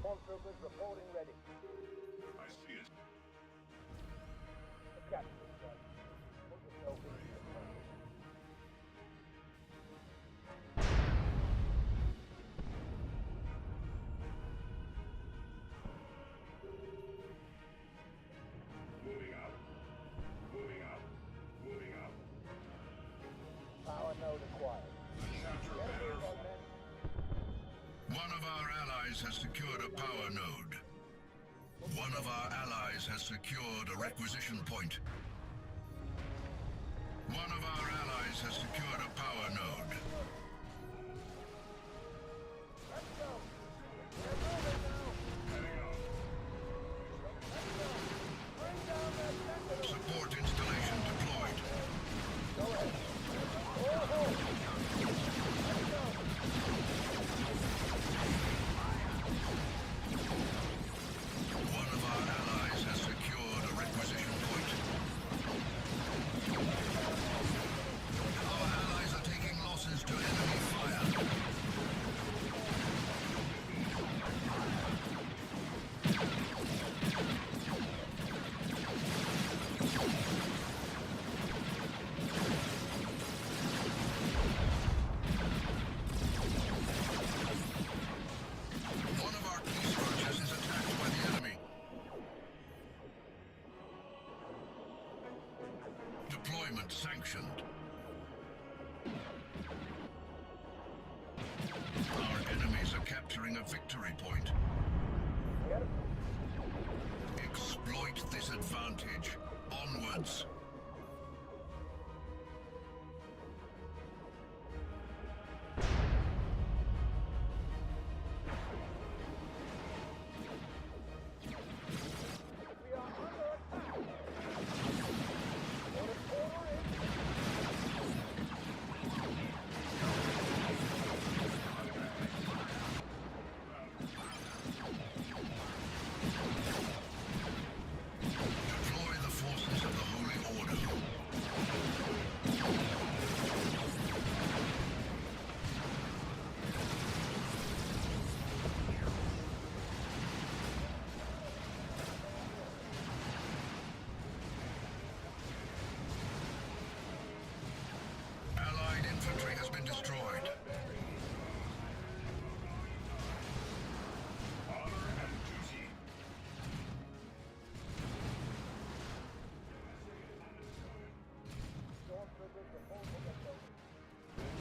Stormtroopers reporting ready. I see it. Capture this gun. Put yourself into the target. Moving out. Moving out. Moving out. Power node acquired. Capture Enemy better. augment. One of our allies has secured a power node. One of our allies has secured a requisition point. One of our allies has secured a power node. Let's go. They're moving now. Heading out. Let's go. Bring down that sentinel. Support installation deployed. Go ahead. Oh, let's go. One of our allies has secured a requisition point. Our allies are taking losses to enemy fire. One of our key structures is attacked by the enemy. Deployment sanctioned. Our enemies are capturing a victory point. Get him. Exploit this advantage. Onwards. We are under attack. Order in. Deploy the forces of the Holy Order. Allied infantry has been destroyed. Honor and duty. Stormtroopers reporting the building.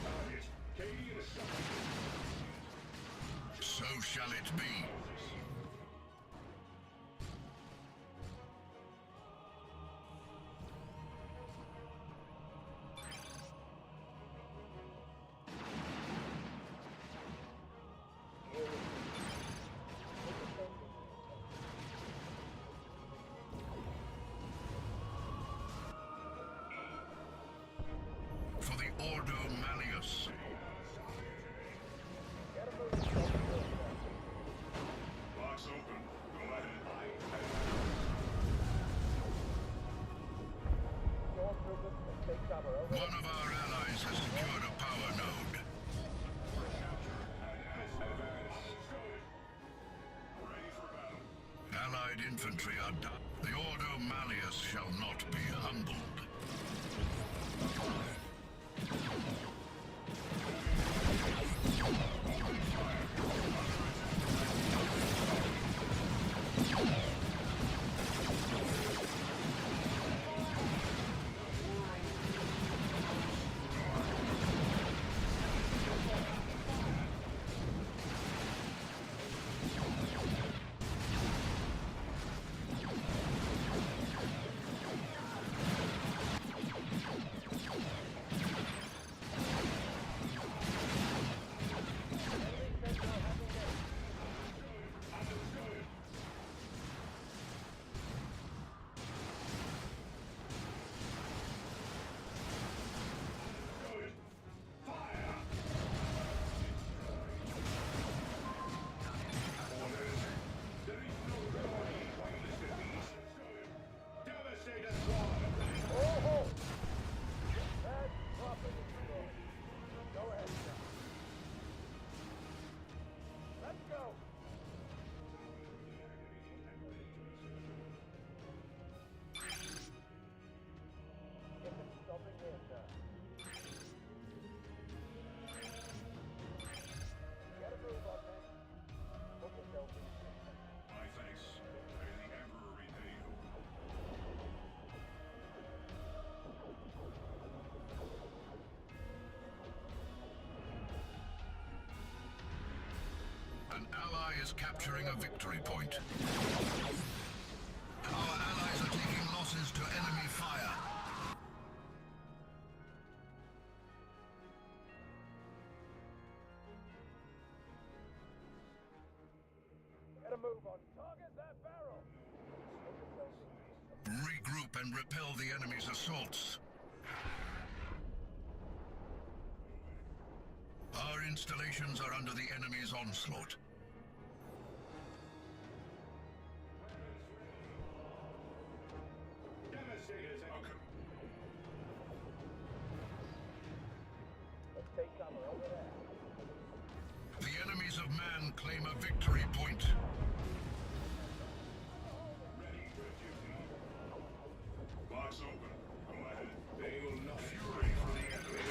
Target. Katie and So shall it be. For the Ordo Malleus. Get him moving. Stormtroopers. Box open. Go ahead. Stormtroopers, take cover. Over. One of our allies has secured a power node. Ready for battle. Allied infantry are done. The Ordo Malleus shall not be humbled. ally is capturing a victory point. Our allies are taking losses to enemy fire. Gotta move on. Target that barrel. Regroup and repel the enemy's assaults. Our installations are under the enemy's onslaught. Devastator's outcome. Let's take cover over there. The enemies of man claim a victory point. Ready for duty. Box open. Go ahead. They will not fury for the enemy.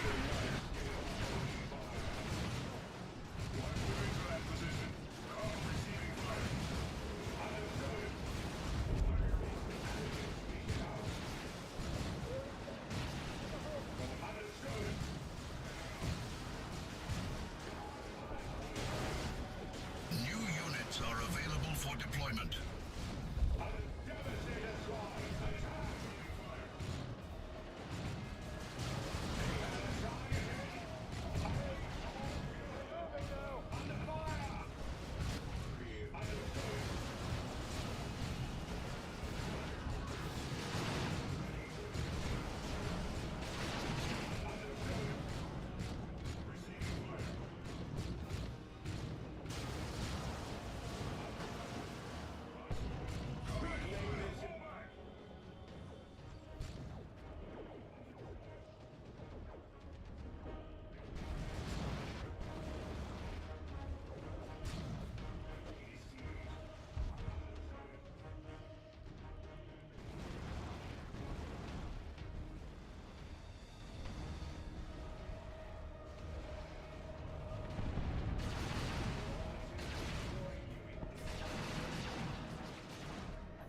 One moving to that position. Call receiving fire. Understood. Understood. New units are available for deployment. Devastator squad. Attack. Moving now. Under fire. Understood. Receiving fire.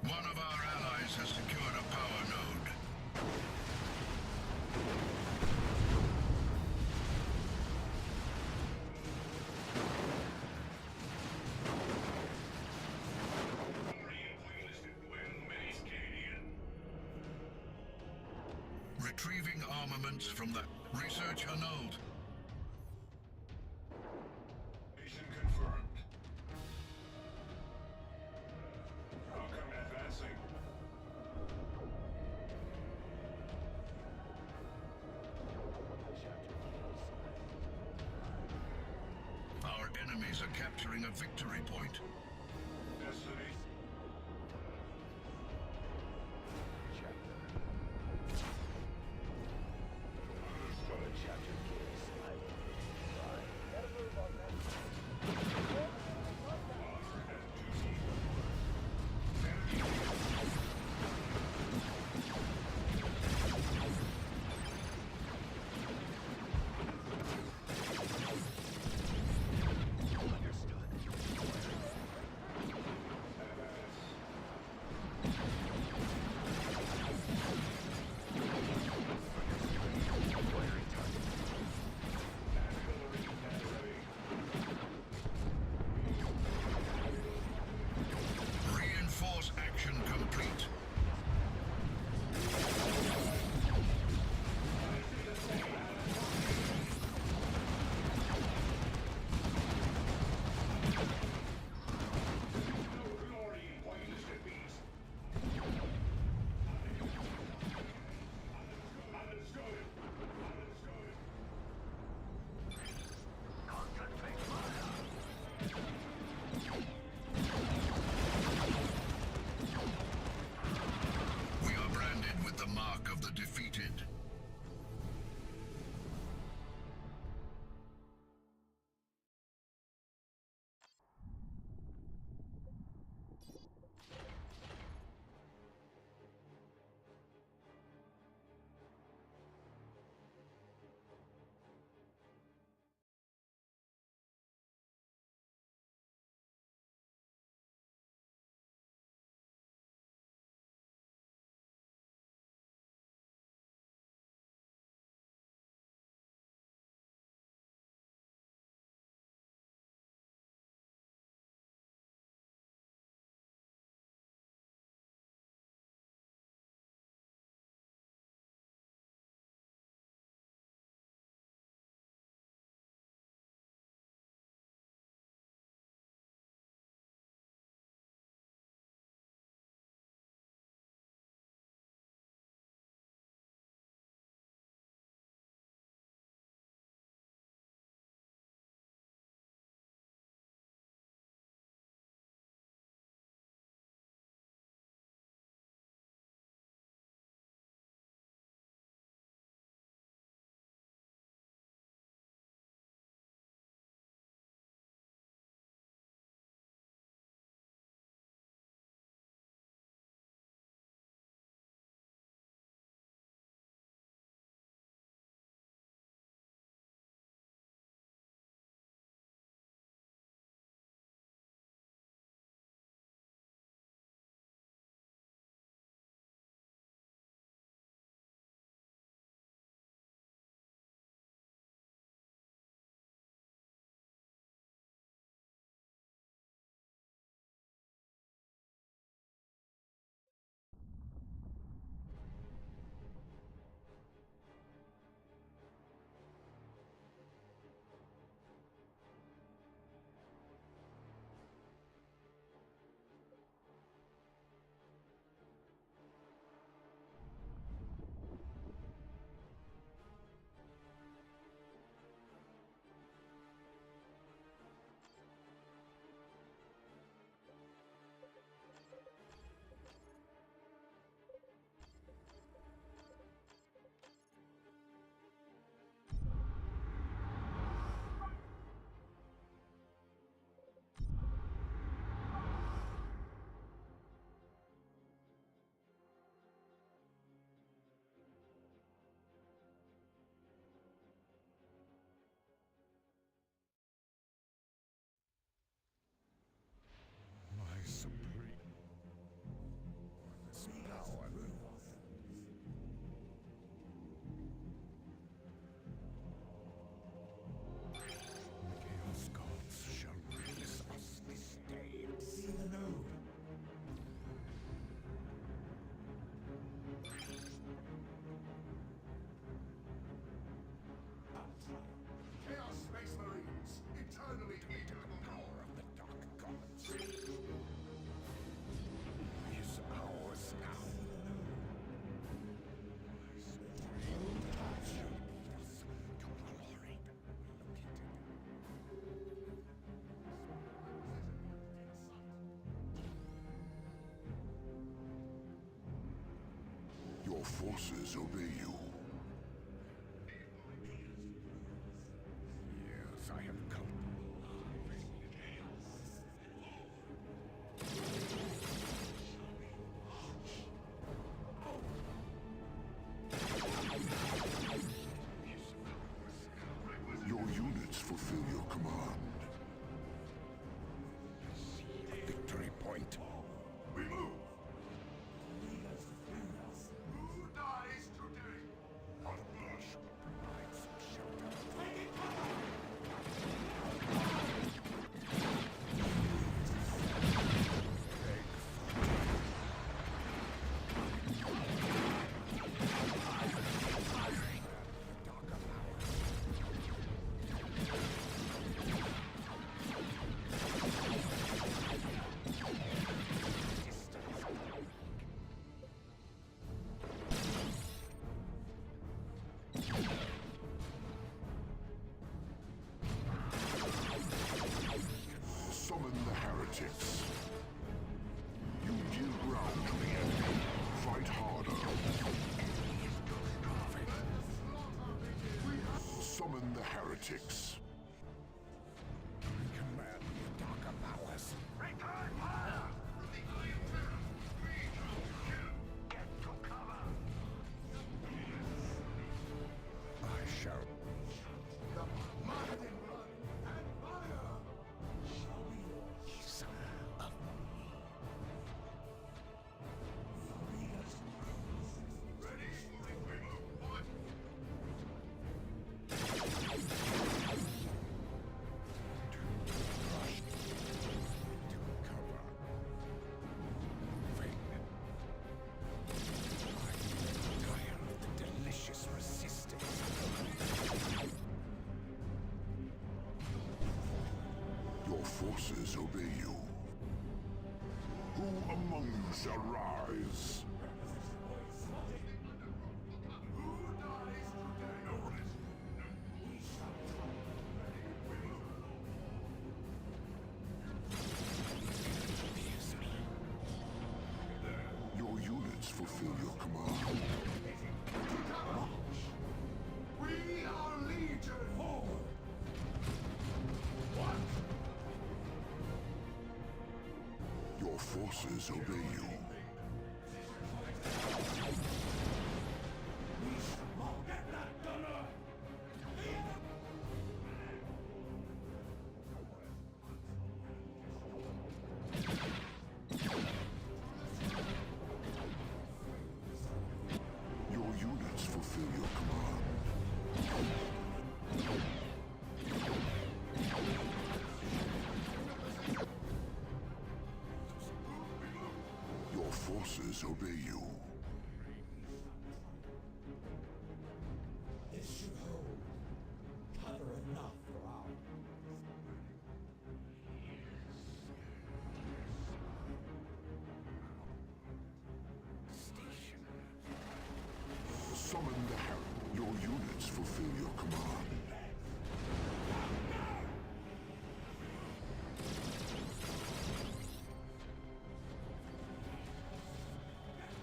One of our allies has secured a power node. Retrieving armaments from the research annulled. Mission confirmed. Outcome advancing. Our enemies are capturing a victory point. Destiny. Gotta move on that. Your forces obey you. Yes, I have come. Your units fulfill your command. Victory point. We move. Who dies today? On blush. Provide some shelter. Summon the heretics. You give ground to the enemy. Fight harder. Summon the heretics. Command the darker powers. Return fire! The Iron Terror! Get to cover! I shall. Son of Ready? We move. What? to cover. Fate. I'm tired of the delicious resistance. Your forces obey you. Who among you shall rise? Who dies today? No rest. Pierce me. Your units fulfill your command. We are Legion! Forward! What? Your forces obey you. Get that gunner! Your units fulfill your command. Your forces obey you. This should hold. Cover enough for our... Station. Summon the herald. Your units fulfill your command.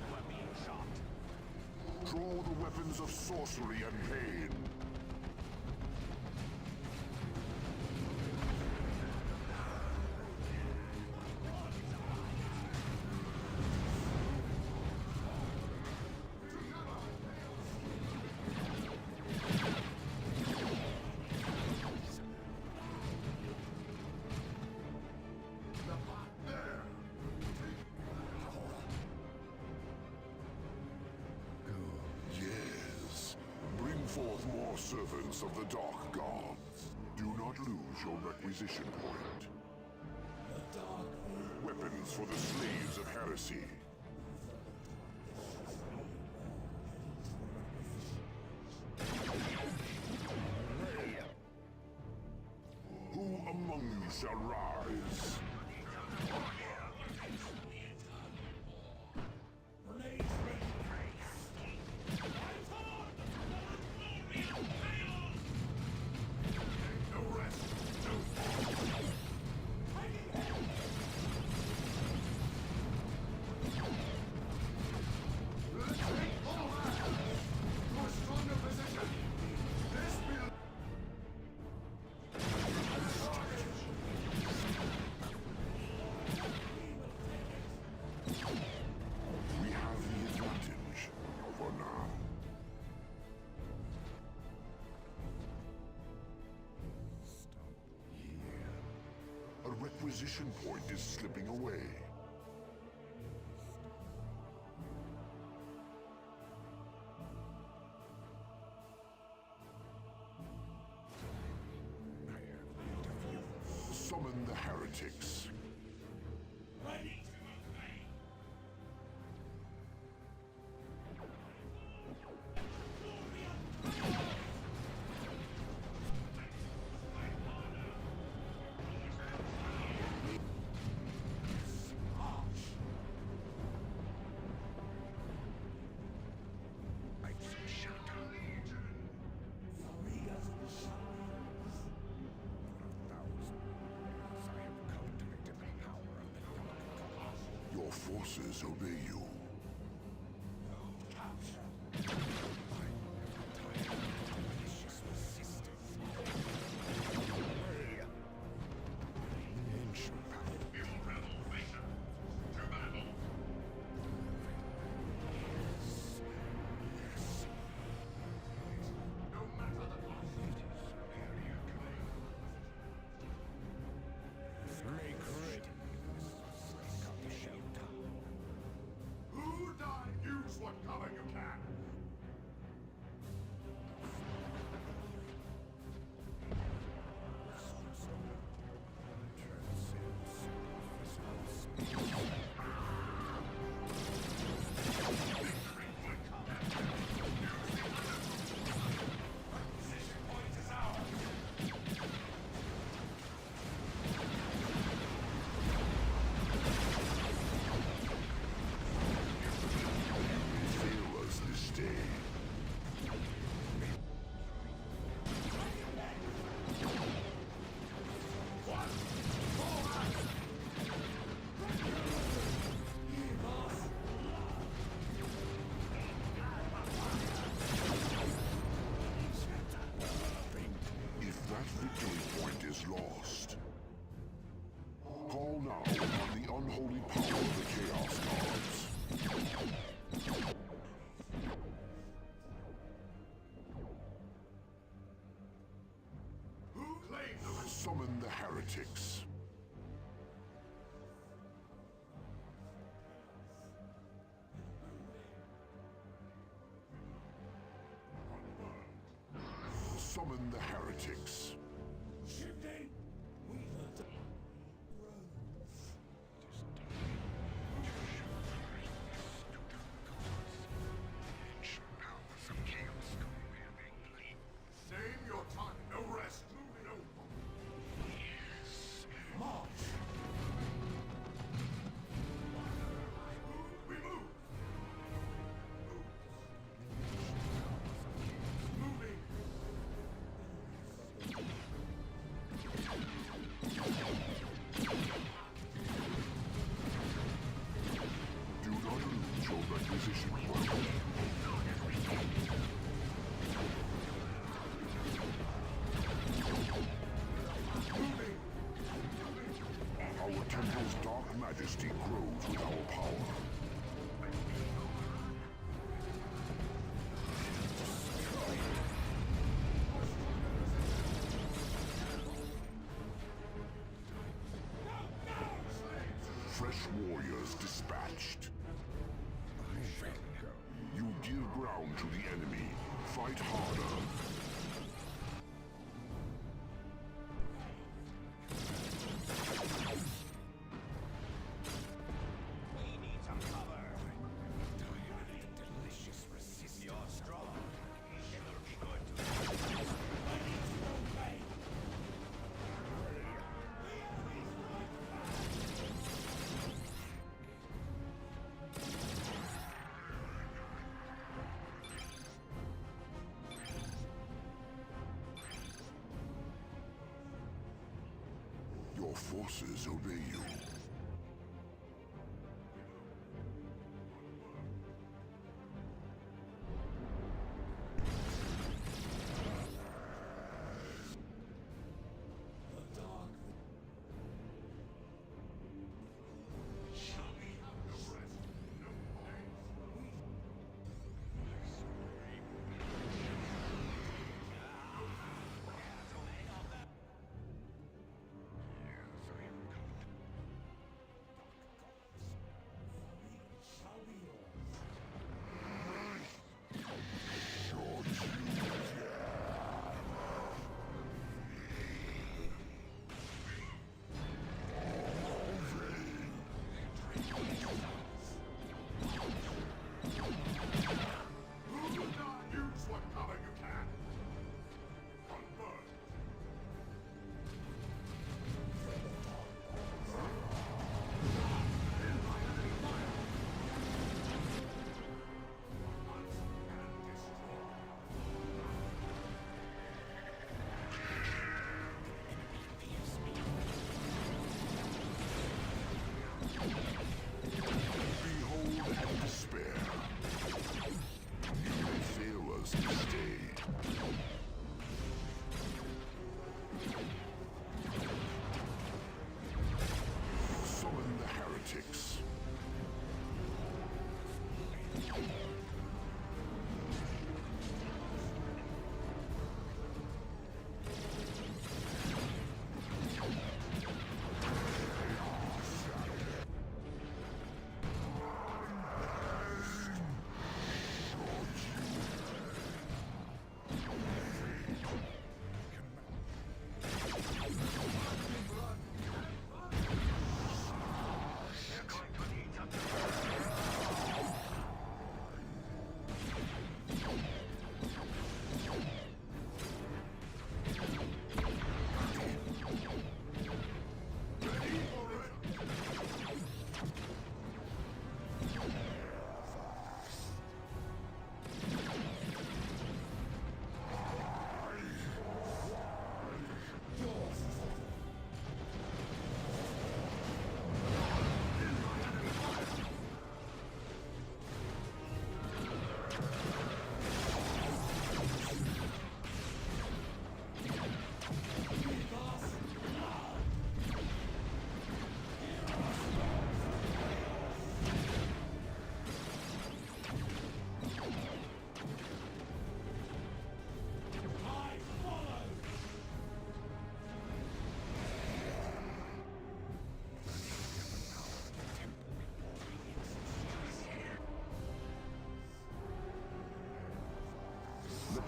We're being shot. Draw the weapons of sorcery and pain. Yes. Bring forth more servants of the Dark Gods. Do not lose your requisition point. The dark Weapons for the slaves of heresy. Who among you shall rise? No rest. No acquisition point is slipping away. Summon the heretics. Ready to obey. Your forces obey you. Who died? Use what cover you can. Fail us this day. If that victory point is lost, call now upon the unholy power of the Chaos Gods. Who claims the Summon the heretics. Summon the heretics. shifting? Same your time, no rest. Moving over. March. We move. Moving. Do not lose your requisition point. Moving. Our temple's dark majesty grows with our power. Fresh warriors dispatched. You give ground to the enemy. Fight harder. Your forces obey you.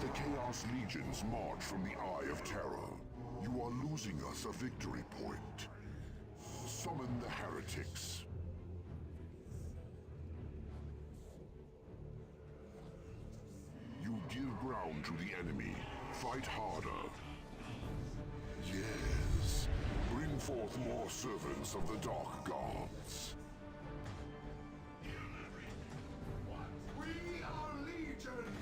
The Chaos Legions march from the Eye of Terror. You are losing us a victory point. Summon the heretics. You give ground to the enemy. Fight harder. Yes. Bring forth more servants of the Dark Gods. We are Legion!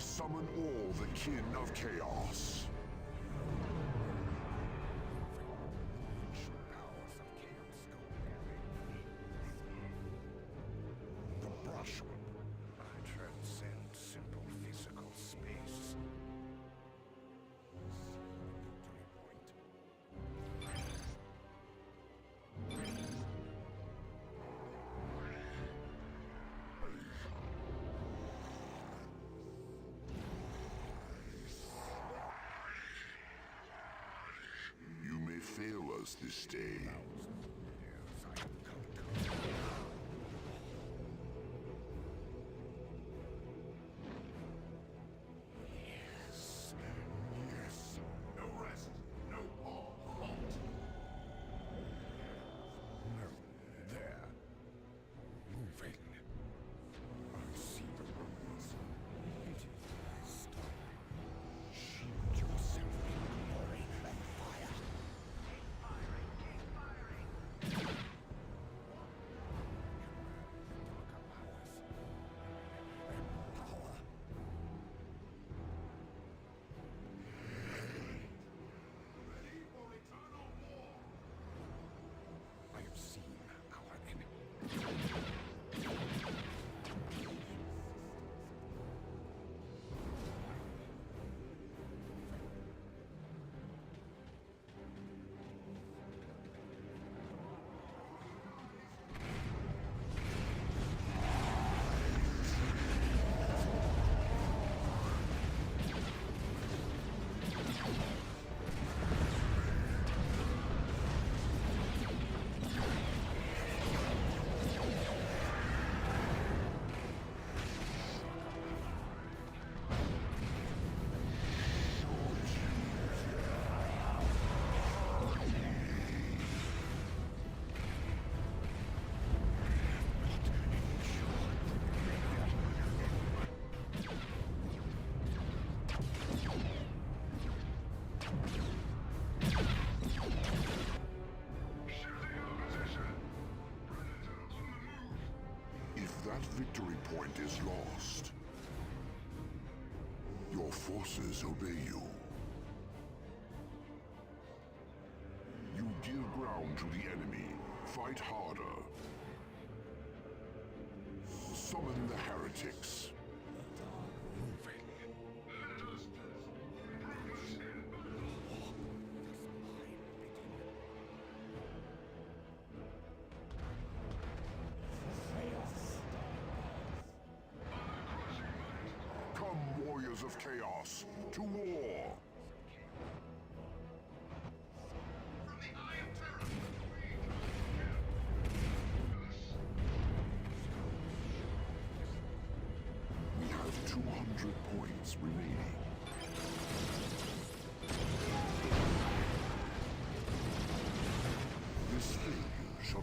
Summon all the kin of chaos. The brush will transcend simple physical space. You may fail us this day. No rest, no halt. No, there. Moving. I see the ruins. It is time. Shield yourself in glory and fire. Ready for eternal war! I have seen our enemy. If that victory point is lost, your forces obey you. You give ground to the enemy. Fight harder. Summon the heretics. Come, warriors of chaos, to war! From the Eye of Terror! We have 200 points remaining.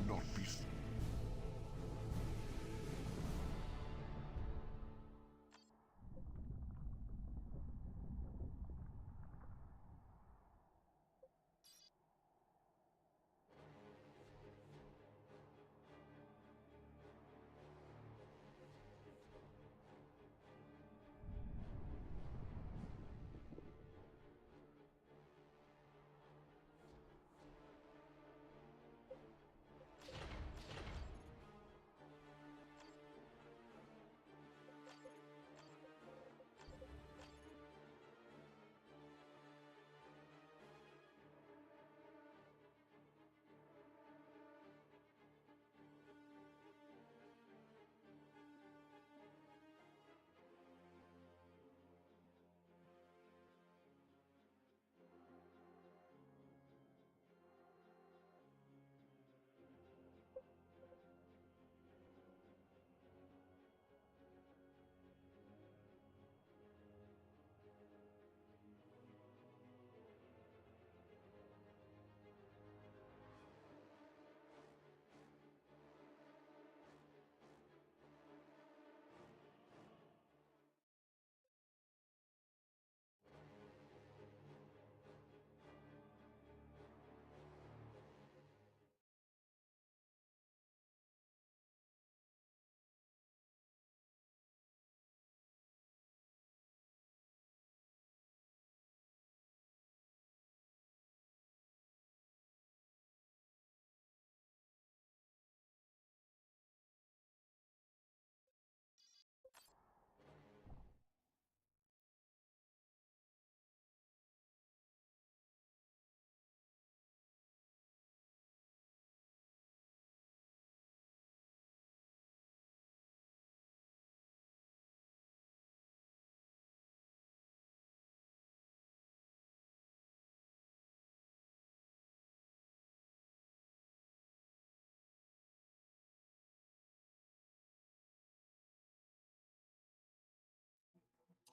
not be.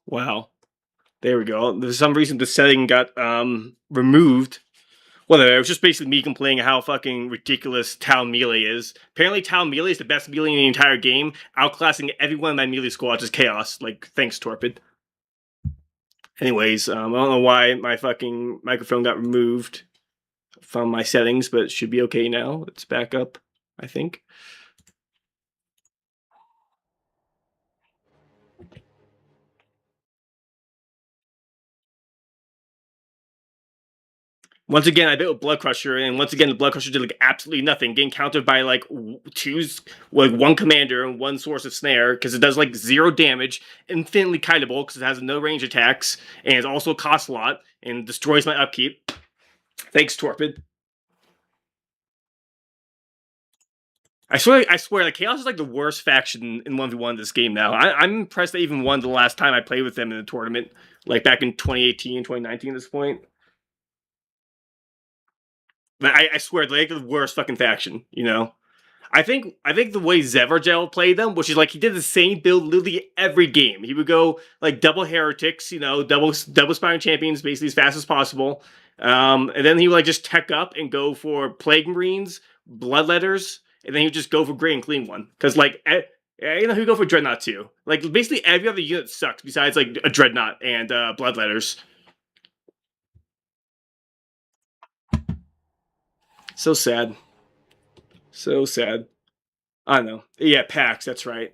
Wow. There we go. For some reason, the setting got removed. Well, it was just basically me complaining how fucking ridiculous Town Melee is. Apparently, Town Melee is the best melee in the entire game, outclassing everyone in my melee squad is Chaos. Like, thanks, Torpid. Anyways, I don't know why my fucking microphone got removed from my settings, but it should be okay now. It's back up, I think. Once again, I built with Blood Crusher, and once again, the Blood Crusher did like absolutely nothing, getting countered by like one commander and one source of snare because it does like 0 damage, infinitely kiteable because it has no range attacks, and it also costs a lot and destroys my upkeep. Thanks, Torpid. I swear, like Chaos is like the worst faction in 1v1 this game now. I'm impressed they even won the last time I played with them in the tournament, like back in 2018, 2019 at this point. But I swear, they're like the worst fucking faction, you know? I think the way Zevergel played them, which is like he did the same build literally every game. He would go like double heretics, you know, double Aspiring Champions basically as fast as possible. And then he would like just tech up and go for Plague Marines, Bloodletters, and then he would just go for Grey and Clean one. Because like you know, he would go for Dreadnought too. Like basically every other unit sucks besides like a Dreadnought and Bloodletters. So sad. So sad. I don't know. Yeah, Pax, that's right.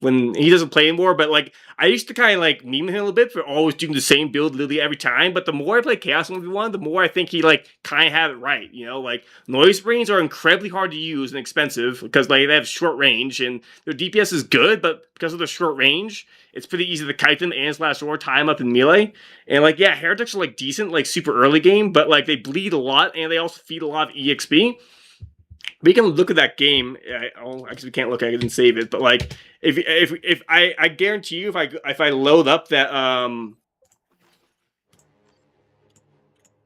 When he doesn't play anymore, but like I used to kind of like meme him a little bit for always doing the same build literally every time. But the more I play Chaos 1v1, the more I think he like kind of had it right. You know, like Noise Springs are incredibly hard to use and expensive because like they have short range and their DPS is good, but because of their short range, it's pretty easy to kite them and slash or tie them up in melee. And like yeah, heretics are like decent, like super early game, but like they bleed a lot and they also feed a lot of EXP. We can look at that game. Actually, we can't look. I didn't save it. But like, if I guarantee you, if I load up that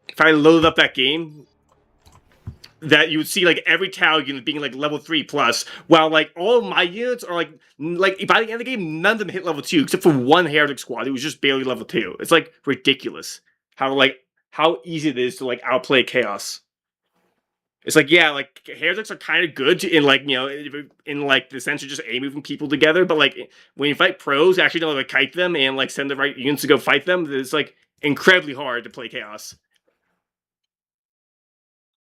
if I load up that game, that you would see like every tower unit being like level 3 plus, while like all of my units are like by the end of the game, none of them hit level 2 except for one heretic squad. It was just barely level 2. It's like ridiculous how easy it is to like outplay Chaos. It's like, yeah, like heretics are kind of good in like, you know, in like the sense of just a moving people together, but like when you fight pros, you actually know how to kite them and like send the right units to go fight them. It's like incredibly hard to play chaos.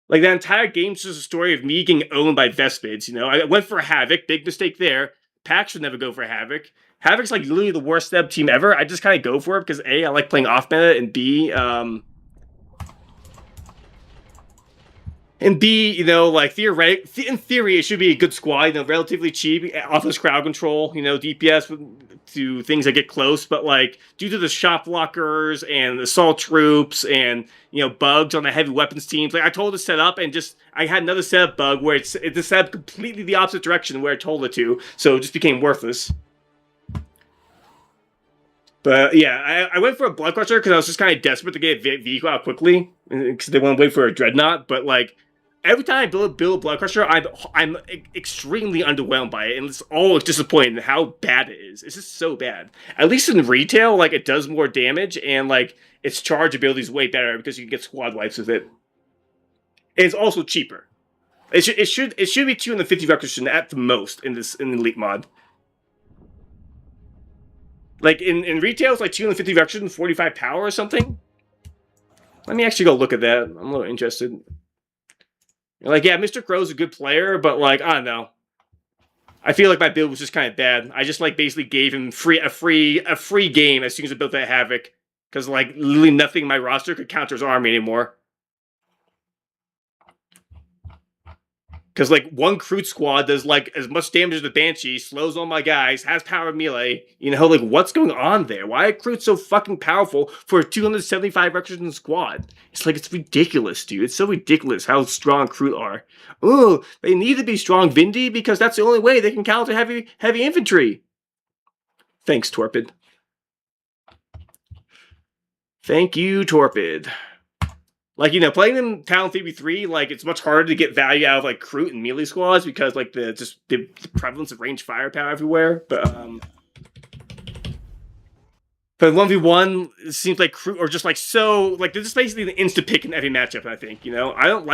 Like that entire game's just a story of me getting owned by Vespids. You know, I went for a Havoc, big mistake there. Pack should never go for Havoc. Havoc's like literally the worst step team ever. I just kind of go for it because A, I like playing off meta, and B, you know, like in theory, it should be a good squad. You know, relatively cheap, offers crowd control. You know, DPS to things that get close, but like due to the shop blockers and the assault troops and you know bugs on the heavy weapons teams, like I told it to set up, and just I had another setup bug where it set up completely the opposite direction where I told it to, so it just became worthless. But yeah, I went for a Blood Crusher because I was just kind of desperate to get a vehicle out quickly because they want to wait for a Dreadnought, but like every time I build a Blood Crusher, I'm extremely underwhelmed by it, and it's always disappointing how bad it is. It's just so bad. At least in retail, like it does more damage, and like its charge ability is way better because you can get squad wipes with it. And it's also cheaper. It should be 250 requisition at the most in Elite mod. Like in retail, it's like 250 requisition, 45 power or something. Let me actually go look at that. I'm a little interested. Like, yeah, Mr. Crow's a good player, but like, I don't know. I feel like my build was just kind of bad. I just like basically gave him a free game as soon as I built that Havoc, because like literally nothing in my roster could counter his army anymore. Because like one Kroot squad does like as much damage as the Banshee, slows all my guys, has power melee. You know, like what's going on there? Why are Kroot so fucking powerful for a 275 requisition squad? It's like it's ridiculous, dude. It's so ridiculous how strong Kroot are. Oh, they need to be strong Vindy because that's the only way they can counter heavy infantry. Thanks, Torpid. Thank you, Torpid. Like, you know, playing them Talon 3v3, like, it's much harder to get value out of, like, Kroot and melee squads because, like, the prevalence of range firepower everywhere. But 1v1, it seems like Kroot are just, like, so... Like, they're just basically the insta-pick in every matchup, I think, you know? I don't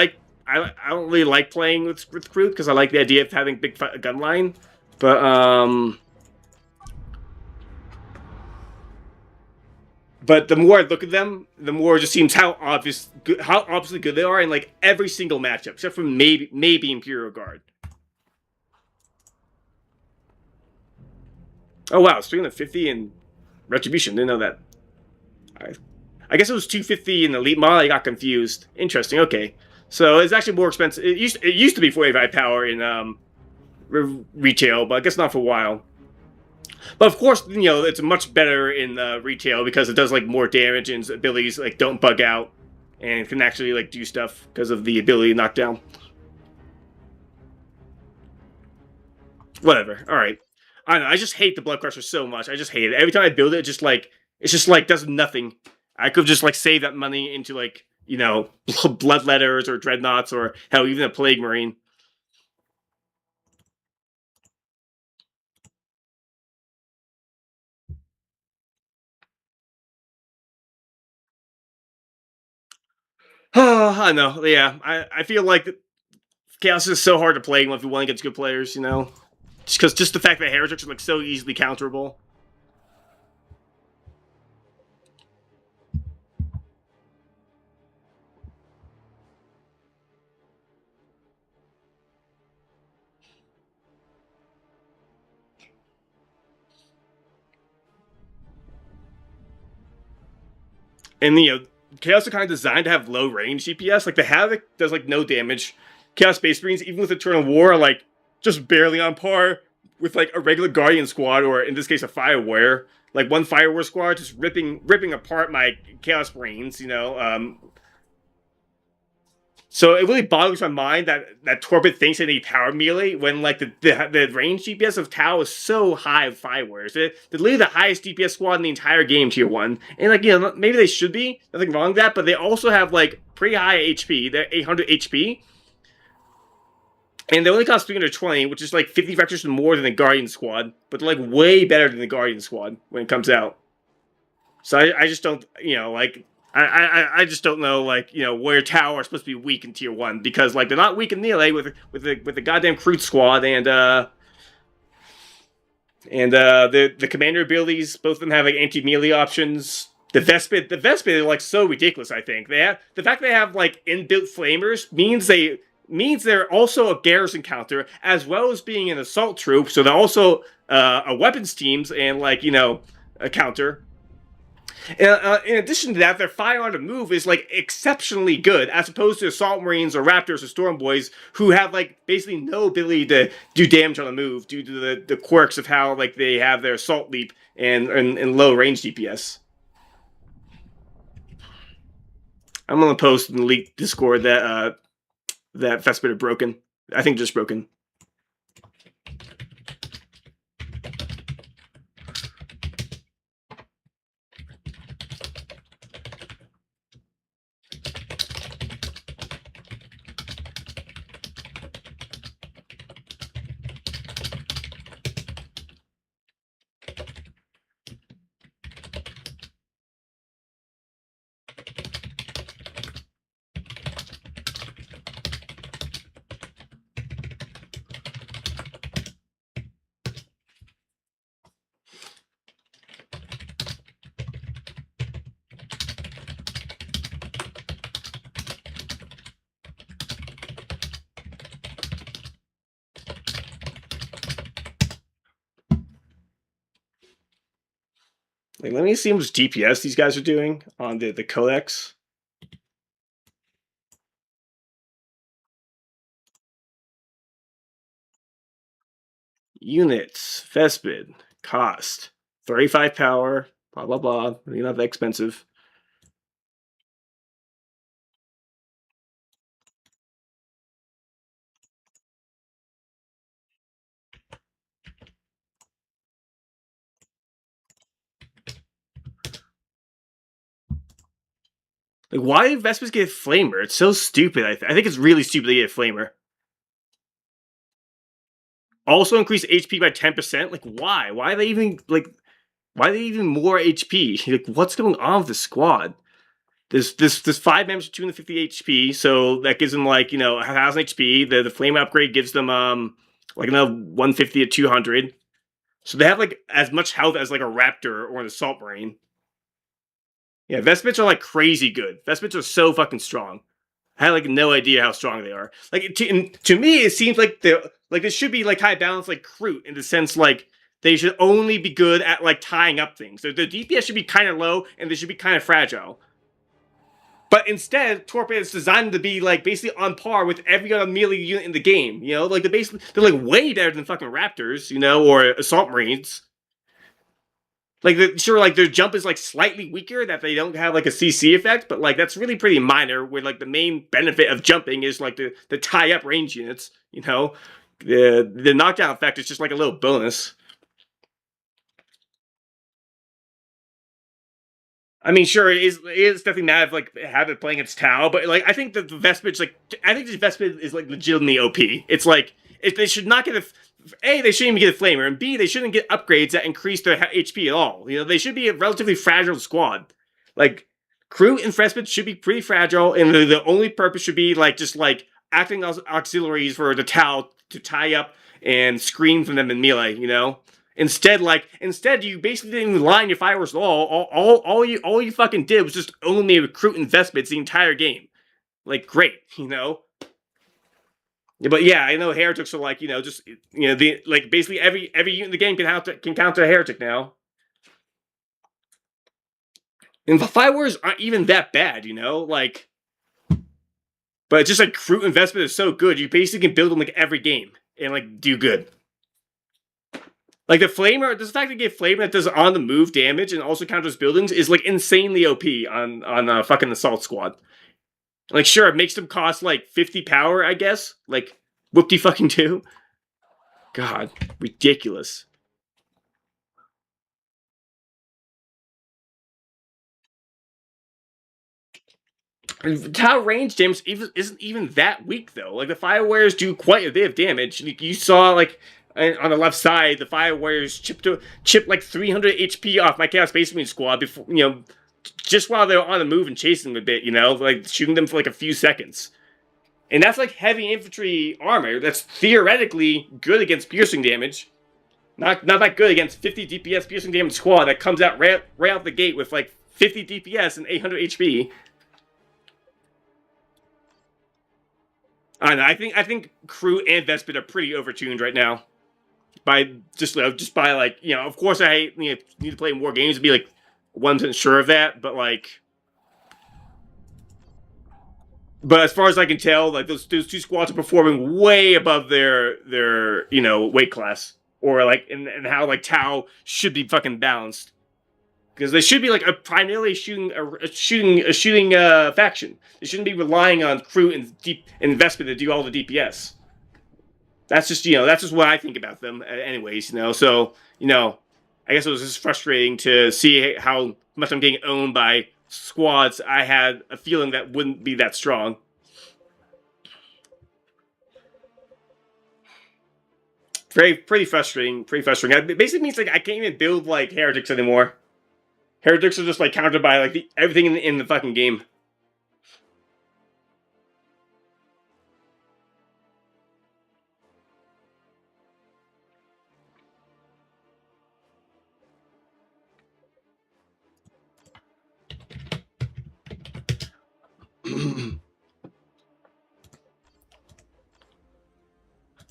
really like playing with Kroot because I like the idea of having big gun line. But the more I look at them, the more it just seems how obviously good they are in like every single matchup, except for maybe Imperial Guard. Oh wow, it's 350 in Retribution. Didn't know that. I guess it was 250 in Elite mod. I got confused. Interesting. Okay, so it's actually more expensive. It used to be 45 power in retail, but I guess not for a while. But of course, you know, it's much better in retail because it does like more damage and abilities like don't bug out and can actually like do stuff because of the ability to knock down. Whatever. All right. I don't know. I just hate the Blood Crusher so much. I just hate it. Every time I build it, it's just like does nothing. I could just like save that money into like, you know, Bloodletters or Dreadnoughts or hell, even a Plague Marine. Oh, I know. Yeah, I feel like Chaos is so hard to play if you want to get good players, you know? Just the fact that Heretics are like so easily counterable. And you know, Chaos are kind of designed to have low range DPS. Like the Havoc does like no damage. Chaos Space Marines, even with Eternal War, are like just barely on par with like a regular Guardian squad, or in this case, a Fire Warrior. Like one Fire War squad just ripping apart my Chaos Marines, you know. So it really boggles my mind that Torpid thinks they need power melee when like the range DPS of Tau is so high of Fire Warriors. They're literally the highest DPS squad in the entire game, tier 1. And like, you know, maybe they should be, nothing wrong with that, but they also have like pretty high HP. They're 800 HP. And they only cost 320, which is like 50 vectors more than the Guardian squad, but they're like way better than the Guardian squad when it comes out. So I just don't, you know, like I just don't know, like, you know, where Tau are supposed to be weak in tier 1, because like they're not weak in melee with the goddamn Crude squad and the commander abilities. Both of them have like anti-melee options. The Vespid are like so ridiculous. I think they have the fact they have like inbuilt flamers means they're also a garrison counter as well as being an assault troop. So they're also a weapons teams and like, you know, a counter. In addition to that, their fire on the move is like exceptionally good, as opposed to Assault Marines or Raptors or Storm Boys, who have like basically no ability to do damage on the move due to the quirks of how like they have their assault leap and low range DPS. I'm gonna post in the leaked Discord that that Vespid are broken. I think just broken. Like, let me see how much DPS these guys are doing on the Codex. Units, Vespid, cost, 35 power, blah, blah, blah. Really not that expensive. Like, why did Vespers get a Flamer? It's so stupid. I think it's really stupid to get a Flamer. Also increase HP by 10%? Like, why? Why are they even, like, why are they even more HP? Like, what's going on with the squad? There's 5 members with 250 HP, so that gives them, like, you know, 1,000 HP. The Flame upgrade gives them, like, another 150 to 200. So they have, like, as much health as, like, a Raptor or an Assault Marine. Yeah, Vespids are, like, crazy good. Vespids are so fucking strong. I had, like, no idea how strong they are. Like, to me, it seems like they should be, like, high balance, like, Kroot, in the sense, like, they should only be good at, like, tying up things. The DPS should be kind of low, and they should be kind of fragile. But instead, Torpid is designed to be, like, basically on par with every other melee unit in the game. You know, like, they're, like, way better than fucking Raptors, you know, or Assault Marines. Like, sure, like, their jump is, like, slightly weaker, that they don't have, like, a CC effect, but, like, that's really pretty minor, where, like, the main benefit of jumping is, like, the tie-up range units, you know? The knockdown effect is just, like, a little bonus. I mean, sure, it is definitely mad of, like, have it playing its Tau, but, like, I think that the Vespid, like, I think the Vespid is, like, legitimately OP. It's, like, they should not get A, they shouldn't even get a Flamer, and B, they shouldn't get upgrades that increase their HP at all. You know, they should be a relatively fragile squad. Like, Kroot and Vespid should be pretty fragile, and the only purpose should be, like, just, like, acting as auxiliaries for the Tau to tie up and screen from them in melee, you know? Instead, you basically didn't even line your fireworks at all. All you fucking did was just only recruit and Vespids the entire game. Like, great, you know? Yeah, but yeah, I know heretics are like, you know, just, you know, basically every unit in the game can counter a heretic now. And the firewars aren't even that bad, you know? Like, but it's just like Kroot and Vespid is so good, you basically can build them like every game and like do good. Like, the Flamer, the fact that you get Flamer that does on the move damage and also counters buildings is, like, insanely OP on fucking Assault Squad. Like, sure, it makes them cost, like, 50 power, I guess. Like, whoop-de-fucking-do. God, ridiculous. Tau range damage isn't even that weak, though. Like, the Fire Warriors do quite a bit of damage. You saw, like, on the left side, the Fire Warriors chip like 300 HP off my Chaos Space Marine squad before, you know, just while they're on the move and chasing them a bit, you know, like shooting them for like a few seconds. And that's like heavy infantry armor that's theoretically good against piercing damage. Not that good against 50 DPS piercing damage squad that comes out right out the gate with like 50 DPS and 800 HP. I don't know. I think Crew and Vespid are pretty overtuned right now. By just by like, you know, of course I need to play more games to be like 100% sure of that, but like, but as far as I can tell, like those two squads are performing way above their you know, weight class, or like and how like Tau should be fucking balanced, because they should be like a primarily shooting faction. They shouldn't be relying on Crew and Vespid to do all the DPS. That's just, you know, that's just what I think about them, anyways. You know, so, you know, I guess it was just frustrating to see how much I'm getting owned by squads I had a feeling that wouldn't be that strong. Pretty frustrating. It basically means like I can't even build like heretics anymore. Heretics are just like countered by like everything in the fucking game.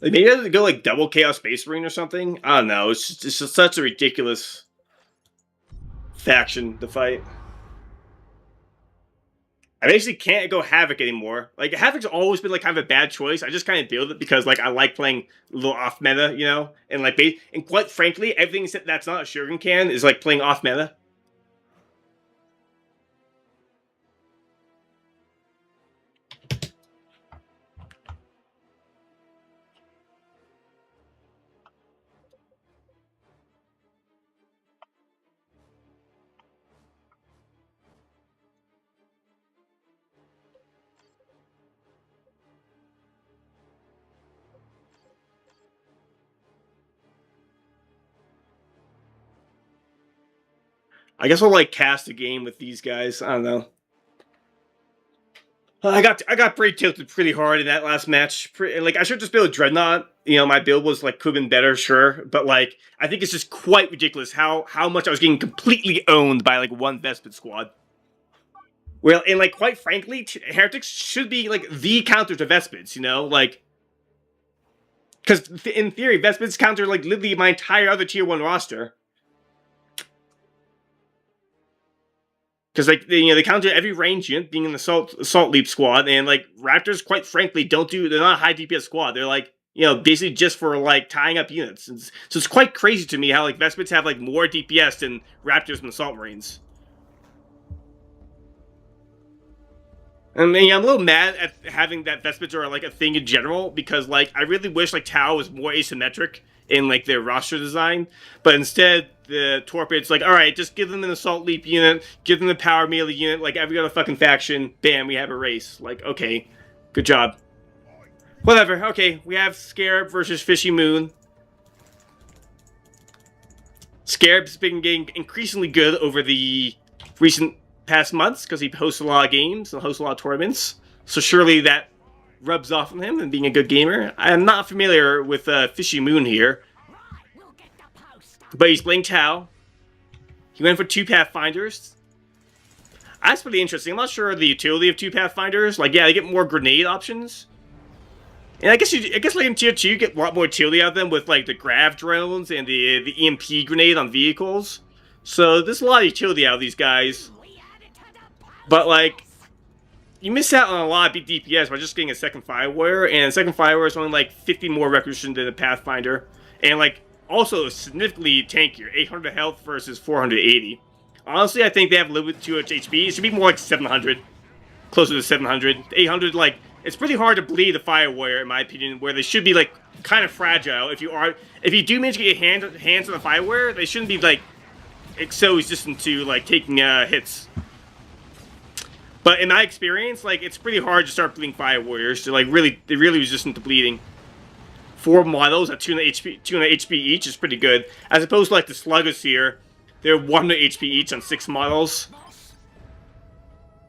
Like maybe I have to go like double Chaos Space Marine or something. I don't know. It's just such a ridiculous faction to fight. I basically can't go Havoc anymore. Like Havoc's always been like kind of a bad choice. I just kind of build it because like I like playing a little off meta, you know, and like and quite frankly, everything that's not a Shogun can is like playing off meta. I guess I'll like cast a game with these guys. I don't know. I got pretty tilted pretty hard in that last match. Like I should just build Dreadnought. You know, my build was like could have been better, sure, but like I think it's just quite ridiculous how much I was getting completely owned by like one Vespid squad. Well, and like quite frankly, Heretics should be like the counter to Vespids. You know, like because in theory, Vespids counter like literally my entire other tier 1 roster. Because like they counter every range unit being in the assault leap squad, and like Raptors, quite frankly, they're not a high DPS squad. They're like, you know, basically just for like tying up units. So it's quite crazy to me how like Vespids have like more DPS than Raptors and Assault Marines. I mean, I'm a little mad at having that Vespids are like a thing in general, because like I really wish like Tau was more asymmetric in like their roster design, but instead the Torpids like, all right, just give them an assault leap unit, give them a power melee unit, like every other fucking faction. Bam, we have a race. Like, okay, good job. Whatever. Okay, we have Scarab versus Fishy Moon. Scarab's been getting increasingly good over the recent past months because he hosts a lot of games and hosts a lot of tournaments. So surely that rubs off on him and being a good gamer. I am not familiar with Fishy Moon here, but he's playing Tau. He went for 2 Pathfinders. That's pretty interesting. I'm not sure of the utility of 2 Pathfinders. Like, yeah, they get more grenade options. And I guess like in tier 2, you get a lot more utility out of them with like the grav drones and the EMP grenade on vehicles. So there's a lot of utility out of these guys. But like, you miss out on a lot of DPS by just getting a second Fire Warrior, and second Fire Warrior is only like 50 more requisition than a Pathfinder, and like also significantly tankier, 800 health versus 480. Honestly, I think they have a little bit too much HP. It should be more like 700, closer to 700. 800, like it's pretty hard to bleed the Fire Warrior in my opinion, where they should be like kind of fragile. If you do manage to get your hands on the Fire Warrior, they shouldn't be like so resistant to like taking hits. But in my experience, like it's pretty hard to start bleeding Fire Warriors. They're like they're really resistant to bleeding. 4 models at 200 HP each is pretty good, as opposed to like the Sluggers here. They're 100 HP each on 6 models.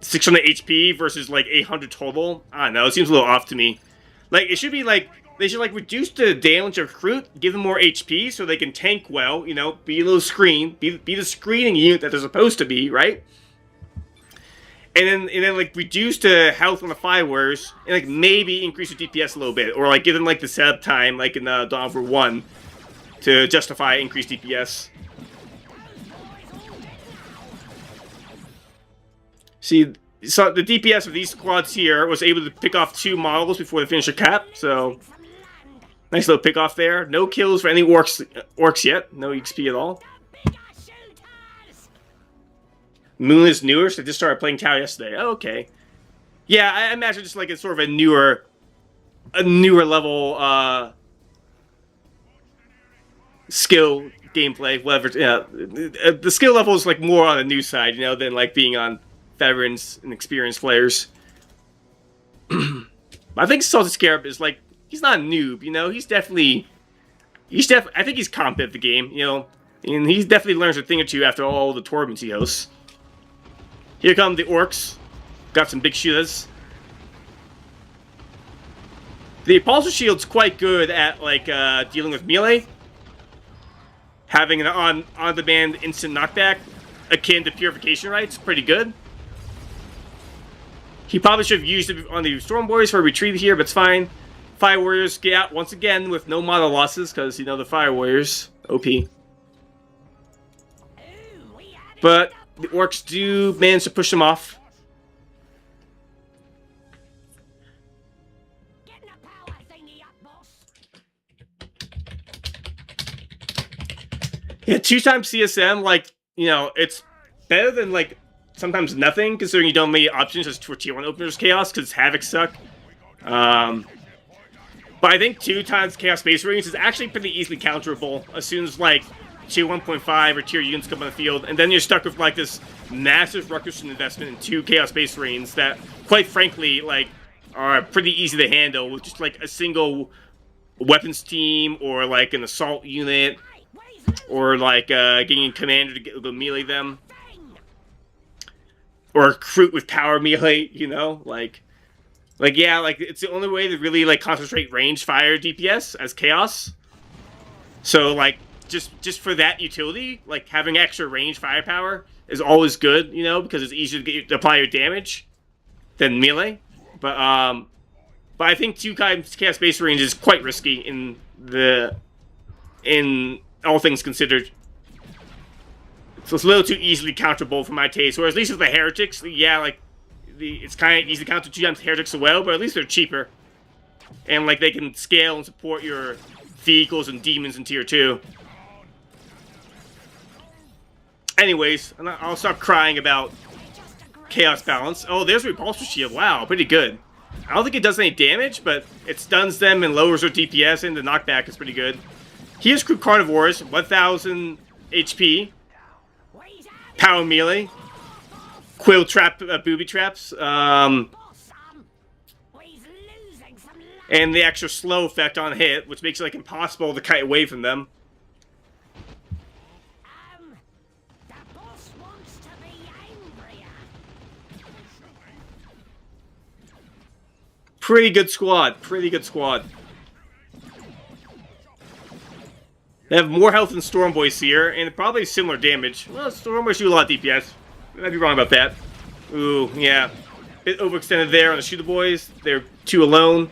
600 HP versus like 800 total. I don't know. It seems a little off to me. Like, it should be like, they should like reduce the damage of recruit, give them more HP so they can tank well, you know, be a little screen, be the screening unit that they're supposed to be, right? And then like reduce the health on the Fire Warriors and like maybe increase the DPS a little bit, or like give them like the setup time like in Dawn of War 1 to justify increased DPS. See, so the DPS of these squads here was able to pick off 2 models before they finish their cap, so nice little pick off there. No kills for any orcs yet, no XP at all. Moon is newer, so they just started playing Tau yesterday. Oh, okay. Yeah, I imagine just like it's sort of a newer level skill gameplay, whatever. Yeah, the skill level is like more on the new side, you know, than like being on veterans and experienced players. I think Salty Scarab is like, he's not a noob, you know. He's definitely I think he's competent at the game, you know, and he definitely learns a thing or two after all the tournaments he hosts. Here come the orcs. Got some big shooters. The Pulsar Shield's quite good at like dealing with melee. Having an on-demand instant knockback akin to Purification Rites, pretty good. He probably should have used it on the Storm Warriors for a retreat here, but it's fine. Fire Warriors get out once again with no model losses, because, you know, the Fire Warriors, OP. But the orcs do manage to push them off. Yeah, 2 times CSM, like, you know, it's better than, like, sometimes nothing, considering you don't have many options just for tier 1 openers Chaos, because Havoc suck. But I think 2 times Chaos Space Marines is actually pretty easily counterable as soon as, like, tier 1.5 or tier units come on the field, and then you're stuck with, like, this massive requisition investment in 2 Chaos Space Marines that, quite frankly, like, are pretty easy to handle with just, like, a single weapons team, or, like, an assault unit, or, like, getting a commander to go melee them. Or recruit with power melee, you know? Like, yeah, like, it's the only way to really, like, concentrate range fire DPS as Chaos. So, like, just for that utility, like, having extra range firepower is always good, you know, because it's easier to get to apply your damage than melee. But I think 2 times Chaos Space Marines is quite risky in all things considered. So it's a little too easily counterable for my taste. Whereas at least with the Heretics, yeah, like, it's kind of easy to counter 2 times Heretics as well, but at least they're cheaper. And, like, they can scale and support your vehicles and demons in tier 2. Anyways, I'll stop crying about Chaos balance. Oh, there's Repulsor Shield. Wow, pretty good. I don't think it does any damage, but it stuns them and lowers their DPS, and the knockback is pretty good. He has Crew Carnivores, 1000 HP. Power melee. Quill trap, booby traps. And the extra slow effect on hit, which makes it like impossible to kite away from them. Pretty good squad. Pretty good squad. They have more health than Storm Boys here, and probably similar damage. Well, Storm Boys do a lot of DPS. I might be wrong about that. Ooh, yeah. Bit overextended there on the Shooter Boys. They're 2 alone.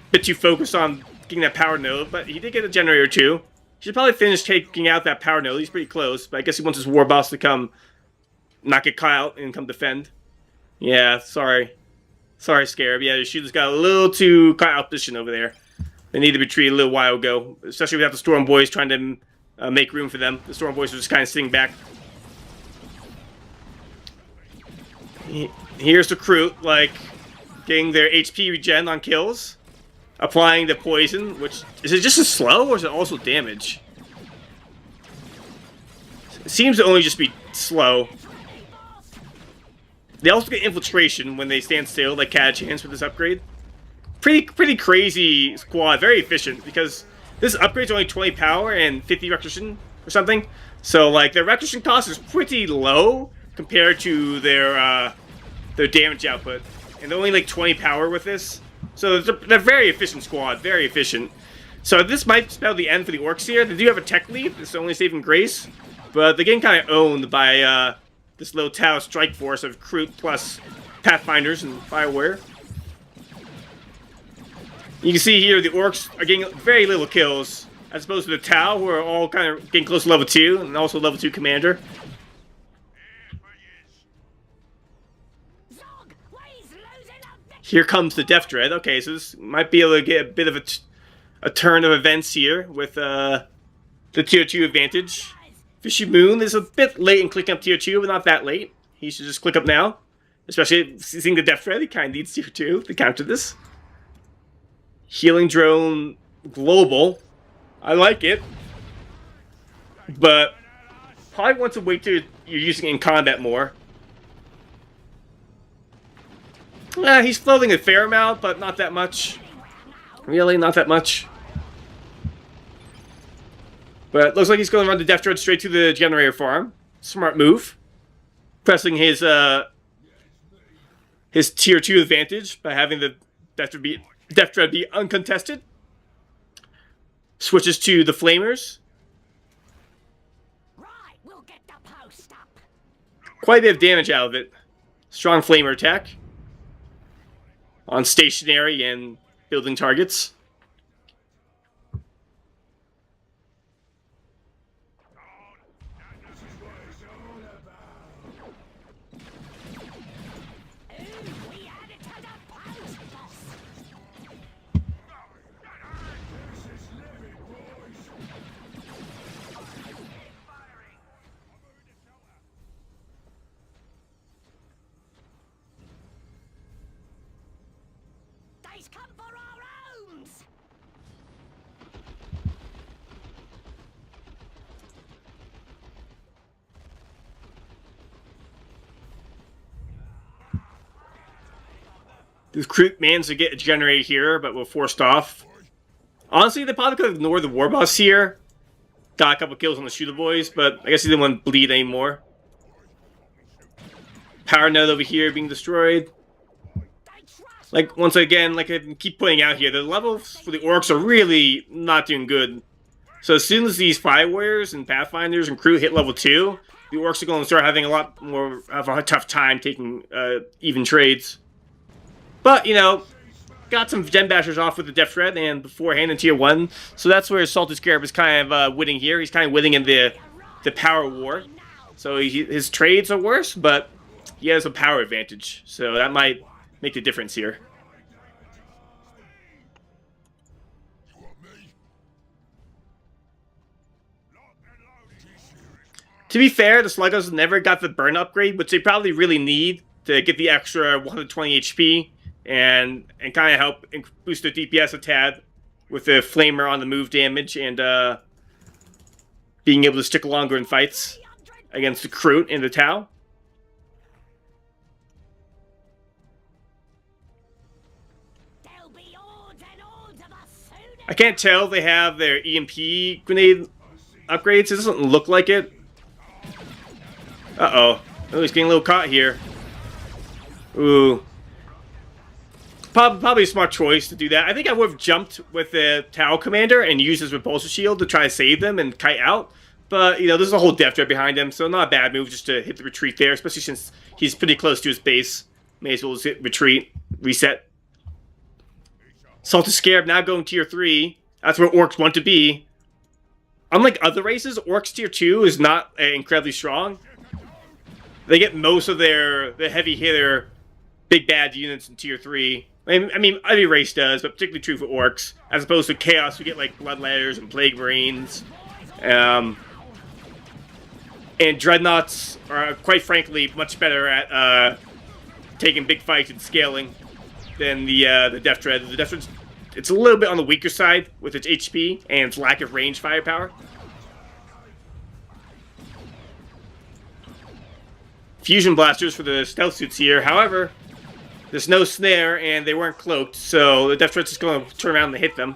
Bit too focused on getting that power node, but he did get a generator too. He should probably finish taking out that power node. He's pretty close, but I guess he wants his war boss to come not get caught out and come defend. Yeah, sorry. Sorry, Scarab. Yeah, the Shooter's got a little too caught out position over there. They need to be treated a little while ago, especially without the Storm Boys trying to make room for them. The Storm Boys are just kind of sitting back. Here's the crew, like, getting their HP regen on kills, applying the poison, which, is it just a slow, or is it also damage? It seems to only just be slow. They also get infiltration when they stand still, like Catachans with this upgrade. Pretty crazy squad, very efficient, because this upgrade's only 20 power and 50 requisition or something. So, like, their requisition cost is pretty low compared to their their damage output. And they're only like 20 power with this. So they're a very efficient squad, very efficient. So this might spell the end for the Orcs here. They do have a tech lead, it's only saving grace. But they're getting kind of owned by this little Tau strike force of Kroot plus Pathfinders and Fireware. You can see here the Orcs are getting very little kills, as opposed to the Tau, who are all kind of getting close to level 2, and also level 2 commander. Here comes the Death Dread. Okay, so this might be able to get a bit of a turn of events here with the tier 2 advantage. Fishy Moon is a bit late in clicking up tier 2, but not that late. He should just click up now. Especially seeing the Death Dread, he kind of needs tier 2 to counter this. Healing Drone Global. I like it. But probably want to wait till you're using it in combat more. He's floating a fair amount, but not that much. Really, not that much. But it looks like he's going to run the Death Dread straight to the generator farm. Smart move. Pressing his tier 2 advantage by having the Death Dread be uncontested. Switches to the Flamers. Right, we'll get the post up. Quite a bit of damage out of it. Strong Flamer attack. On stationary and building targets. We added to the post, boss. They's come for our homes. This Kroot managed to get a generator here, but we're forced off. Honestly, they probably could have ignored the War Boss here. Got a couple kills on the Shooter Boys, but I guess he didn't want to bleed anymore. Power node over here being destroyed. Like, once again, like I keep pointing out here, the levels for the Orcs are really not doing good. So as soon as these Fire Warriors and Pathfinders and Kroot hit level 2, the Orcs are going to start having a lot more of a tough time taking even trades. But, you know, got some Gen Bashers off with the Death Dread and beforehand in tier 1. So that's where Salty Scarab is kind of winning here. He's kind of winning in the power war. So his trades are worse, but he has a power advantage. So that might make the difference here. To be fair, the Sluggos never got the burn upgrade, which they probably really need to get the extra 120 HP and kind of help boost their DPS a tad with the Flamer on the move damage and being able to stick longer in fights against the Kroot and the Tau. There'll be hordes and hordes of us soon. I can't tell if they have their EMP grenade upgrades. It doesn't look like it. Uh-oh. Oh, he's getting a little caught here. Ooh. Probably a smart choice to do that. I think I would have jumped with the Tau Commander and used his Repulsor Shield to try to save them and kite out. But, you know, there's a whole Death Dread behind him, so not a bad move just to hit the retreat there, especially since he's pretty close to his base. May as well just hit retreat, reset. Salty Scarab now going tier 3. That's where Orcs want to be. Unlike other races, Orcs tier 2 is not incredibly strong. They get most of their heavy hitter, big bad units in tier 3. I mean, every race does, but particularly true for Orcs, as opposed to Chaos, who get like Blood Ladders and Plague Marines. And Dreadnoughts are, quite frankly, much better at taking big fights and scaling than the Death Dread. The Death Dread, it's a little bit on the weaker side with its HP and its lack of range firepower. Fusion Blasters for the stealth suits here. However, there's no snare and they weren't cloaked, so the Death Dread's just going to turn around and hit them.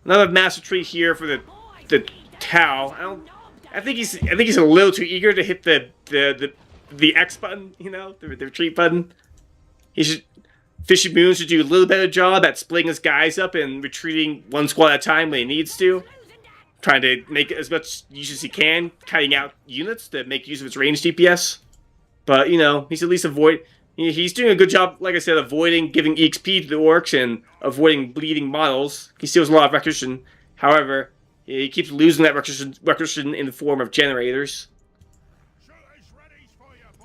Another Master Tree here for the Tau. I think he's a little too eager to hit the X button, you know, the retreat button. Fishy Moon should do a little better job at splitting his guys up and retreating one squad at a time when he needs to. Trying to make as much use as he can, cutting out units to make use of his range DPS. But, you know, he's at least he's doing a good job, like I said, avoiding giving EXP to the orcs and avoiding bleeding models. He steals a lot of recursion. However, he keeps losing that recursion in the form of generators.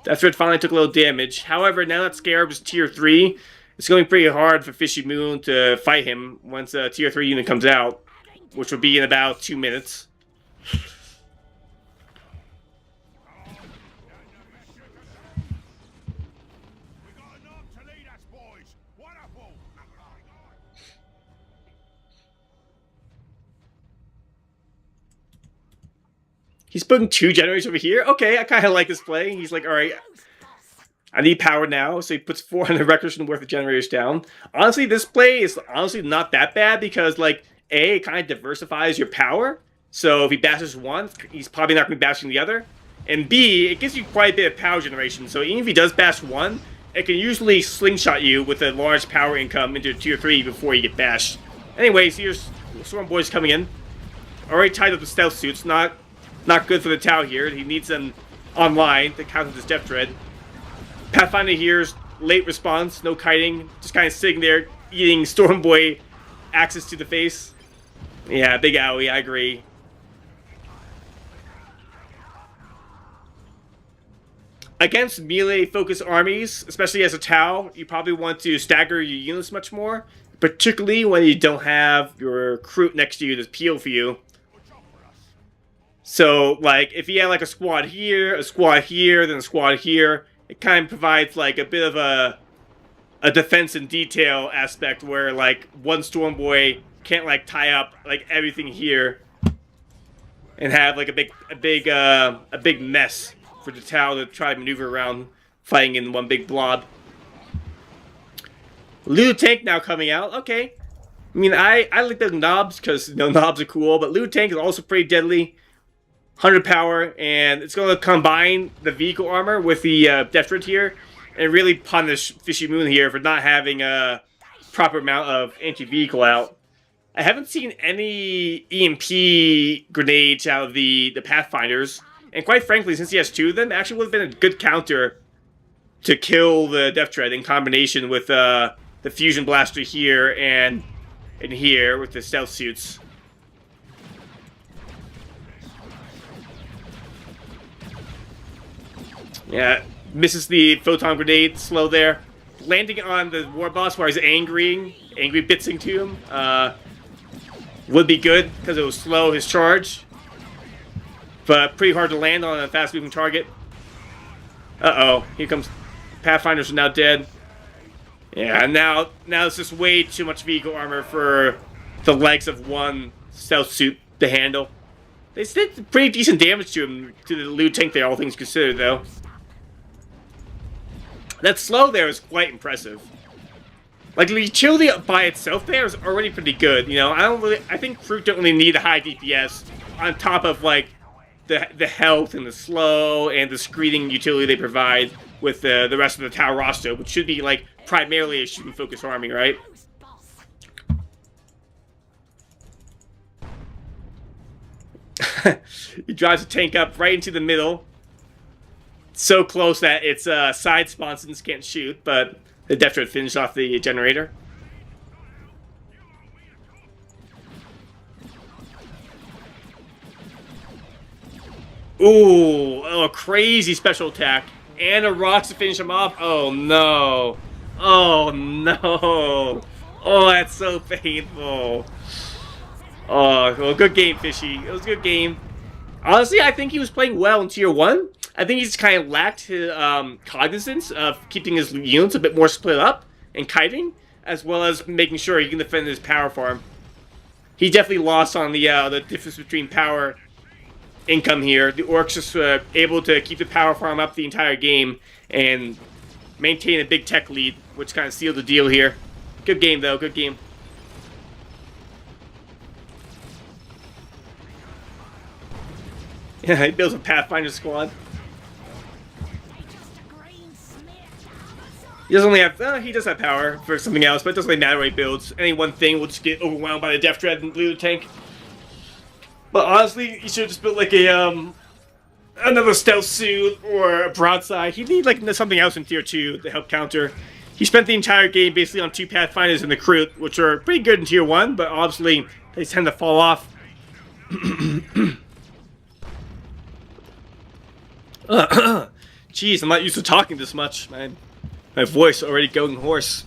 Deaththread finally took a little damage. However, now that Scarab is tier 3, it's going to be pretty hard for Fishy Moon to fight him once a tier 3 unit comes out, which will be in about 2 minutes. He's putting 2 generators over here. Okay, I kind of like this play. He's like, all right, I need power now. So he puts 400 recursion worth of generators down. Honestly, this play is honestly not that bad because, like, A, it kind of diversifies your power. So if he bashes one, he's probably not going to be bashing the other. And B, it gives you quite a bit of power generation. So even if he does bash one, it can usually slingshot you with a large power income into tier 3 before you get bashed. Anyways, here's Storm Boys coming in. Already tied up the stealth suits. Not good for the Tau here. He needs them online to counter this Death Dread. Pathfinder here's late response, no kiting, just kind of sitting there eating Storm Boy axes to the face. Yeah, big owie, I agree. Against melee focused armies, especially as a Tau, you probably want to stagger your units much more, particularly when you don't have your recruit next to you to peel for you. So, like, if you had, like, a squad here, then a squad here, it kind of provides, like, a bit of a defense in detail aspect where, like, one Storm Boy can't, like, tie up, like, everything here and have, like, a big mess for the Tau to try to maneuver around fighting in one big blob. Looted Tank now coming out. Okay. I mean, I like the knobs because, you know, knobs are cool, but Looted Tank is also pretty deadly. 100 power, and it's going to combine the vehicle armor with the Death Dread here, and really punish Fishy Moon here for not having a proper amount of anti-vehicle out. I haven't seen any EMP grenades out of the Pathfinders, and quite frankly, since he has 2 of them, it actually would have been a good counter to kill the Death Dread in combination with the Fusion Blaster here and here with the stealth suits. Yeah, misses the photon grenade, slow there. Landing on the war boss while he's angry bitsing to him would be good because it will slow his charge. But pretty hard to land on a fast moving target. Uh-oh, here comes Pathfinders are now dead. Yeah, now it's just way too much vehicle armor for the likes of one stealth suit to handle. They did pretty decent damage to him, to the Looted Tank there, all things considered, though. That slow there is quite impressive. Like, the utility by itself there is already pretty good, you know? I think Fruit don't really need a high DPS on top of, like, the health and the slow and the screening utility they provide with the rest of the Tau roster, which should be, like, primarily a shooting-focused army, right? He drives a tank up right into the middle. So close that its side sponsons can't shoot, but the Death Dread finished off the generator. Ooh, oh, a crazy special attack. And a rocks to finish him off. Oh no. Oh no. Oh, that's so painful. Oh, well, good game, Fishy. It was a good game. Honestly, I think he was playing well in Tier 1. I think he just kind of lacked his cognizance of keeping his units a bit more split up and kiting, as well as making sure he can defend his power farm. He definitely lost on the difference between power income here. The Orcs just able to keep the power farm up the entire game and maintain a big tech lead, which kind of sealed the deal here. Good game, though. Good game. Yeah, he builds a Pathfinder squad. He doesn't only have. He does have power for something else, but it doesn't really matter what he builds. Any one thing will just get overwhelmed by the Death Dread and Blue Tank. But honestly, you should have just built like a another stealth suit or a broadside. He'd need like something else in tier 2 to help counter. He spent the entire game basically on 2 Pathfinders and the Kroot, which are pretty good in tier 1, but obviously they tend to fall off. Jeez, I'm not used to talking this much. My voice already going hoarse.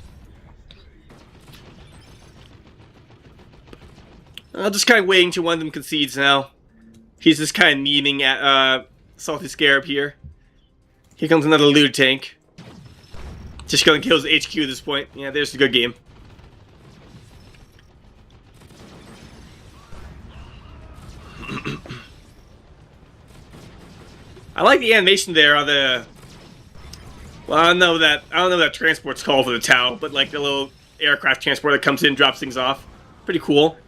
I'm just kind of waiting till one of them concedes now. He's just kind of memeing at Salty Scarab here. Here comes another loot tank. Just gonna kill his HQ at this point. Yeah, there's a good game. I like the animation there on the. Well, I don't know that transport's called for the Tau, but like the little aircraft transport that comes in, drops things off. Pretty cool.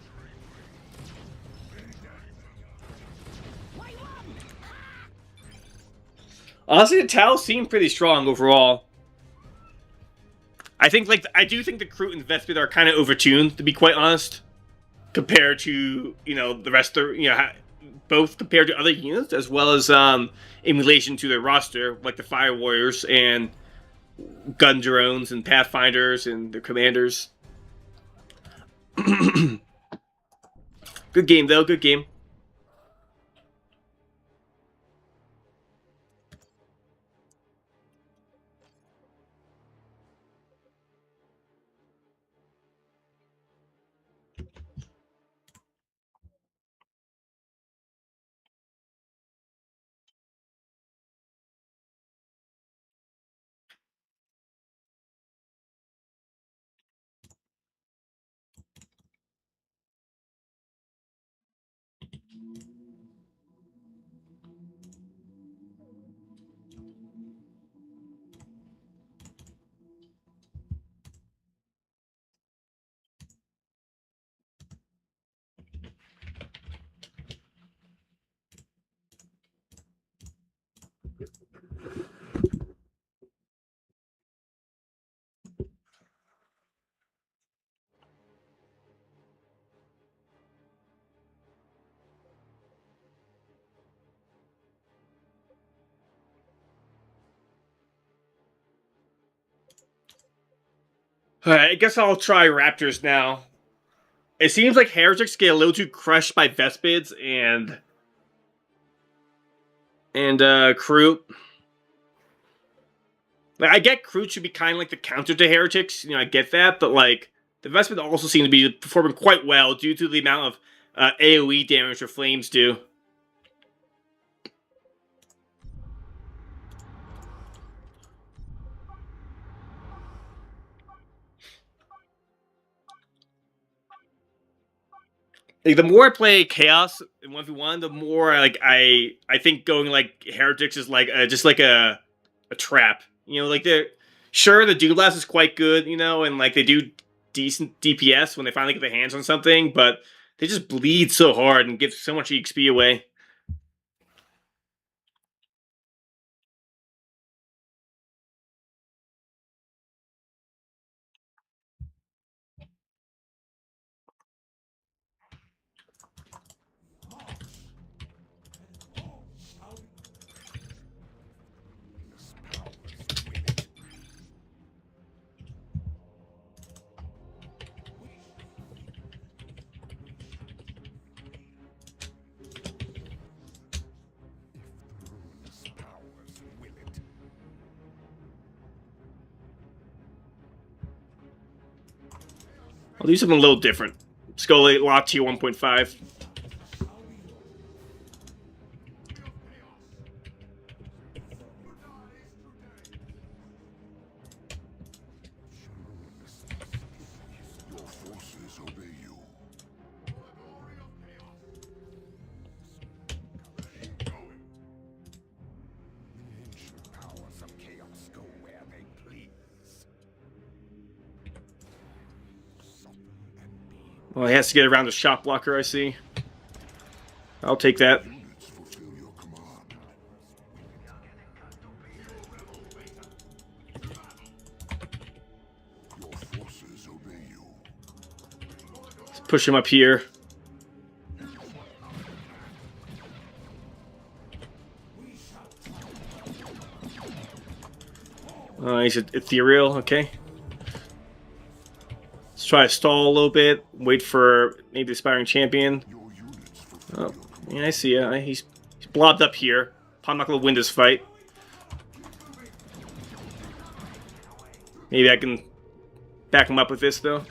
Honestly, the Tau seem pretty strong overall. I think, I do think the Kroot and Vespid are kind of overtuned, to be quite honest, compared to, the rest of, both compared to other units, as well as, in relation to their roster, like the Fire Warriors and Gun Drones and Pathfinders and their commanders. Good game, though, good game. Alright, I guess I'll try Raptors now. It seems like Heretics get a little too crushed by Vespids and Kroot. Like, I get Kroot should be kind of like the counter to Heretics, I get that, but like, the Vespids also seem to be performing quite well due to the amount of AoE damage their flames do. Like, the more I play Chaos in 1v1, the more I think going like Heretics is like just like a trap. Like they're sure the Doom Blast is quite good, and like they do decent DPS when they finally get their hands on something, but they just bleed so hard and give so much XP away. I'll do something a little different. Skull lock tier 1.5. Your forces obey you. Ancient powers of chaos go where they please. Well, he has to get around the shop blocker, I see. I'll take that. Units fulfill your command. Push him up here. He's ethereal, okay. Let's try to stall a little bit. Wait for maybe the Aspiring Champion. Oh, yeah, I see ya. He's blobbed up here. I'm not going to win this fight. Maybe I can back him up with this, though.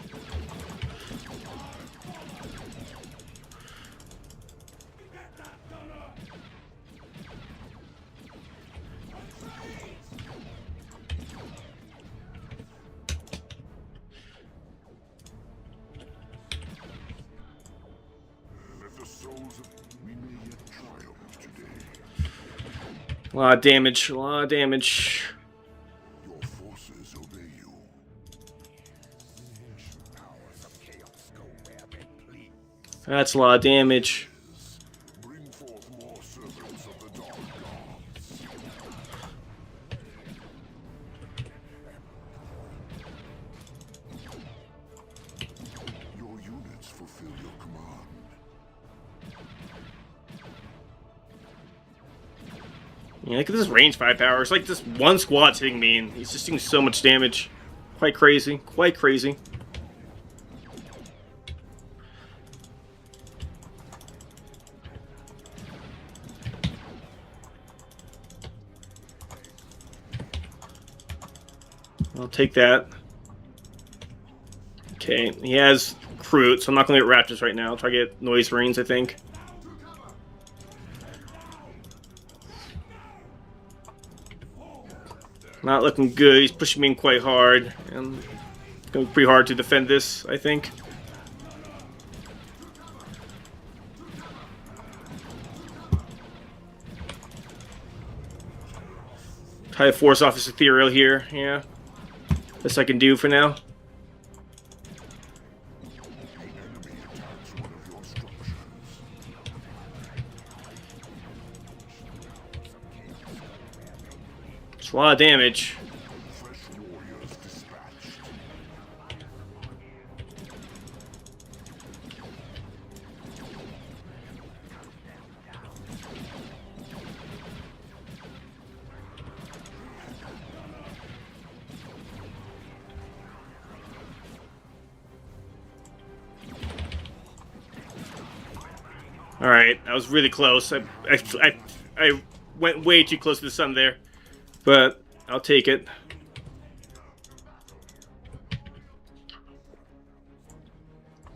A lot of damage, a lot of damage. Your forces obey you. Ancient powers of chaos go where they please. That's a lot of damage. Bring forth more servants of the dark gods. Your units fulfill your command. Yeah, look at this range firepower. It's like this one squad's hitting me, and he's just doing so much damage. Quite crazy. Quite crazy. I'll take that. Okay, he has Kroot, so I'm not going to get Raptors right now. I'll try to get Noise Marines, I think. Not looking good. He's pushing me in quite hard. And it's going to be pretty hard to defend this, I think. Try to force off this ethereal here. Yeah. Best I can do for now. It's a lot of damage. Fresh warriors dispatched. All right, that was really close. I went way too close to the sun there, but I'll take it.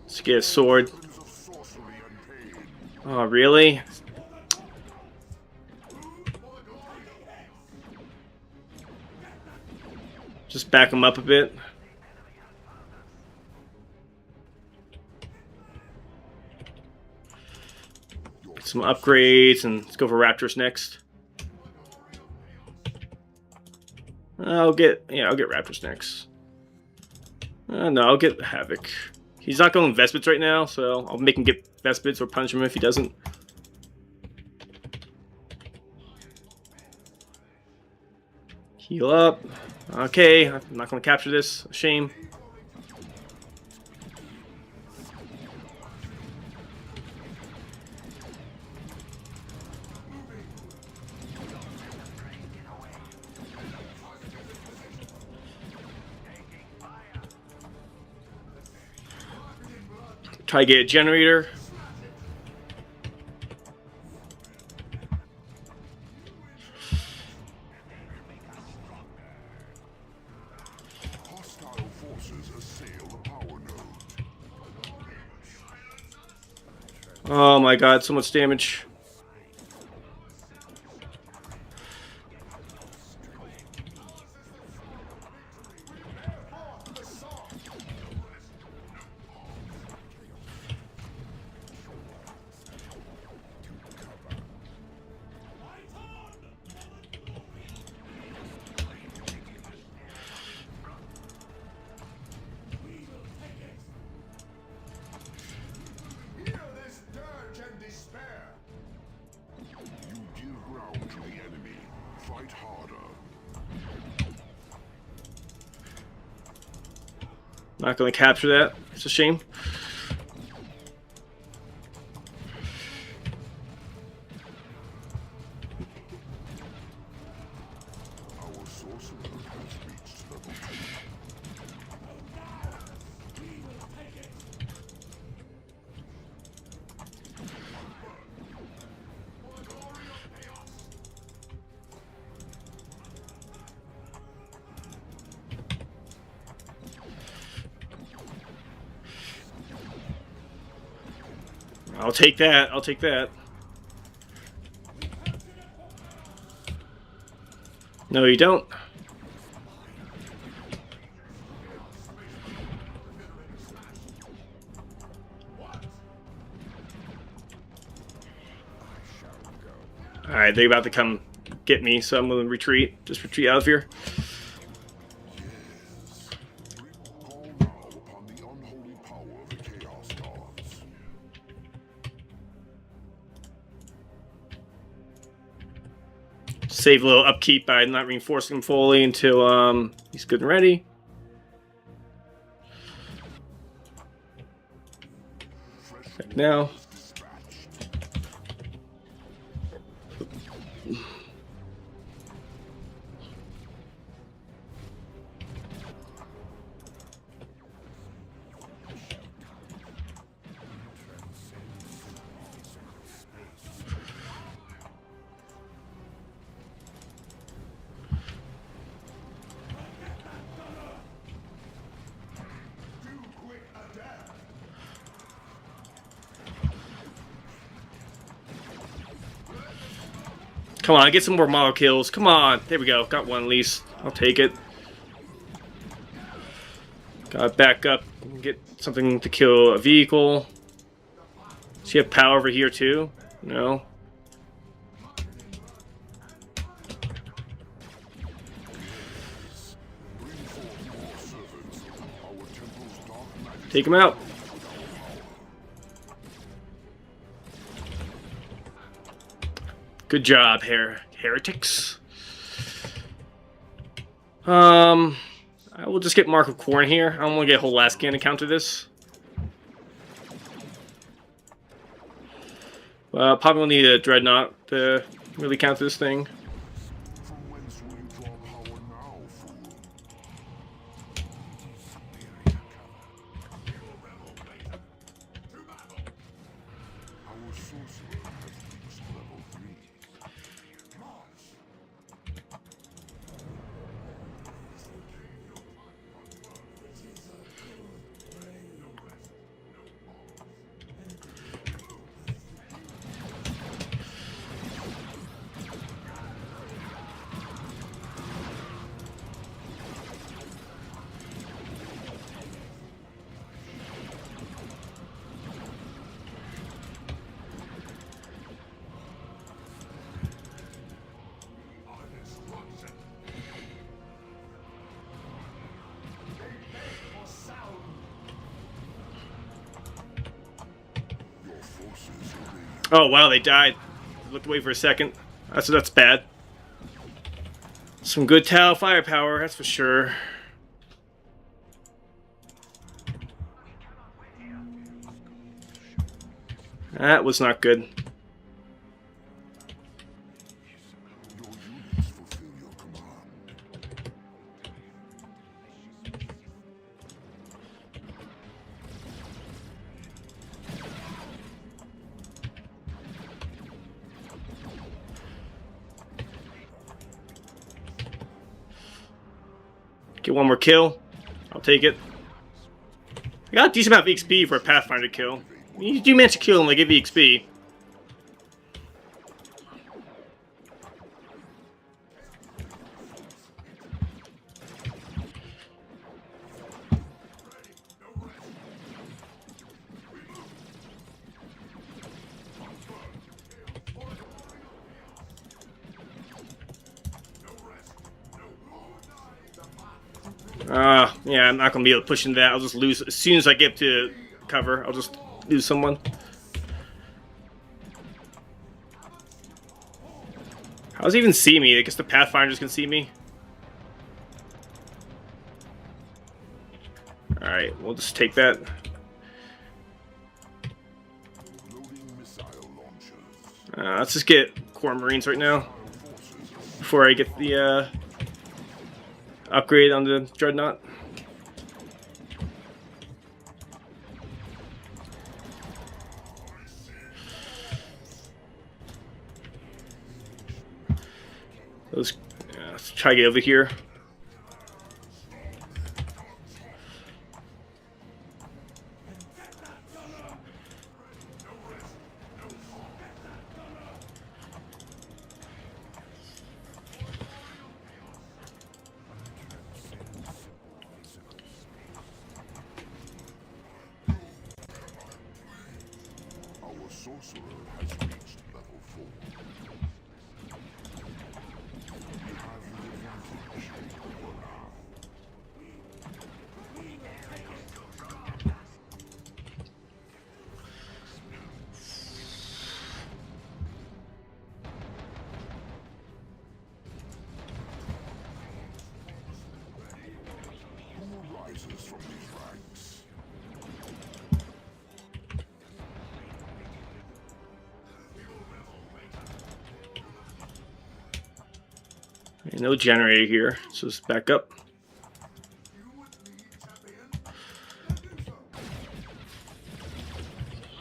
Let's get a sword. Winds of sorcery and pain. Oh, really? Just back him up a bit. Get some upgrades, and let's go for Raptors next. I'll get Raptors next. No, I'll get Havoc. He's not going Vespids right now, so I'll make him get Vespids or punish him if he doesn't. Heal up. Okay, I'm not going to capture this. Shame. Try to get a generator. Hostile forces assail the power node. Oh my god, so much damage. Hear this dirge and despair. You give ground to the enemy. Fight harder. Not going to capture that. It's a shame. I'll take that. I'll take that. No, you don't. Alright, they're about to come get me, so I'm going to retreat. Just retreat out of here. Call now upon the unholy power of the Chaos Gods. Save a little upkeep by not reinforcing him fully until he's good and ready. Back now. Come on, get some more model kills. Come on. There we go. Got one at least. I'll take it. Gotta back up and get something to kill a vehicle. Does he have power over here too? No. Take him out. Good job, heretics. I will just get Mark of Corn here. I don't want to get a whole last scan to counter this. Probably will need a Dreadnought to really counter this thing. From whence will you draw power now, fool? Our sorcerer has reached level 3. Oh wow, they died. Looked away for a second. That's bad. Some good Tau firepower, that's for sure. That was not good. Your units fulfill your command. Get one more kill. I'll take it. I got a decent amount of XP for a Pathfinder kill. You do manage to kill him, they give you XP. Yeah, I'm not going to be able to push into that. I'll just lose. As soon as I get to cover, I'll just lose someone. How does he even see me? I guess the Pathfinders can see me. Alright, we'll just take that. Loading missile launchers. Let's just get Core Marines right now. Before I get the upgrade on the Dreadnought. Let's try to get over here. sorcerer has reached level 4. You have the advantage for now. Who rises from these ranks? No generator here, so let's back up.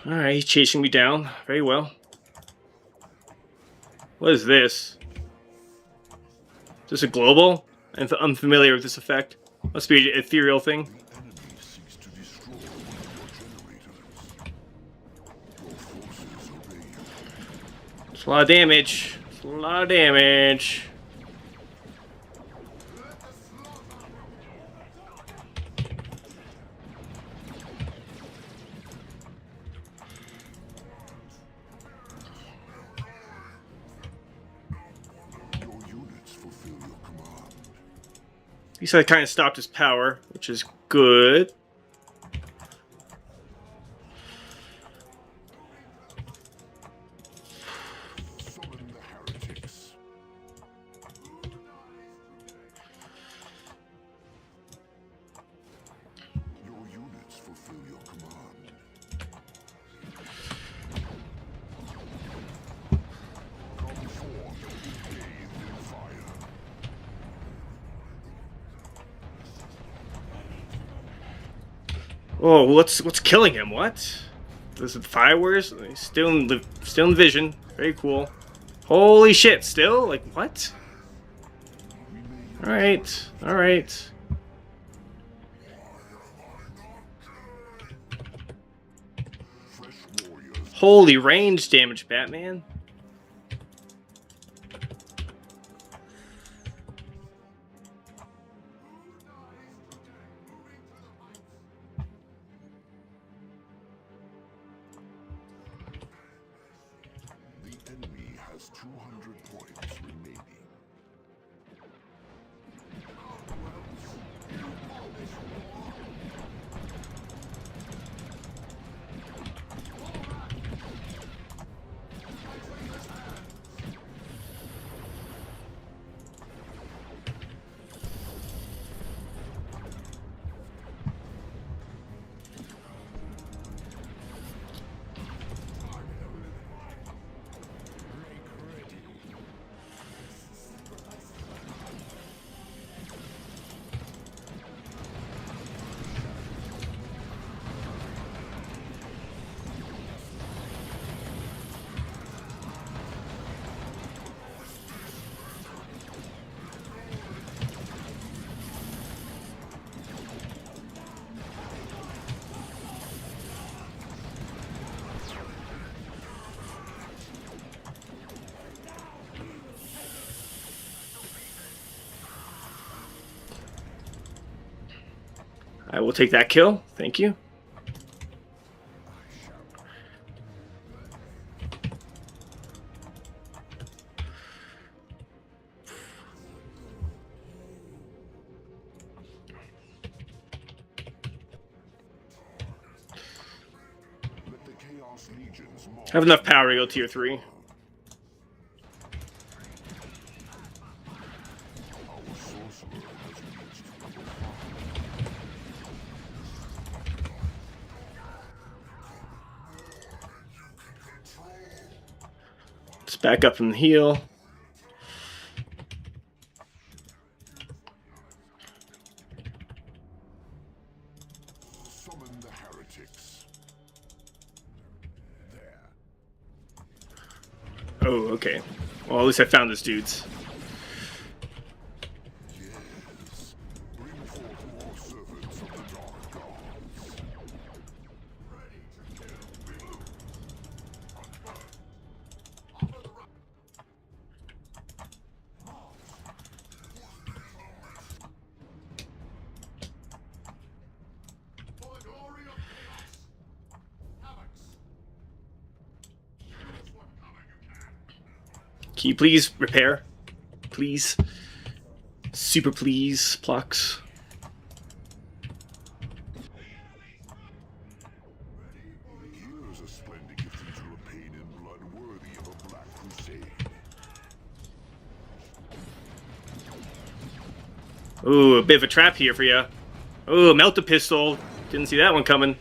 Alright, he's chasing me down. Very well. What is this? Is this a global? I'm unfamiliar with this effect. Must be an ethereal thing. The enemy seeks to destroy one of your generators. Your forces obey you. It's a lot of damage. It's a lot of damage. Your units fulfill your command. At least I kind of stopped his power, which is good. Summon the heretics. Your units fulfill your command. Come forth and be bathed in fire. Oh, what's killing him? What? This is fireworks? He's still in vision. Very cool. Holy shit! Still like what? All right, all right. Fresh warriors. Holy range damage, Batman. The enemy has 200 points remaining. I will take that kill. Thank you. Let the Chaos Legions march. I have enough power to go tier 3. Our sorcerer has reached level 5. Let's back up from the heal. Summon the heretics. There. Oh, okay. Well, at least I found this dudes. Yes. Bring forth more servants of the dark gods. Can you please repair? Please. Super please, Plux. Here's a splendid cathedral of pain and blood worthy of a black crusade. Ooh, a bit of a trap here for you. Ooh, melt the pistol. Didn't see that one coming.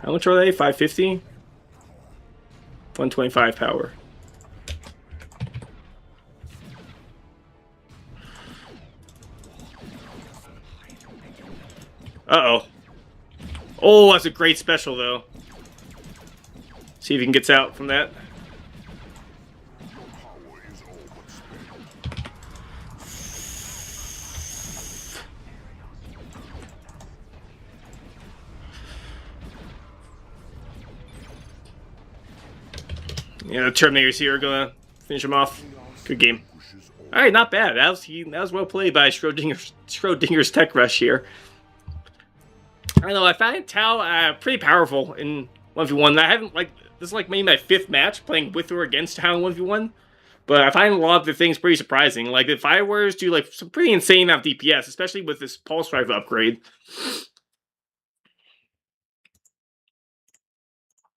How much are they? 550? 125 power. Uh-oh. Oh, that's a great special, though. See if he can get out from that. Power is all but spent. Yeah, the Terminators here are gonna finish him off. Good game. All right, not bad. That was well played by Schrodinger's Tech Rush here. I don't know. I find Tau pretty powerful in 1v1. I haven't this is like maybe my 5th match playing with or against Tau in 1v1, but I find a lot of the things pretty surprising. Like if I were to do like some pretty insane amount of DPS, especially with this Pulse Drive upgrade.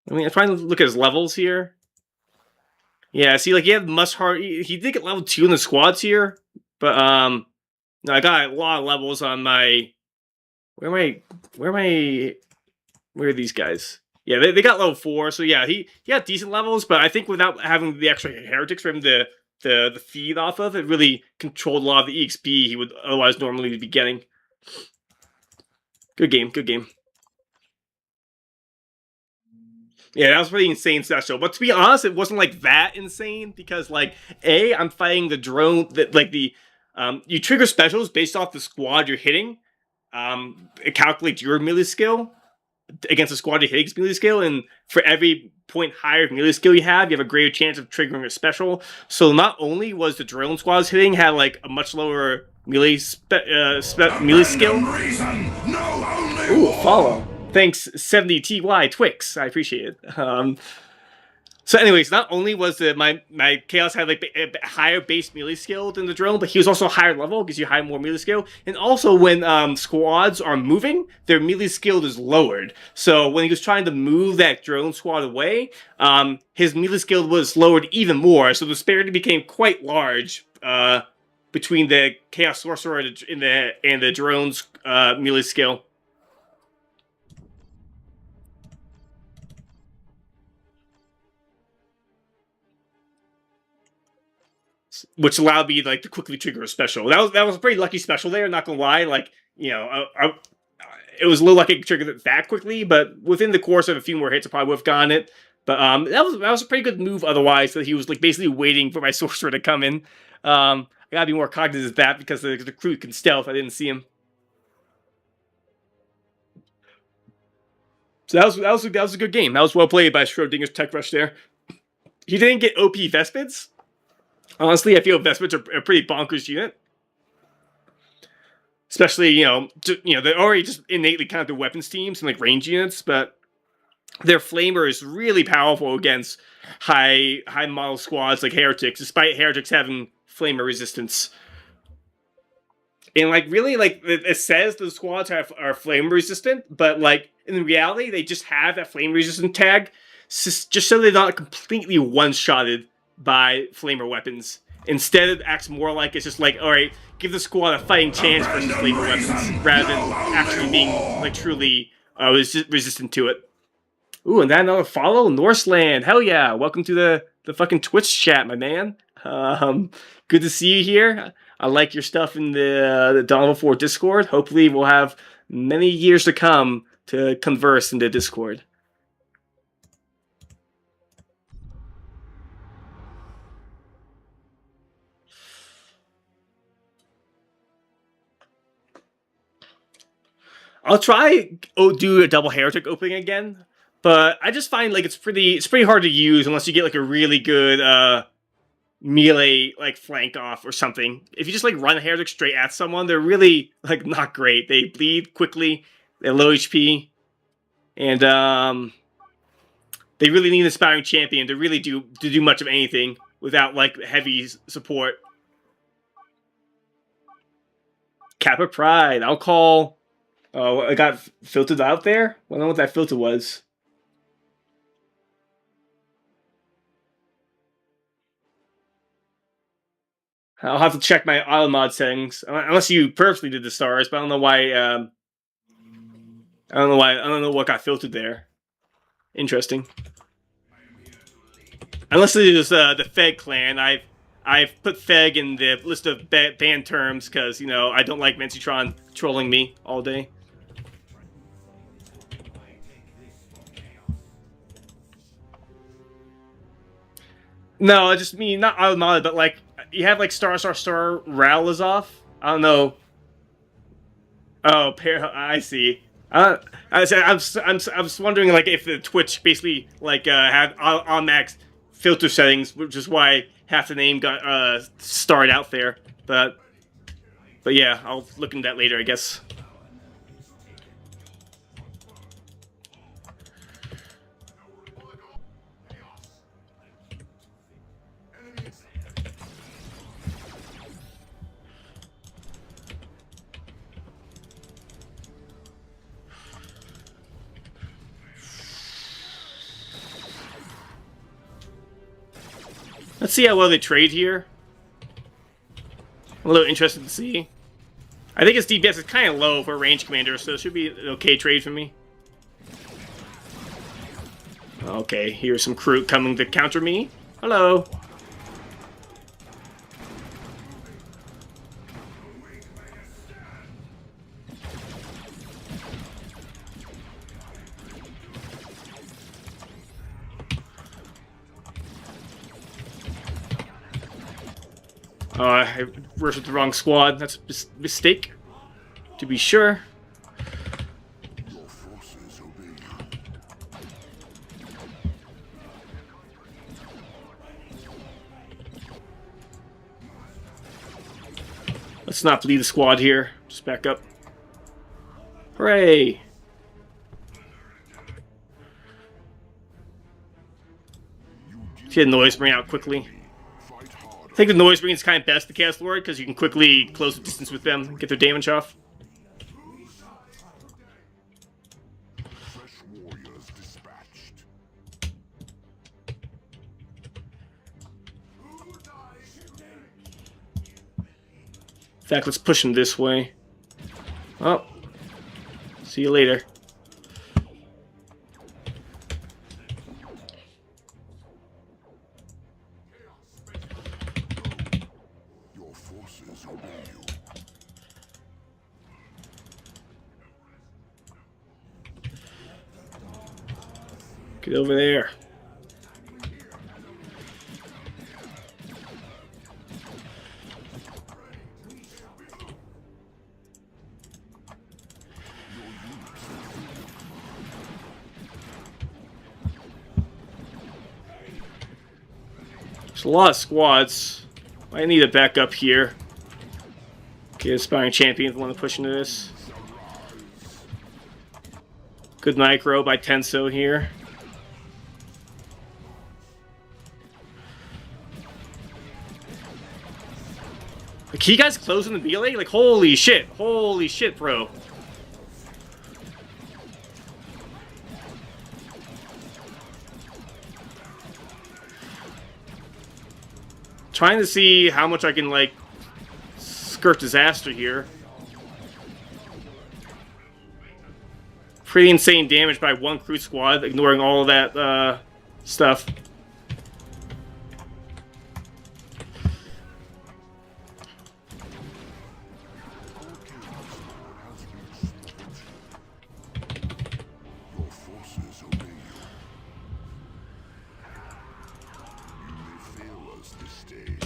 I mean, I'm trying to look at his levels here. Yeah, see, like, he had Muskhard. He did get level 2 in the squads here, but, no, I got a lot of levels on my... Where are these guys? Yeah, they got level 4, so yeah, he got decent levels, but I think without having the extra heretics for him to feed off of, it really controlled a lot of the EXP he would otherwise normally be getting. Good game, good game. Yeah, that was pretty insane special. But to be honest, it wasn't like that insane because, like, I'm fighting the drone that, like, you trigger specials based off the squad you're hitting. It calculates your melee skill against the squad you're hitting melee skill, and for every point higher melee skill you have a greater chance of triggering a special. So not only was the drone squads hitting had like a much lower melee melee skill. Ooh, follow. Thanks, 70TY Twix. I appreciate it. So anyways, not only was my Chaos had like a higher base melee skill than the drone, but he was also higher level, gives you higher more melee skill. And also when squads are moving, their melee skill is lowered. So when he was trying to move that drone squad away, his melee skill was lowered even more. So the disparity became quite large between the Chaos Sorcerer and the drone's melee skill. Which allowed me like to quickly trigger a special. That was a pretty lucky special there. Not gonna lie, like it was a little lucky to trigger it that quickly. But within the course of a few more hits, I probably would have gotten it. But that was a pretty good move. Otherwise, that he was like basically waiting for my sorcerer to come in. I gotta be more cognizant of that because the crew can stealth. I didn't see him. So that was a good game. That was well played by Schrodinger's Tech Rush there. He didn't get OP Vespids. Honestly, I feel Vespids are a pretty bonkers unit. Especially, they're already just innately kind of the weapons teams and like range units, but their Flamer is really powerful against high model squads like Heretics, despite Heretics having Flamer resistance. And like really, like it says the squads are Flame resistant, but like in reality, they just have that Flame resistant tag just so they're not completely one-shotted by Flamer weapons. Instead, it acts more like it's just like, alright, give the squad a fighting chance versus Flamer weapons, rather than actually being like truly resistant to it. Ooh, and that another follow? Norseland, hell yeah! Welcome to the fucking Twitch chat, my man. Good to see you here. I like your stuff in the Dawn of 4 Discord. Hopefully we'll have many years to come to converse in the Discord. I'll try do a double Heretic opening again, but I just find like it's pretty hard to use unless you get like a really good melee like flank off or something. If you just like run a Heretic straight at someone, they're really like not great. They bleed quickly, they're low HP, and They really need an aspiring champion to really do much of anything without like heavy support. Kappa Pride. I'll call. Oh, I got filtered out there. I don't know what that filter was. I'll have to check my auto mod settings, unless you purposely did the stars. But I don't know why. I don't know why. I don't know what got filtered there. Interesting. Unless it is the Feg clan, I've put Feg in the list of banned terms because I don't like Mencitron trolling me all day. No, I just mean not automated, but like you have like star Ralazov. I don't know. Oh, I see. I was wondering like if the Twitch basically like had on max filter settings, which is why half the name got starred out there. But yeah, I'll look into that later, I guess. Let's see how well they trade here. I'm a little interested to see. I think his DPS is kind of low for a range commander, so it should be an okay trade for me. Okay, here's some crew coming to counter me. Hello. I worshipped the wrong squad. That's a mistake, to be sure. Your forces obey you. Let's not bleed the squad here. Just back up. Hooray! Get the noise bring out quickly. I think the noise ring is kind of best to cast Lord because you can quickly close the distance with them, get their damage off. Fresh warriors dispatched. In fact, let's push him this way. Oh, see you later. Your forces obey you. Get over there. There's a lot of squads. I need a backup here. Okay, aspiring champions want to push into this. Good micro by Tenso here. Like, can you guys close in the melee? Like, holy shit, bro. Trying to see how much I can, like, skirt disaster here. Pretty insane damage by one crew squad, ignoring all of that stuff. Your forces obey you. You may fail us this day.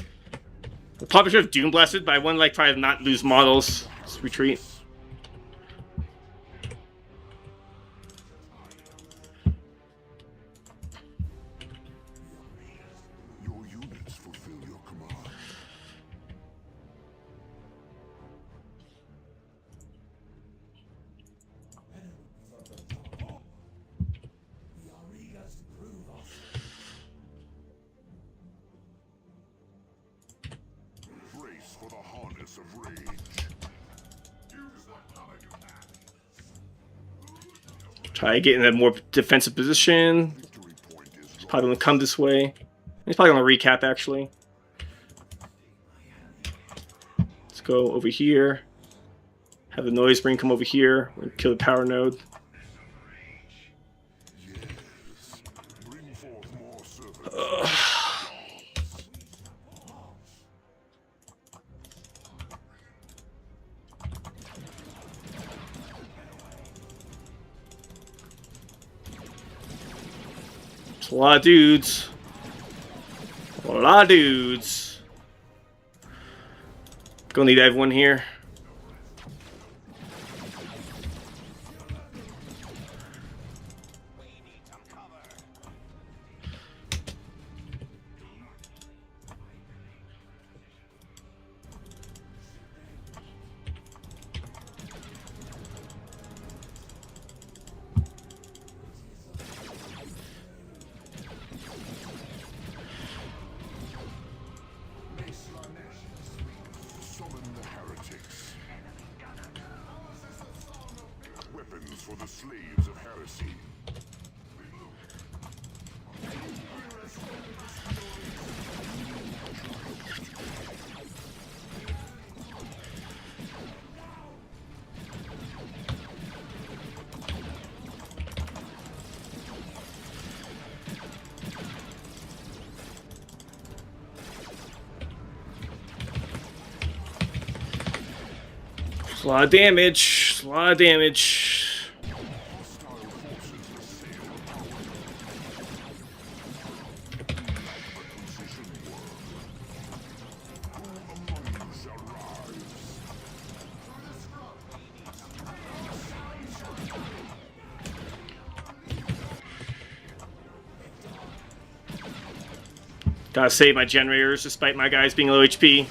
I probably should have Doom Blasted, but I want to, like, try to not lose models. Just retreat. Your units fulfill your command. furnace of rage. Try to get in a more defensive position. Victory point is He's probably gonna come this way. He's probably gonna recap actually. Let's go over here. Have the noise ring come over here. And kill the power node. yes. Bring forth more servants. It's a lot of dudes. A lot of dudes. Gonna need everyone here. Summon the heretics. Weapons for the slaves of heresy. It's a lot of damage. A lot of damage. Hostile forces assail our precision world. Who among you shall rise? Gotta save my generators despite my guys being low HP.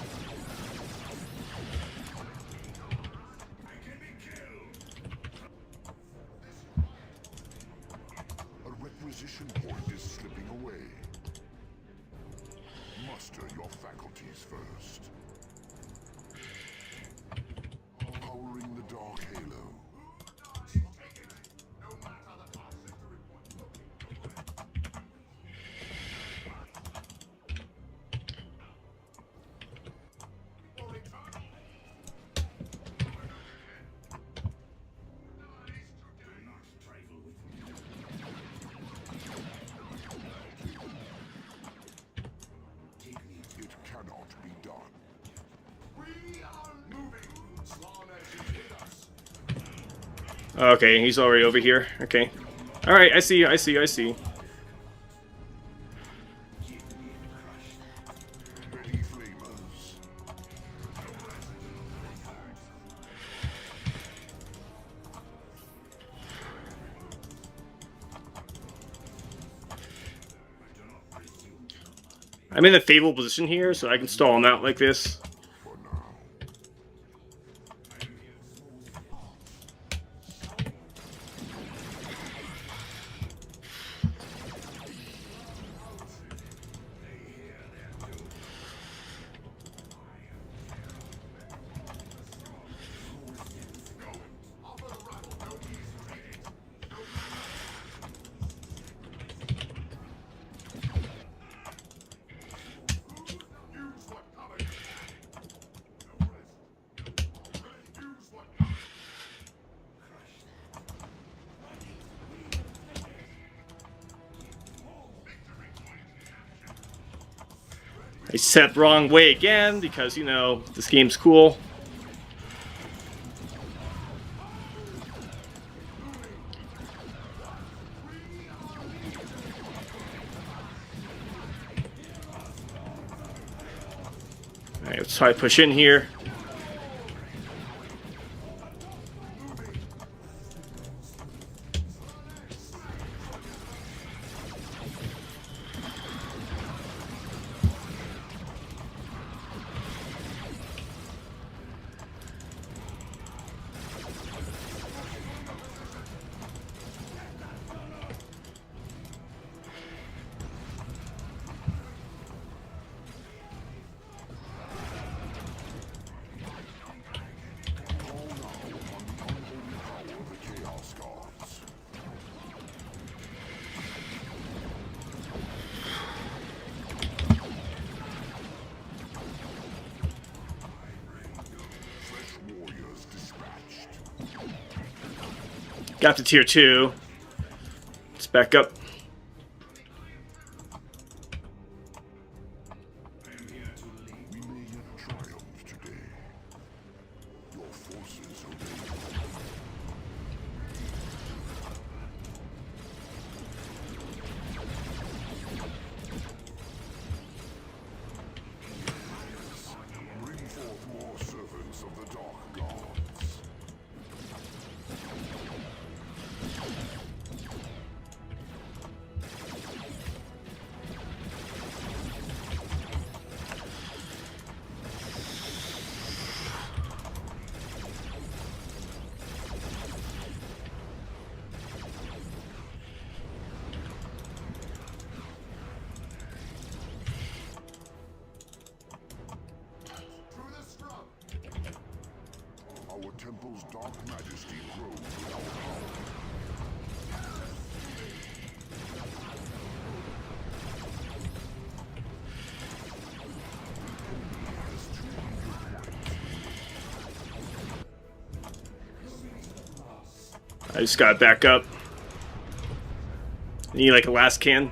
A requisition point is slipping away. Muster your faculties first. Powering the Dark Halo. It cannot be done. Okay, he's already over here. Okay. Alright, I see you, I see you, I see you. Ready, flamers. I'm in a favorable position here, so I can stall him out like this. For now. I set wrong way again because, you know, this game's cool. Alright, let's try to push in here. Got to tier 2. Let's back up. We may yet triumph today. Your forces obey you. Bring forth more servants of the Dark Gods. Our temple's dark majesty grows with our power. I just got back up. Need like a last can.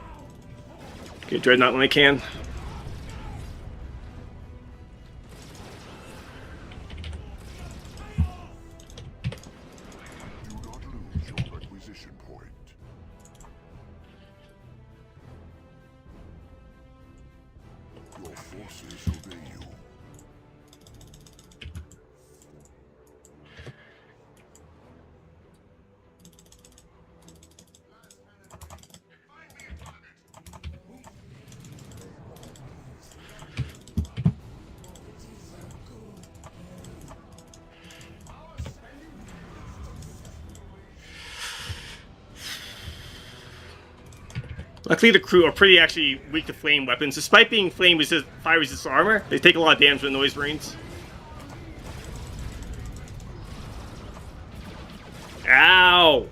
Get Dreadnought when I can. Do not lose your requisition point. Your forces obey you. Luckily, the crew are pretty actually weak to flame weapons. Despite being flame resist, fire resistant armor, they take a lot of damage with noise marines. Ow!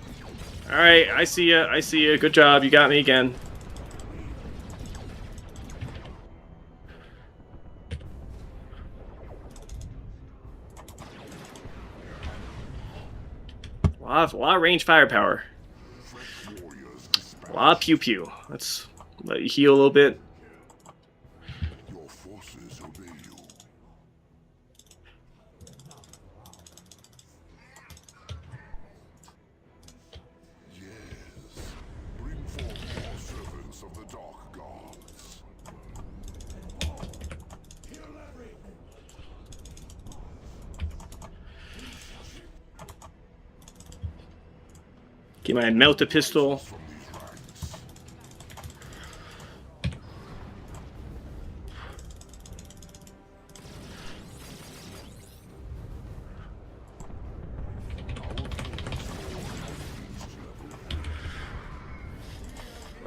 Alright, I see ya. I see ya. Good job. You got me again. A lot of range firepower. Fresh warriors A dispatched. lot of pew pew. Let's let you heal a little bit. Your forces obey you. Yes. Bring forth more servants of the Dark Gods. Get my melta pistol. From these ranks.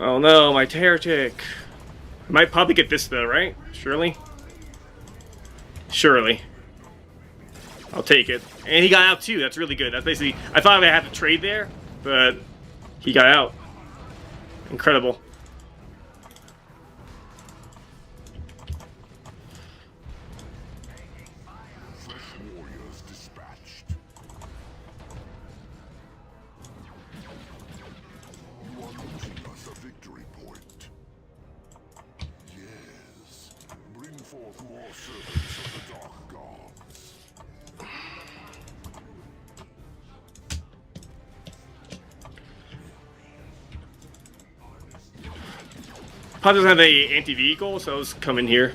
Oh no, my heretic. I might probably get this though, right? Surely? Surely. I'll take it. And he got out too, that's really good. That's basically, I thought I had to trade there, but he got out. Incredible. Fresh warriors dispatched. You are losing us a victory point. Yes. Bring forth more servants of the Dark Gods. Probably doesn't have a anti-vehicle, so let's come in here.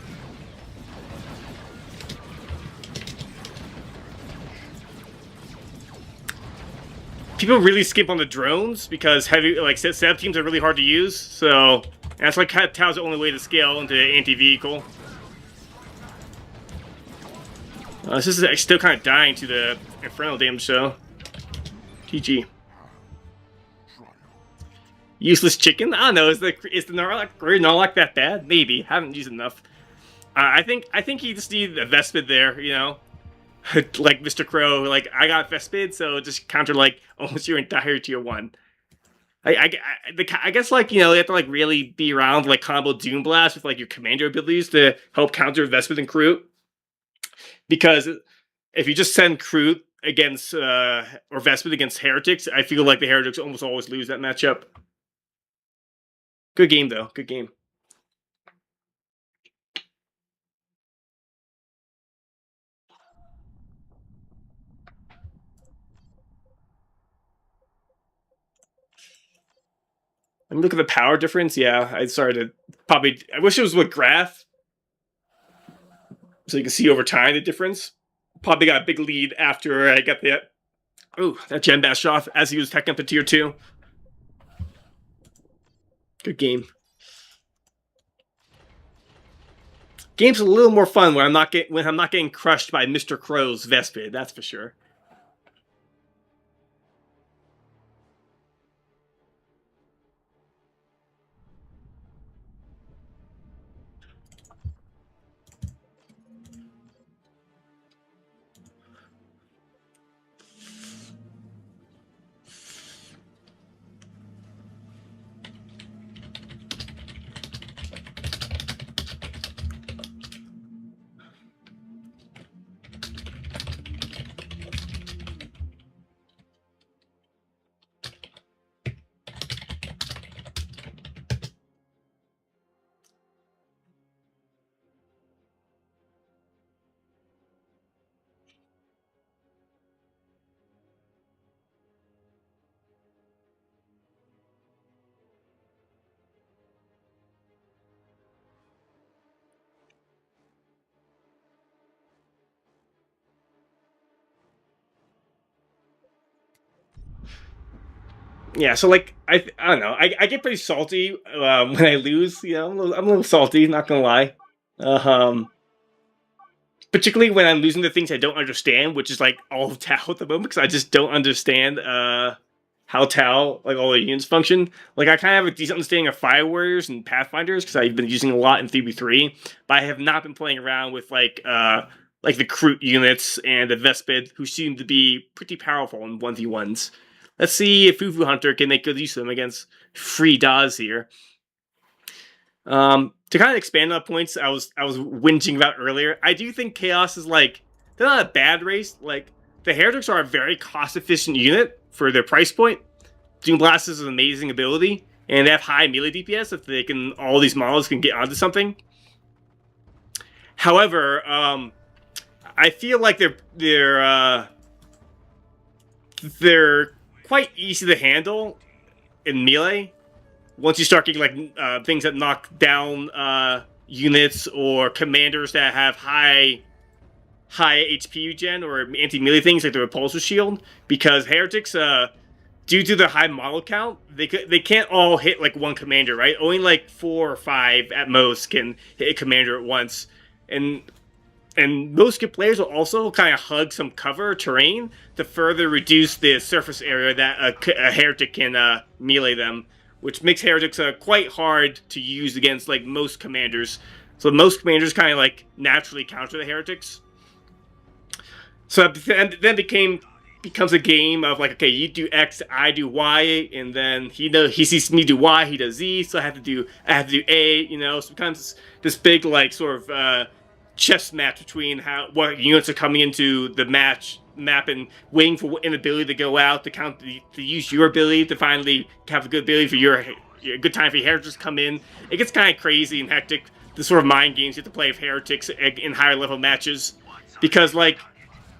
People really skip on the drones because heavy, like setup teams are really hard to use. So that's like kind of Tao's the only way to scale into anti-vehicle. This is still kind of dying to the Infernal damage, so GG. Useless chicken? I don't know. Is the Narlock that bad? Maybe. Haven't used enough. I think he just needs a Vespid there, you know, like Mr. Crow. Like I got Vespid, so just counter like almost your entire tier 1. I guess like you know you have to like really be around like combo Doom Blast with like your commander abilities to help counter Vespid and Kroot. Because if you just send Kroot against or Vespid against Heretics. I feel like the Heretics almost always lose that matchup. Good game though. Good game. Let me look at the power difference. Yeah, I started probably. I wish it was with graph, so you can see over time the difference. Probably got a big lead after I got that. Oh, that Gen Bash off as he was teching up to tier 2. Good game. Game's a little more fun when I'm not getting crushed by Mr. Crow's Vespid. That's for sure. Yeah, so like I don't know. I get pretty salty when I lose. You know, I'm a little salty. Not gonna lie. Particularly when I'm losing the things I don't understand, which is like all of Tau at the moment, because I just don't understand how Tau, like all the units function. Like I kind of have a decent understanding of Fire Warriors and Pathfinders because I've been using a lot in 3v3, but I have not been playing around with like the Kroot units and the Vespid, who seem to be pretty powerful in 1v1s. Let's see if Fufu Hunter can make good use of them against free Daz here. To kind of expand on points I was whinging about earlier, I do think Chaos is like, they're not a bad race. Like, the Heretics are a very cost-efficient unit for their price point. Doom Blast is an amazing ability, and they have high melee DPS if they can, all these models can get onto something. However, I feel like they're quite easy to handle in melee. Once you start getting like things that knock down units or commanders that have high HP regen or anti-melee things like the Repulsor Shield, because Heretics, due to their high model count, they can't all hit like one commander, right? Only like 4 or 5 at most can hit a commander at once, and most good players will also kind of hug some cover terrain to further reduce the surface area that a Heretic can melee them, which makes Heretics quite hard to use against like most commanders. So most commanders kind of like naturally counter the Heretics. So then becomes a game of like, okay, you do X, I do Y, and then he sees me do Y, he does Z, so I have to do A, you know. So it becomes this big like sort of chess match between what units are coming into the map and waiting for an ability to go out to use your ability to finally have a good ability for your good time for your Heretics to come in. It gets kind of crazy and hectic, the sort of mind games you have to play with Heretics in higher level matches, because like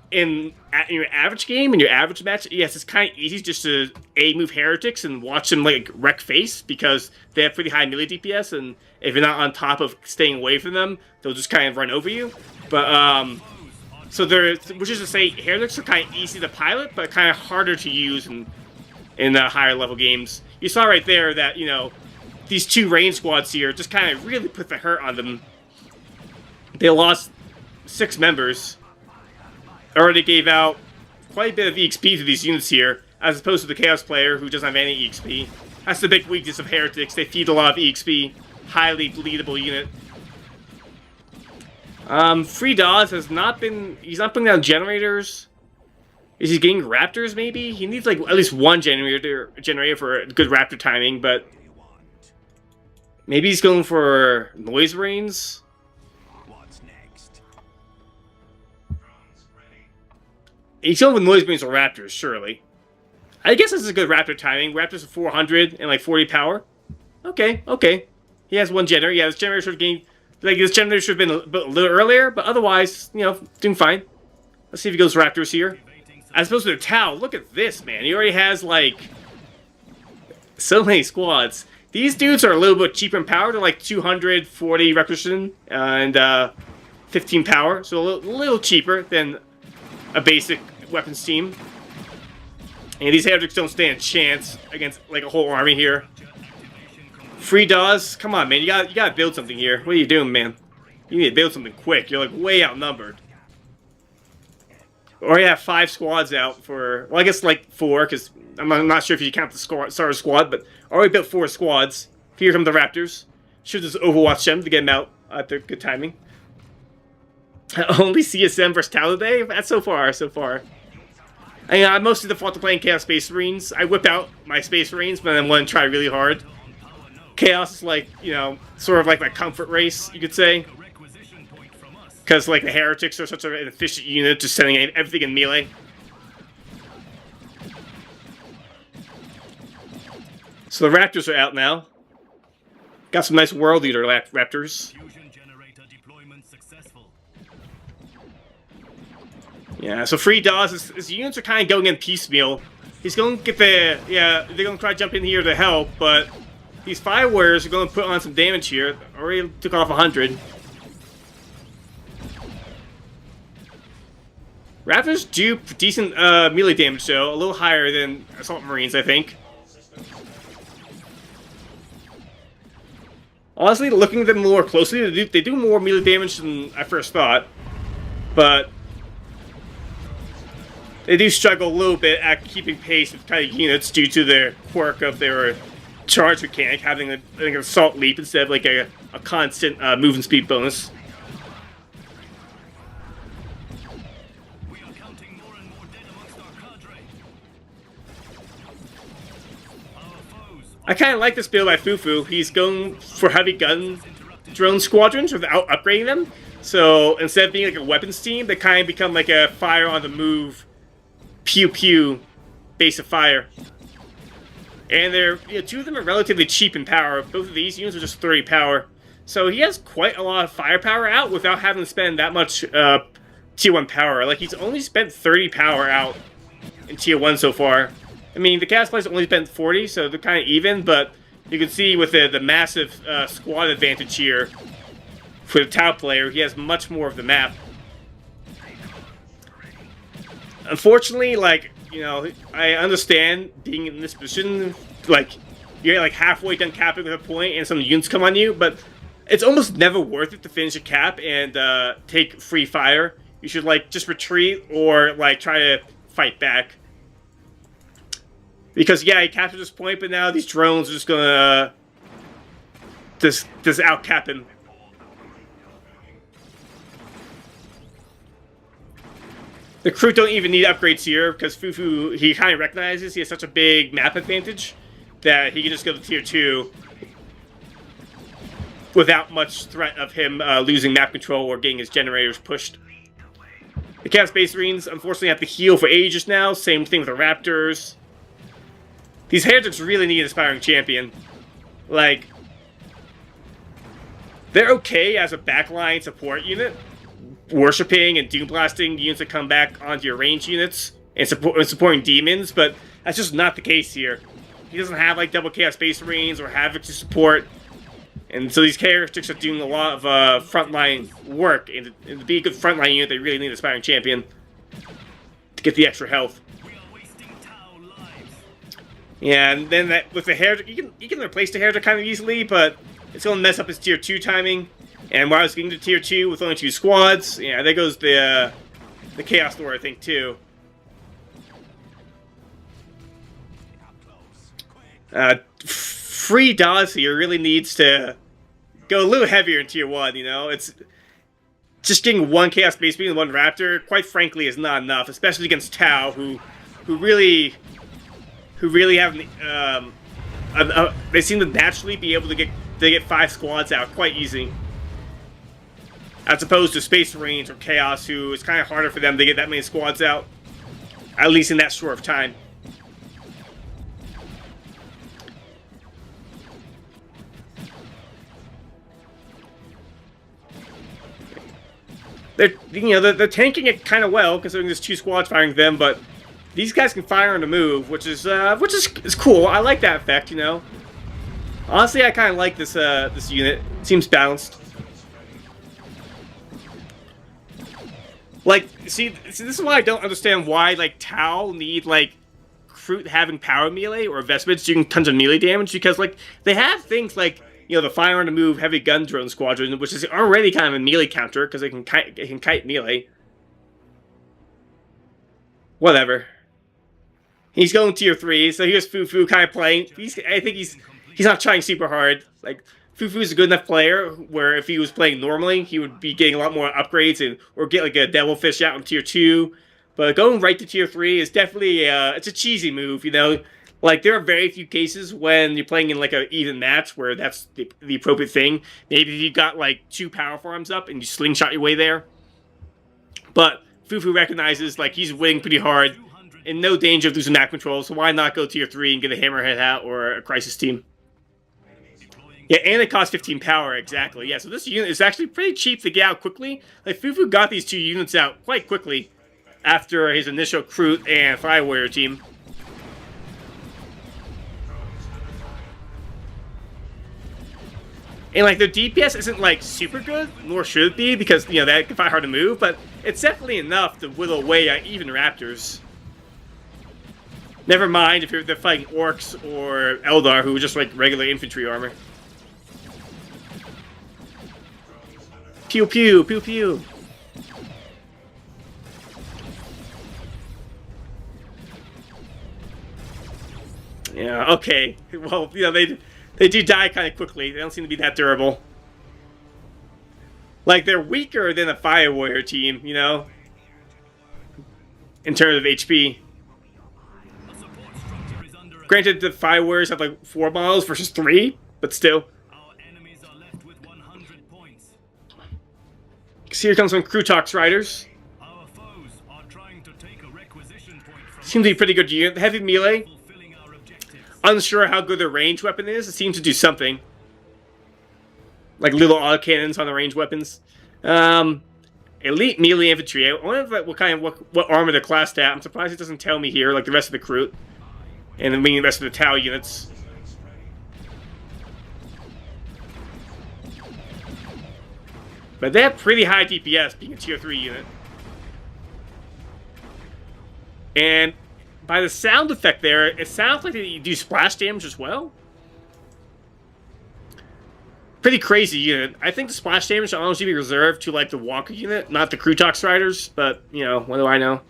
in your average game, in your average match, yes, it's kind of easy just to move Heretics and watch them like wreck face, because they have pretty high melee DPS, and if you're not on top of staying away from them, they'll just kind of run over you. But so which is to say, Heretics are kind of easy to pilot, but kind of harder to use in higher level games. You saw right there that, you know, these 2 rain squads here just kind of really put the hurt on them. They lost 6 members. Already gave out quite a bit of EXP to these units here, as opposed to the Chaos player who doesn't have any EXP. That's the big weakness of Heretics. They feed a lot of EXP. Highly bleedable unit. Free Dawes has not been... He's not putting down generators. Is he getting raptors, maybe? He needs, like, at least one generator for good raptor timing, but... Maybe he's going for noise rains? What's next? He's going with Noise Marines or Raptors, surely. I guess this is a good Raptor timing. Raptors are 400 and like 40 power. Okay, okay. He has one generator. Yeah, this generator should have gained... Like, this generator should have been a little earlier, but otherwise, you know, doing fine. Let's see if he goes Raptors here. As opposed to the Tau, look at this, man. He already has, like, so many squads. These dudes are a little bit cheaper in power. They're like 240 requisition and 15 power. So a little cheaper than a basic weapons team. And these heretics don't stand a chance against, like, a whole army here. Free Dawes? Come on, man. You gotta build something here. What are you doing, man? You need to build something quick. You're, like, way outnumbered. Or you have 5 squads out for... Well, I guess, like, 4, because I'm not sure if you count the starter squad, but I already built 4 squads. Here come the Raptors. Should just Overwatch them to get them out at the good timing. Only CSM versus Tau today? That's so far, so far. I mostly default to playing Chaos Space Marines. I whip out my Space Marines, but then want to try really hard. Chaos is like, you know, sort of like my comfort race, you could say. Because, like, the Heretics are such an efficient unit, just sending everything in melee. So the Raptors are out now. Got some nice World Eater Raptors. Yeah, so Free Dawes, his units are kind of going in piecemeal. He's going to get the... Yeah, they're going to try to jump in here to help, but... These 5 warriors are going to put on some damage here. Already took off 100. Raptors do decent melee damage, though. A little higher than Assault Marines, I think. Honestly, looking at them more closely, they do more melee damage than I first thought. But they do struggle a little bit at keeping pace with kind of units due to their quirk of their charge mechanic, having an assault leap instead of like a constant movement speed bonus. I kind of like this build by Fufu. He's going for heavy gun drone squadrons without upgrading them. So instead of being like a weapons team, they kind of become like a fire on the move, pew pew base of fire. And they're, you know, 2 of them are relatively cheap in power. Both of these units are just 30 power. So he has quite a lot of firepower out without having to spend that much tier 1 power. Like, he's only spent 30 power out in tier 1 so far. I mean, the Chaos Players only spent 40, so they're kind of even, but you can see with the massive squad advantage here for the Tau player, he has much more of the map. Unfortunately, like, you know, I understand being in this position, like, you're like halfway done capping with a point and some units come on you, but it's almost never worth it to finish a cap and take free fire. You should, like, just retreat or, like, try to fight back. Because, yeah, he captured this point, but now these drones are just gonna just out-cap him. The crew don't even need upgrades here, because Fufu, he kind of recognizes he has such a big map advantage that he can just go to tier 2 without much threat of him losing map control or getting his generators pushed. The Chaos Space Marines, unfortunately, have to heal for ages now. Same thing with the Raptors. These Heretics really need an Aspiring Champion. Like, they're okay as a backline support unit, worshipping and doom blasting units that come back onto your range units and supporting demons, but that's just not the case here. He doesn't have like double Chaos Space Marines or Havoc to support, and so these Heretics are doing a lot of frontline work, and to be a good frontline unit, they really need an Aspiring Champion to get the extra health. Yeah, and then that with the Heretic, you can replace the Heretic kind of easily, but it's going to mess up his tier 2 timing. And while I was getting to tier 2 with only 2 squads, yeah, there goes the Chaos Lord, I think, too. Free Dawes here really needs to go a little heavier in tier 1, you know? It's just getting 1 Chaos Space Marine and 1 Raptor, quite frankly, is not enough, especially against Tau, who really haven't. They seem to naturally be able to get 5 squads out quite easy, as opposed to Space Marines or Chaos, who it's kind of harder for them to get that many squads out. at least in that short of time. They're tanking it kind of well considering there's 2 squads firing them, but these guys can fire on the move, which is cool. I like that effect, you know. Honestly, I kind of like this this unit. It seems balanced. Like, see, this is why I don't understand why like Tau need like Kroot having power melee or Vespid doing tons of melee damage, because like they have things like, you know, the fire on the move heavy gun drone squadron, which is already kind of a melee counter because it can kite melee. Whatever. He's going tier 3, so here's Fufu kind of playing. I think he's not trying super hard. Like, Fufu's a good enough player where if he was playing normally, he would be getting a lot more upgrades or get like a Devilfish out in tier 2. But going right to tier 3 is definitely it's a cheesy move, you know. Like, there are very few cases when you're playing in, like, an even match where that's the appropriate thing. Maybe if you got, like, 2 power farms up and you slingshot your way there. But Fufu recognizes, like, he's winning pretty hard, in no danger of losing map control, so why not go tier 3 and get a Hammerhead out or a Crisis team? Yeah, and it costs 15 power, exactly. Yeah, so this unit is actually pretty cheap to get out quickly. Like, Fufu got these 2 units out quite quickly after his initial Kroot and Fire Warrior team. And, like, their DPS isn't, like, super good, nor should it be, because, you know, that can find hard to move, but it's definitely enough to whittle away at even Raptors. Never mind if they're fighting Orcs or Eldar, who are just, like, regular infantry armor. Pew pew, pew pew. Yeah, okay. Well, you know, they do die kind of quickly. They don't seem to be that durable. Like, they're weaker than a Fire Warrior team, you know? In terms of HP. Granted, the Fire Warriors have, like, 4 models versus 3, but still. So here comes some Krutox Riders. Seems to be a pretty good unit. Heavy melee. Unsure how good their range weapon is. It seems to do something. Like little autocannons on the range weapons. Elite melee infantry. I wonder what armor they're classed at. I'm surprised it doesn't tell me here, like the rest of the Kroot. And then the rest of the Tau units. But they have pretty high DPS, being a tier 3 unit. And by the sound effect there, it sounds like they do splash damage as well. Pretty crazy unit. I think the splash damage should honestly be reserved to, like, the Walker unit, not the Krutox Riders, but, you know, what do I know?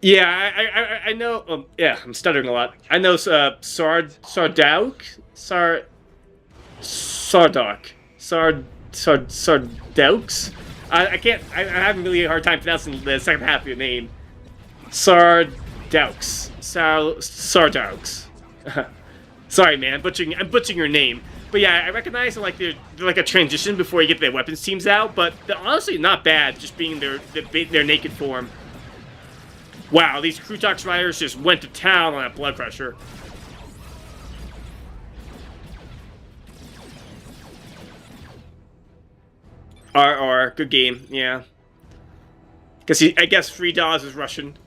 Yeah, I know. Yeah, I'm stuttering a lot. I know Sardauk. I can't. I'm having a really hard time pronouncing the second half of your name. Sardaux. Sorry, man. I'm butchering your name. But yeah, I recognize that, like, they're like a transition before you get their weapons teams out. But they're honestly not bad, just being their naked form. Wow, these Krutox Riders just went to town on that blood pressure. RR, good game, yeah. I guess $3 is Russian.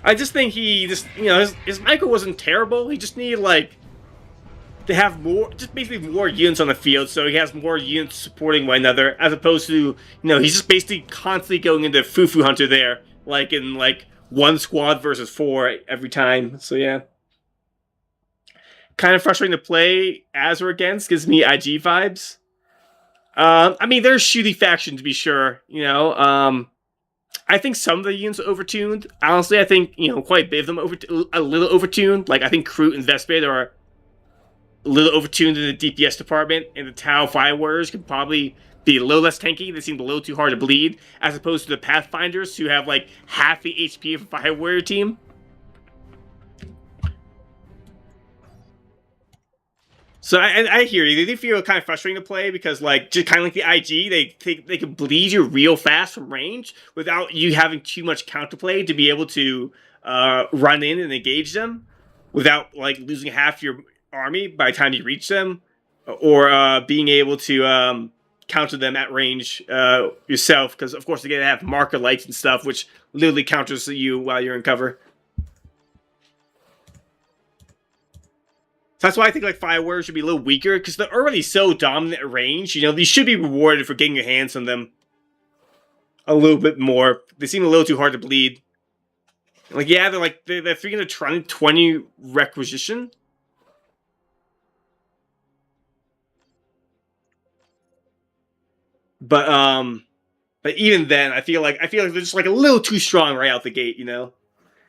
I just think his Michael wasn't terrible. He just needed, like, to have more, just basically more units on the field, so he has more units supporting one another, as opposed to, you know, he's just basically constantly going into Fufu Hunter there, like in, like, 1 squad versus 4 every time, so yeah. Kind of frustrating to play as or against, gives me IG vibes. I mean, there's shooty faction to be sure, you know, I think some of the units are overtuned. Honestly, I think, you know, quite a bit of them a little overtuned, like, I think Kroot and Vespid are a little overtuned in the DPS department, and the Tau Fire Warriors could probably be a little less tanky. They seem a little too hard to bleed, as opposed to the Pathfinders, who have, like, half the HP of a Fire Warrior team. So I hear you. They do feel kind of frustrating to play because, like, just kind of like the IG, they can bleed you real fast from range without you having too much counterplay to be able to run in and engage them without like losing half your army by the time you reach them, or being able to counter them at range yourself. Because of course they're gonna have marker lights and stuff, which literally counters you while you're in cover. That's why I think like Fire Warriors should be a little weaker, because they're already so dominant at range. You know, these should be rewarded for getting your hands on them a little bit more. They seem a little too hard to bleed. Like, yeah, they're 320 requisition. But even then, I feel like they're just like a little too strong right out the gate. You know,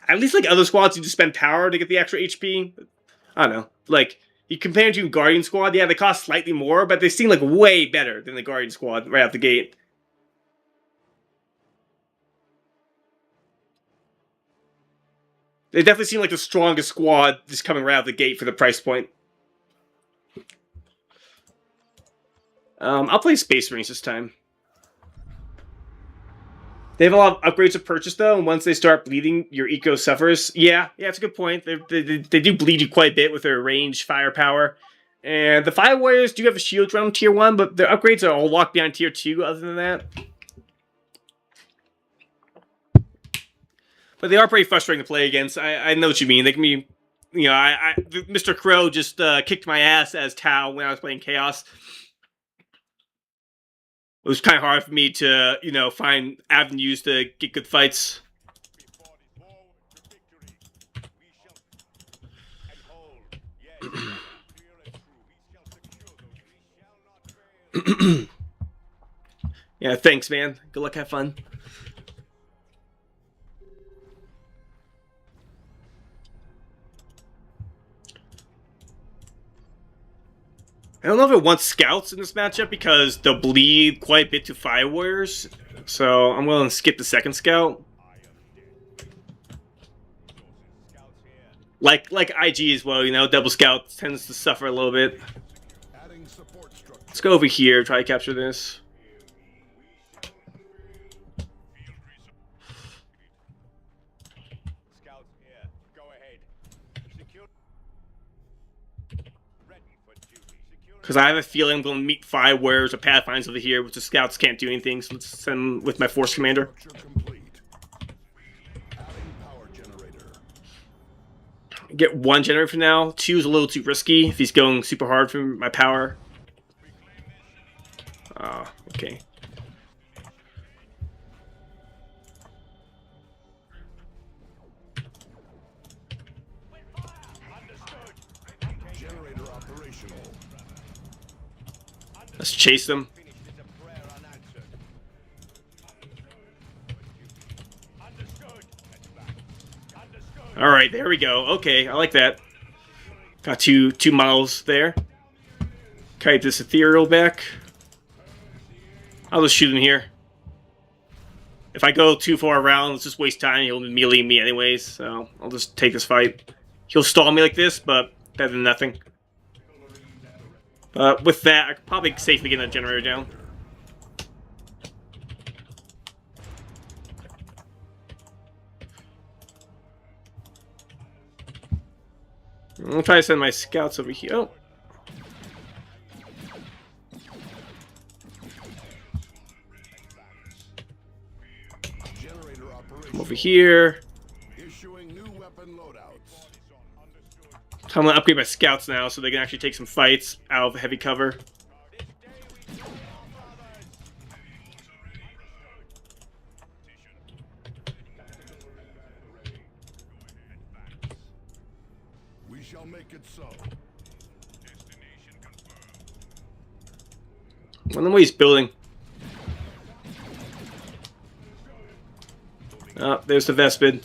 at least like other squads, you just spend power to get the extra HP. I don't know. Like, you compare it to Guardian Squad, yeah, they cost slightly more, but they seem like way better than the Guardian Squad right out the gate. They definitely seem like the strongest squad just coming right out the gate for the price point. I'll play Space Marines this time. They have a lot of upgrades to purchase, though, and once they start bleeding, your eco suffers. Yeah, it's a good point. They do bleed you quite a bit with their range firepower. And the Fire Warriors do have a shield around Tier 1, but their upgrades are all locked behind Tier 2 other than that. But they are pretty frustrating to play against. I know what you mean. They can be... You know, Mr. Crow just kicked my ass as Tau when I was playing Chaos. It was kind of hard for me to, you know, find avenues to get good fights. Yeah, thanks, man. Good luck, have fun. I don't know if it wants scouts in this matchup because they'll bleed quite a bit to Fire Warriors. So I'm willing to skip the second scout. Like IG as well, you know, double scout tends to suffer a little bit. Let's go over here, try to capture this. Because I have a feeling I'm going to meet Fire Warriors or Pathfinders over here, which the scouts can't do anything, so let's send them with my Force Commander. Get one generator for now. 2 is a little too risky if he's going super hard for my power. Okay. Let's chase them. All right, there we go. Okay, I like that. Got two models there. Kite this ethereal back. I'll just shoot him here. If I go too far around, let's just waste time. He'll melee me anyways, so I'll just take this fight. He'll stall me like this, but better than nothing. With that, I could probably safely get that generator down. I'll try to send my scouts over here. Oh. Come over here. I'm going to upgrade my scouts now so they can actually take some fights out of heavy cover. We shall make it so. I don't know what he's building. Oh, there's the Vespid.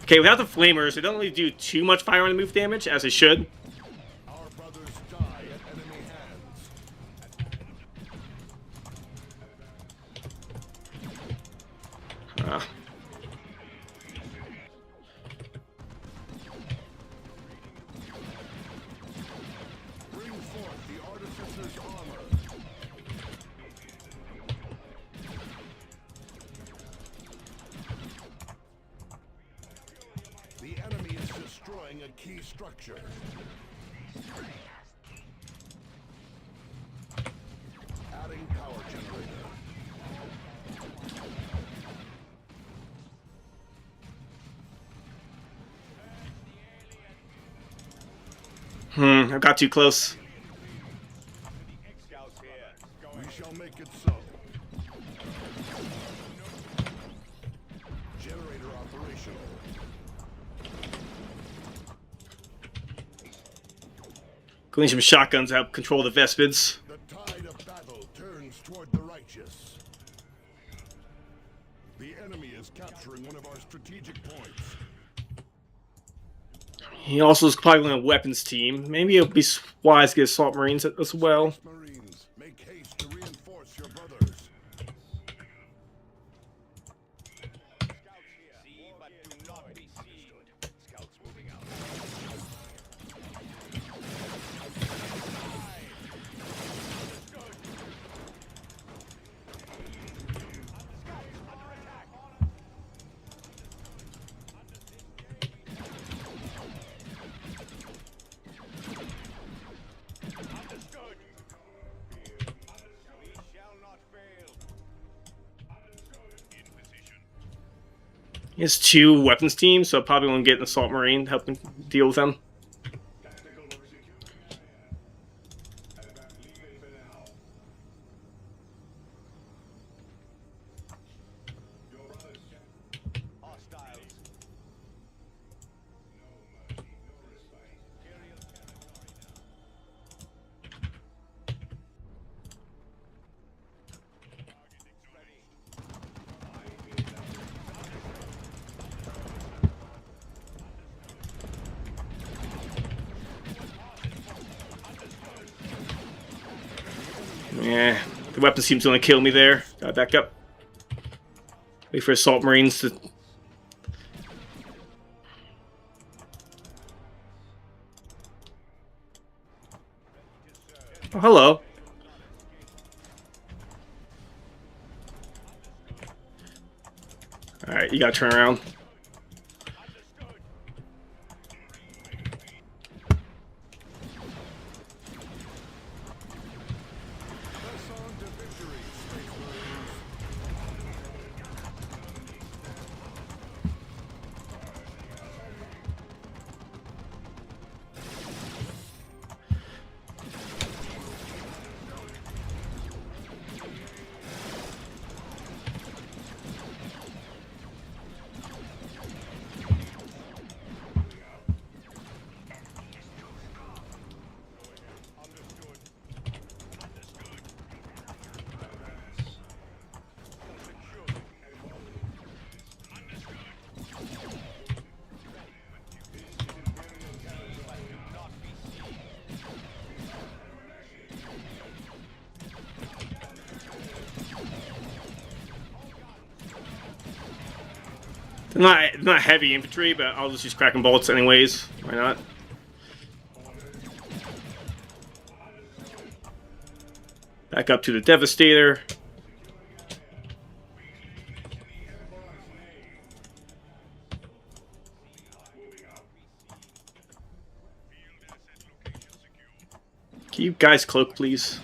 Okay, without the Flamers, they don't really do too much fire on the move damage, as they should. Our brothers die at enemy hands. destroying a key structure. Adding power generator. I got too close. We shall make it so. Generator operational. Going some shotguns to help control the Vespids. The tide of battle turns toward the righteous. The enemy is capturing one of our strategic points. He also is probably on a weapons team. Maybe it'll be wise to get Assault Marines as well. Marines, make haste to reinforce your brothers. See, but do not be seen. Scouts moving out. He has 2 weapons teams, so probably won't get an Assault Marine to help him deal with them. Yeah, the weapons team's gonna kill me there. Gotta back up. Wait for Assault Marines to... Oh, hello. Alright, you gotta turn around. Press on to victory, Space Marines. Not heavy infantry, but I'll just use cracking bolts anyways. Why not? Back up to the Devastator. Can you guys cloak, please?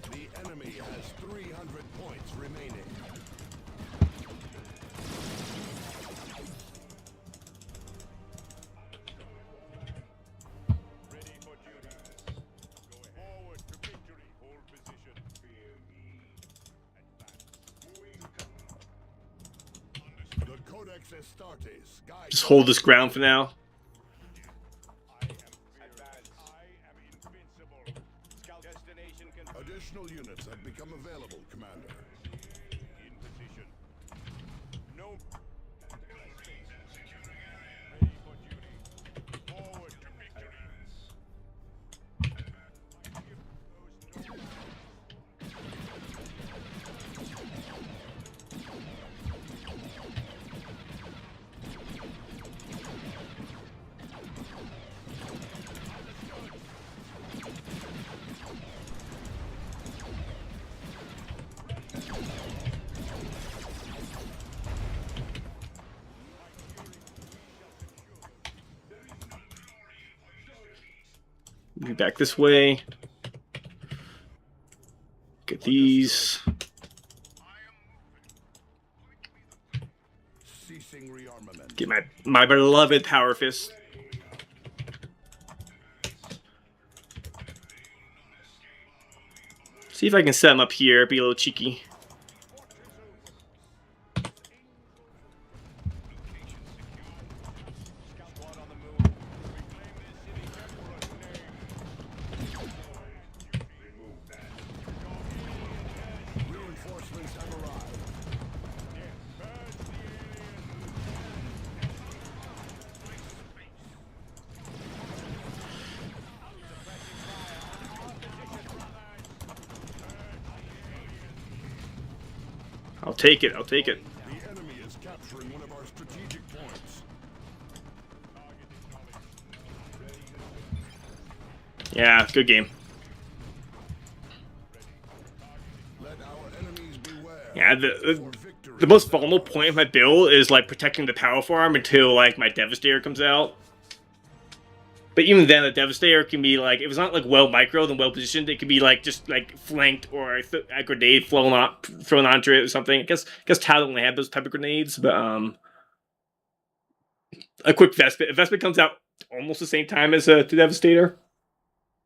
The enemy has 300 points remaining. Ready for duty. Go forward to victory. Hold position. Fear me. Advance. The Codex Astartes guides. Just hold this ground for now. Advance. I am invincible. Scout destination confirmed. Additional units have become available, Commander. In position. No. Ready for duty. Forward to victory. Move back this way. Get these. Ceasing rearmament. Get my beloved Power Fist. See if I can set him up here. Be a little cheeky. Reinforcements have arrived. I'll take it. I'll take it. The enemy is capturing one of our strategic points. Yeah, good game. Let our enemies beware. Yeah, For victory. the most vulnerable point of my build is like protecting the power farm until like my Devastator comes out. But even then, the Devastator can be like, if it's not like well microed and well positioned, it can be like just like flanked or a grenade thrown onto it or something. I guess Talon only had those type of grenades, but a quick Vespit. If Vespit comes out almost the same time as the Devastator,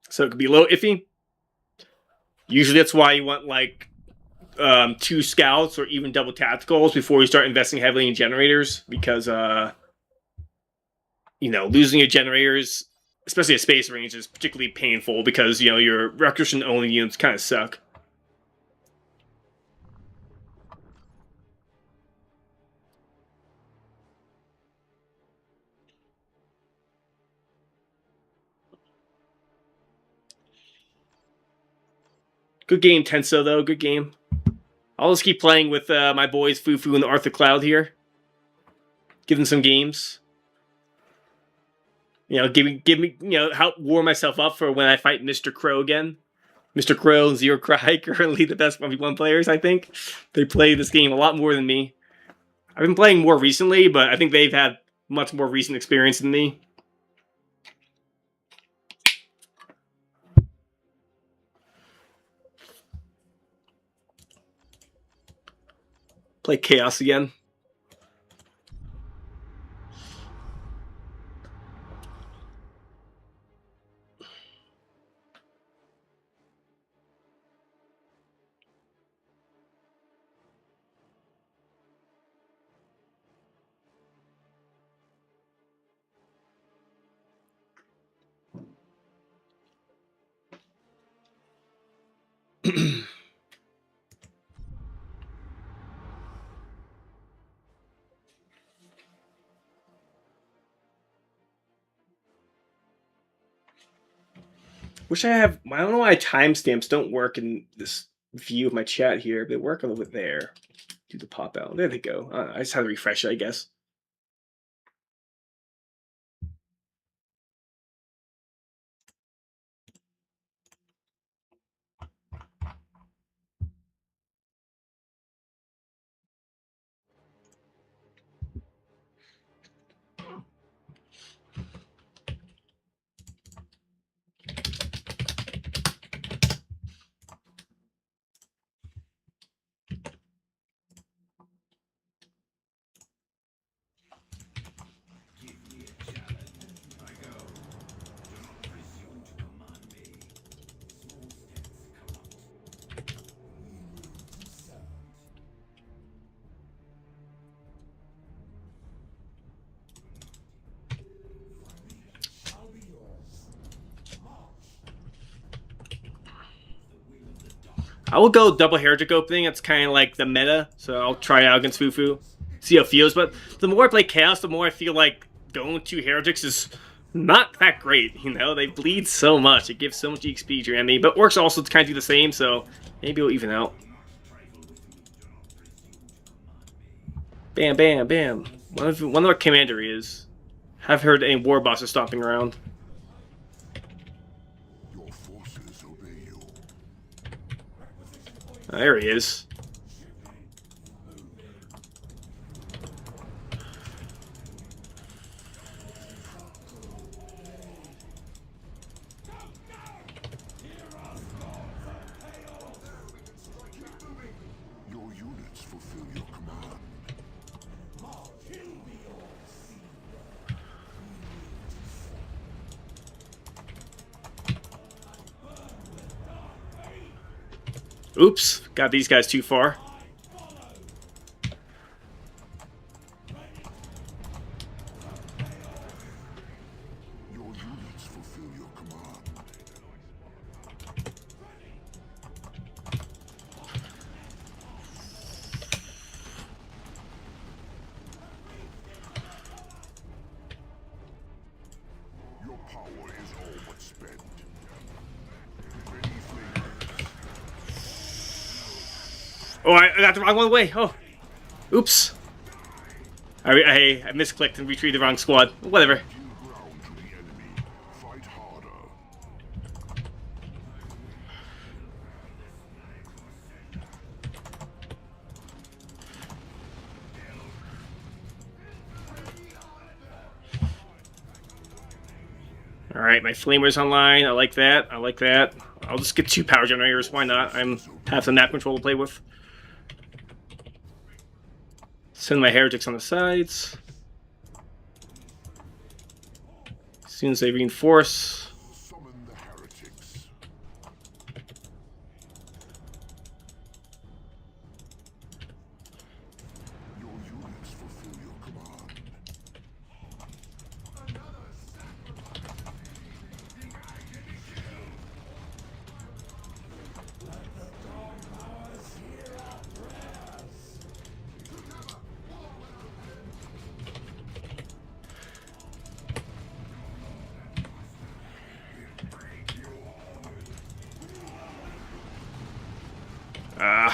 so it could be a little iffy. Usually, that's why you want like 2 scouts or even double tacticals before you start investing heavily in generators, because you know, losing your generators, especially at Space Marines, is particularly painful because, you know, your requisition only units kind of suck. Good game, Tenso, though. Good game. I'll just keep playing with my boys Fufu and Arthur Cloud here. Give them some games. You know, give me, you know, help warm myself up for when I fight Mr. Crow again. Mr. Crow and Zero Cry, currently the best 1v1 players, I think. They play this game a lot more than me. I've been playing more recently, but I think they've had much more recent experience than me. Play Chaos again. Wish I have. I don't know why timestamps don't work in this view of my chat here. They work over there. Do the pop out. There they go. I just had to refresh it, I guess. I will go double Heretic opening. That's kind of like the meta, so I'll try it out against Fufu. See how it feels. But the more I play Chaos, the more I feel like going 2 Heretics is not that great. You know, they bleed so much. It gives so much EXP to your enemy. But Orcs also kind of do the same, so maybe it'll even out. Bam, bam, bam. One of our commander is. I've heard any war bosses stomping around. Your forces obey you. There he is. Oops, got these guys too far. Your units fulfill your command. Your power is all but spent. Ready, flamers. Oh, I got the wrong one away. Oh, oops. I misclicked and retrieved the wrong squad. Whatever. Give ground to the enemy. Fight harder. All right, my flamer's online. I like that. I like that. I'll just get 2 power generators. Why not? I'm have some map control to play with. Send my heretics on the sides. As soon as they reinforce. Summon the heretics. Your units fulfill your command.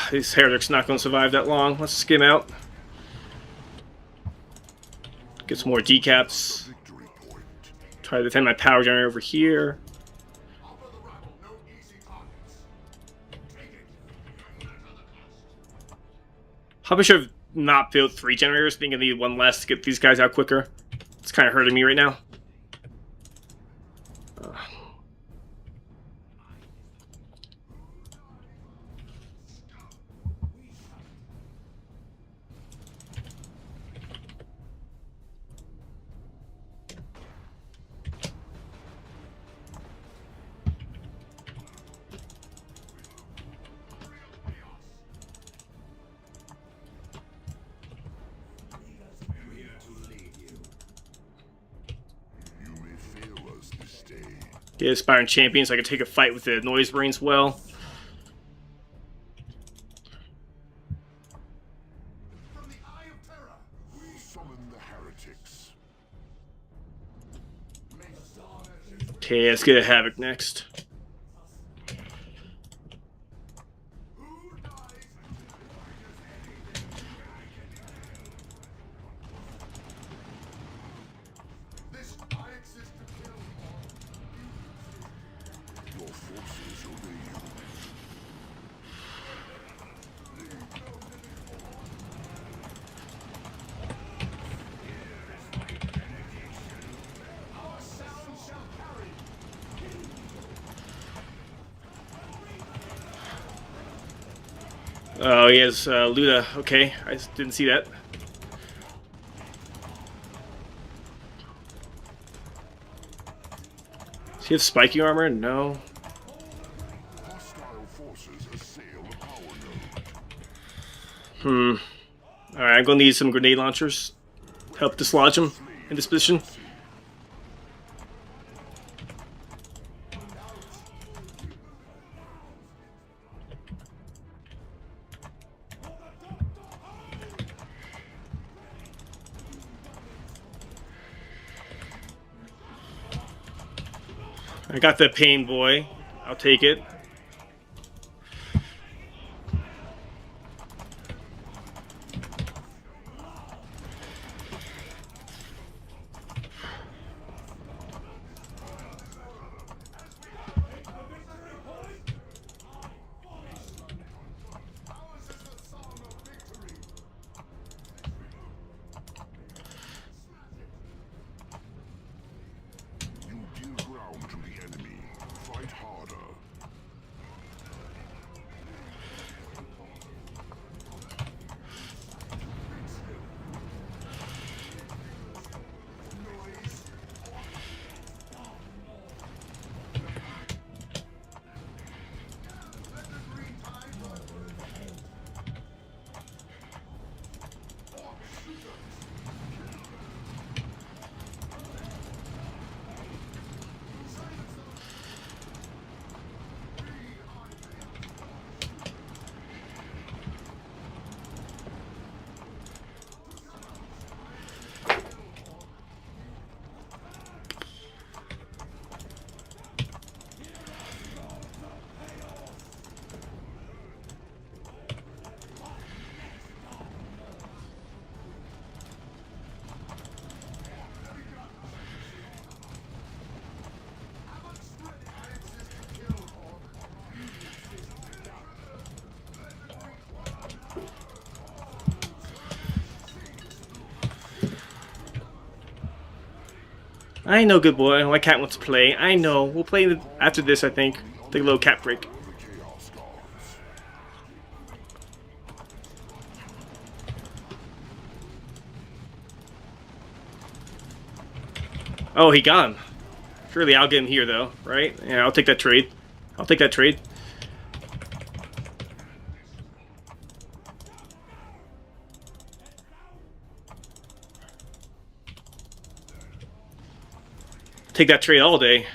These heretics not going to survive that long. Let's skim out. Get some more decaps. Victory point. Try to defend my power generator over here. Probably should have not built 3 generators. Think I need 1 less to get these guys out quicker. It's kind of hurting me right now. You may fail us this day. Get Aspiring Champion so I can take a fight with the Noise Brains well. From the Eye of Terror, we summon the heretics. Okay, let's get a Havoc next. Your forces obey you. Oh, he has Luda. Okay, I just didn't see that. Does he have spiking armor? No. Hostile forces assail the power node. Alright, I'm gonna need some grenade launchers. Help dislodge him in this position. I got the pain boy. I'll take it. You give ground to the enemy. Fight harder. I know, good boy. My cat wants to play. I know. We'll play after this, I think. Take a little cat break. The Chaos Guards. Oh, he got him. Surely I'll get him here, though, right? Yeah, I'll take that trade. I'll take that trade. Take that trade all day.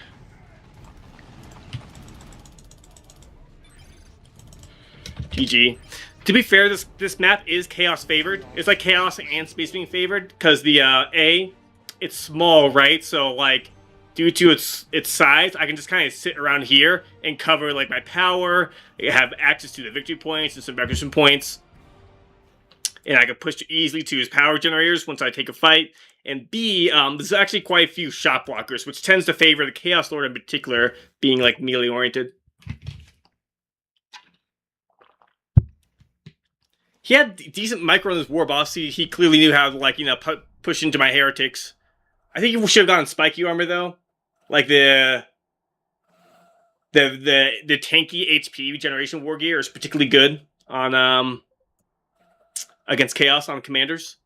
GG. To be fair, this map is Chaos favored. It's like Chaos and Space being favored because the A, it's small, right? So like, due to its size, I can just kind of sit around here and cover like my power. I have access to the victory points and some requisition points, and I can push easily to his power generators once I take a fight. And B, there's actually quite a few shot blockers, which tends to favor the Chaos Lord in particular, being like melee oriented. He had decent micro on his war boss. He clearly knew how to, like, you know, push into my heretics. I think he should have gotten spiky armor though, like the tanky HP regeneration war gear is particularly good on against chaos on commanders.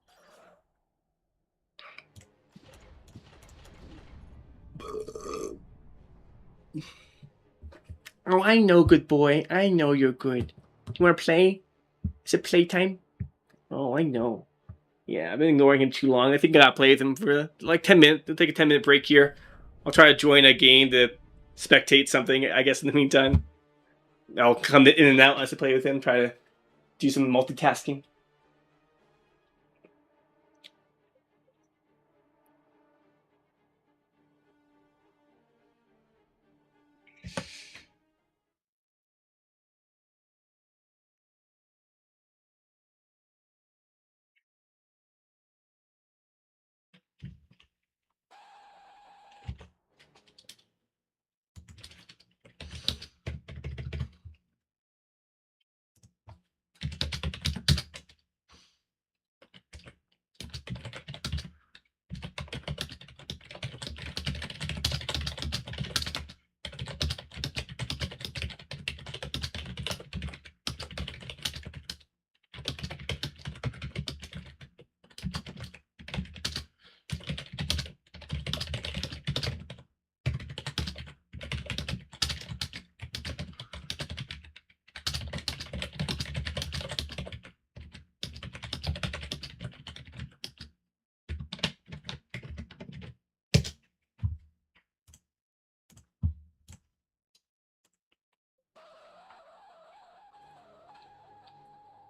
Oh, I know, good boy. I know you're good. Do you want to play? Is it playtime? Oh, I know. Yeah, I've been ignoring him too long. I think I gotta play with him for like 10 minutes. I'll take a 10-minute break here. I'll try to join a game to spectate something, I guess, in the meantime. I'll come in and out as I play with him, try to do some multitasking.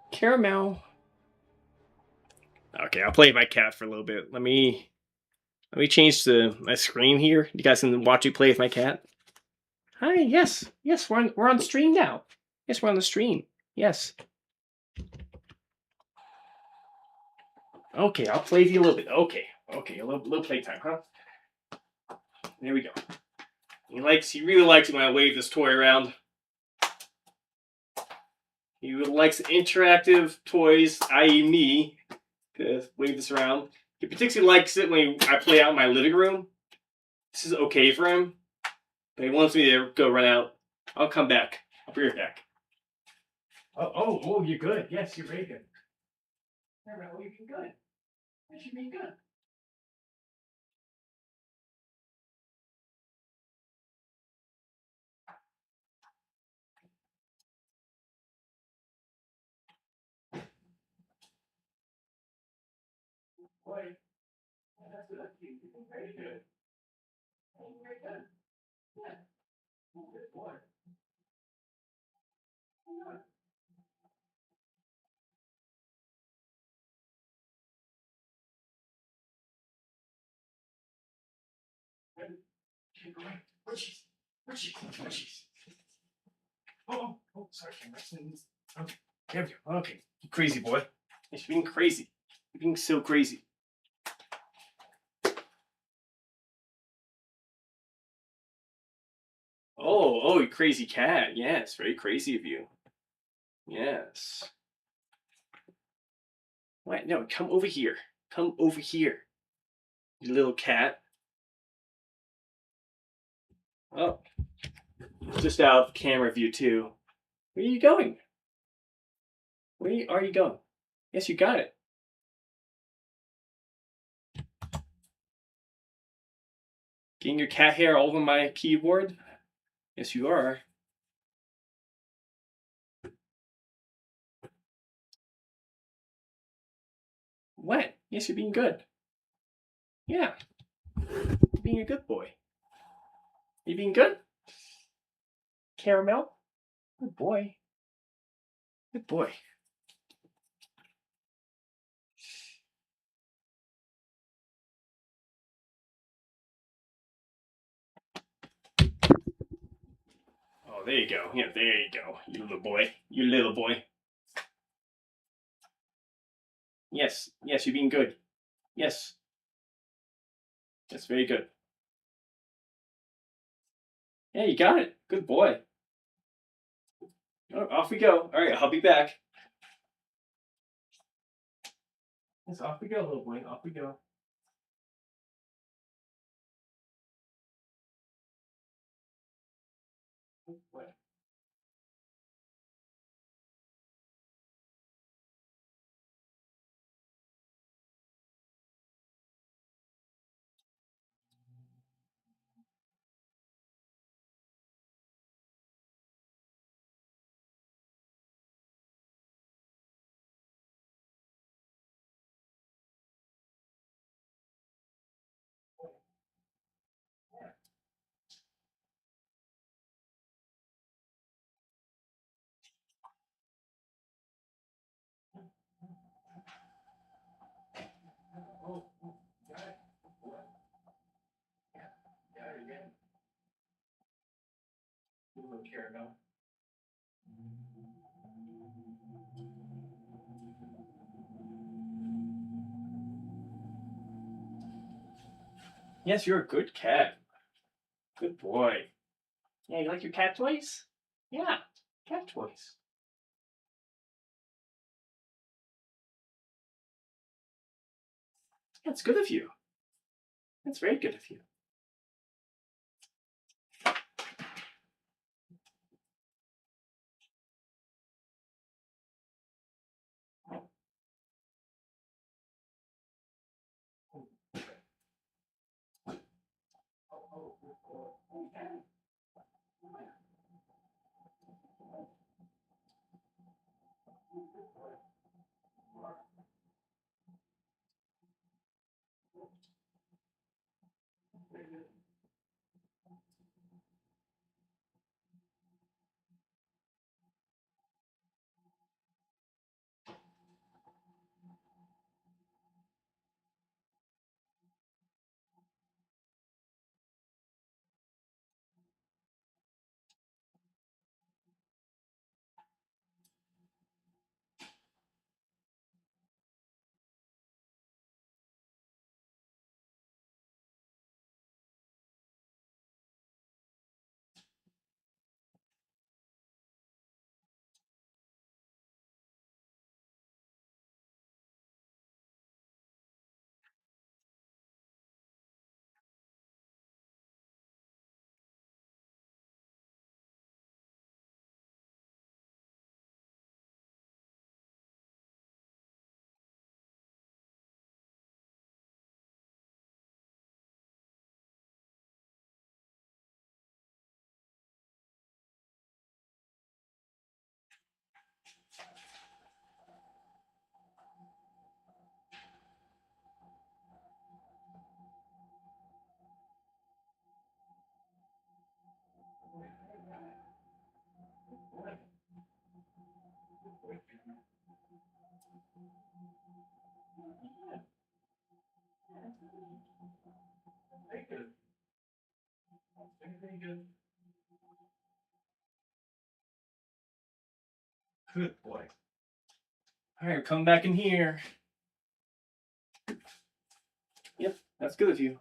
Caramel. Okay, I'll play with my cat for a little bit. Let me change my screen here. You guys can watch me play with my cat. Hi, yes, we're on stream now. Yes, we're on the stream. Yes. Okay, I'll play with you a little bit. Okay, a little playtime, huh? There we go. He really likes it when I wave this toy around. He likes interactive toys, i.e. me, to wave this around. He particularly likes it when I play out in my living room. This is okay for him, but he wants me to go run out. I'll come back. I'll be right back. Oh, you're good. Yes, you're very good. Oh, you've been good. Yes, you've been good. Boy, that's good. You've been very good. Very good. Yeah. Good boy. Where's Oh, sorry. There we go. Okay. You crazy boy. You're being crazy. You're being so crazy. Oh, you crazy cat. Yes, very crazy of you. Yes. What? No, come over here. Come over here. You little cat. Oh, just out of camera view too. Where are you going? Where are you going? Yes, you got it. Getting your cat hair all over my keyboard? Yes, you are. What? Yes, you're being good. Yeah. You're being a good boy. You being good? Caramel? Good boy. Good boy. Oh, there you go. Yeah, there you go. You little boy. You little boy. Yes. Yes, you're being good. Yes. That's very good. Yeah, you got it. Good boy. Oh, off we go. All right, I'll be back. Yes, off we go, little boy. Off we go. Good boy. Oh, got it. Got it again. Little caramel. Yes, you're a good cat. Good boy. Yeah, you like your cat toys? Yeah, cat toys. That's good of you. That's very good of you. Very good. Very good. Good boy. All right, come back in here. Yep, that's good of you.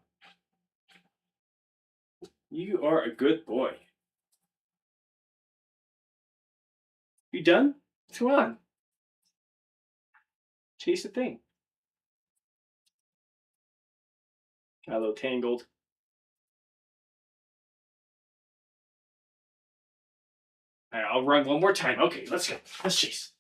You are a good boy. You done? Come on. Chase the thing. Got a little tangled. All right, I'll run one more time. Okay, let's go. Let's chase.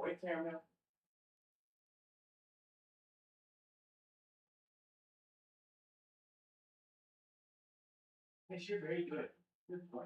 Wait there now. Yes, you're very good. Good boy.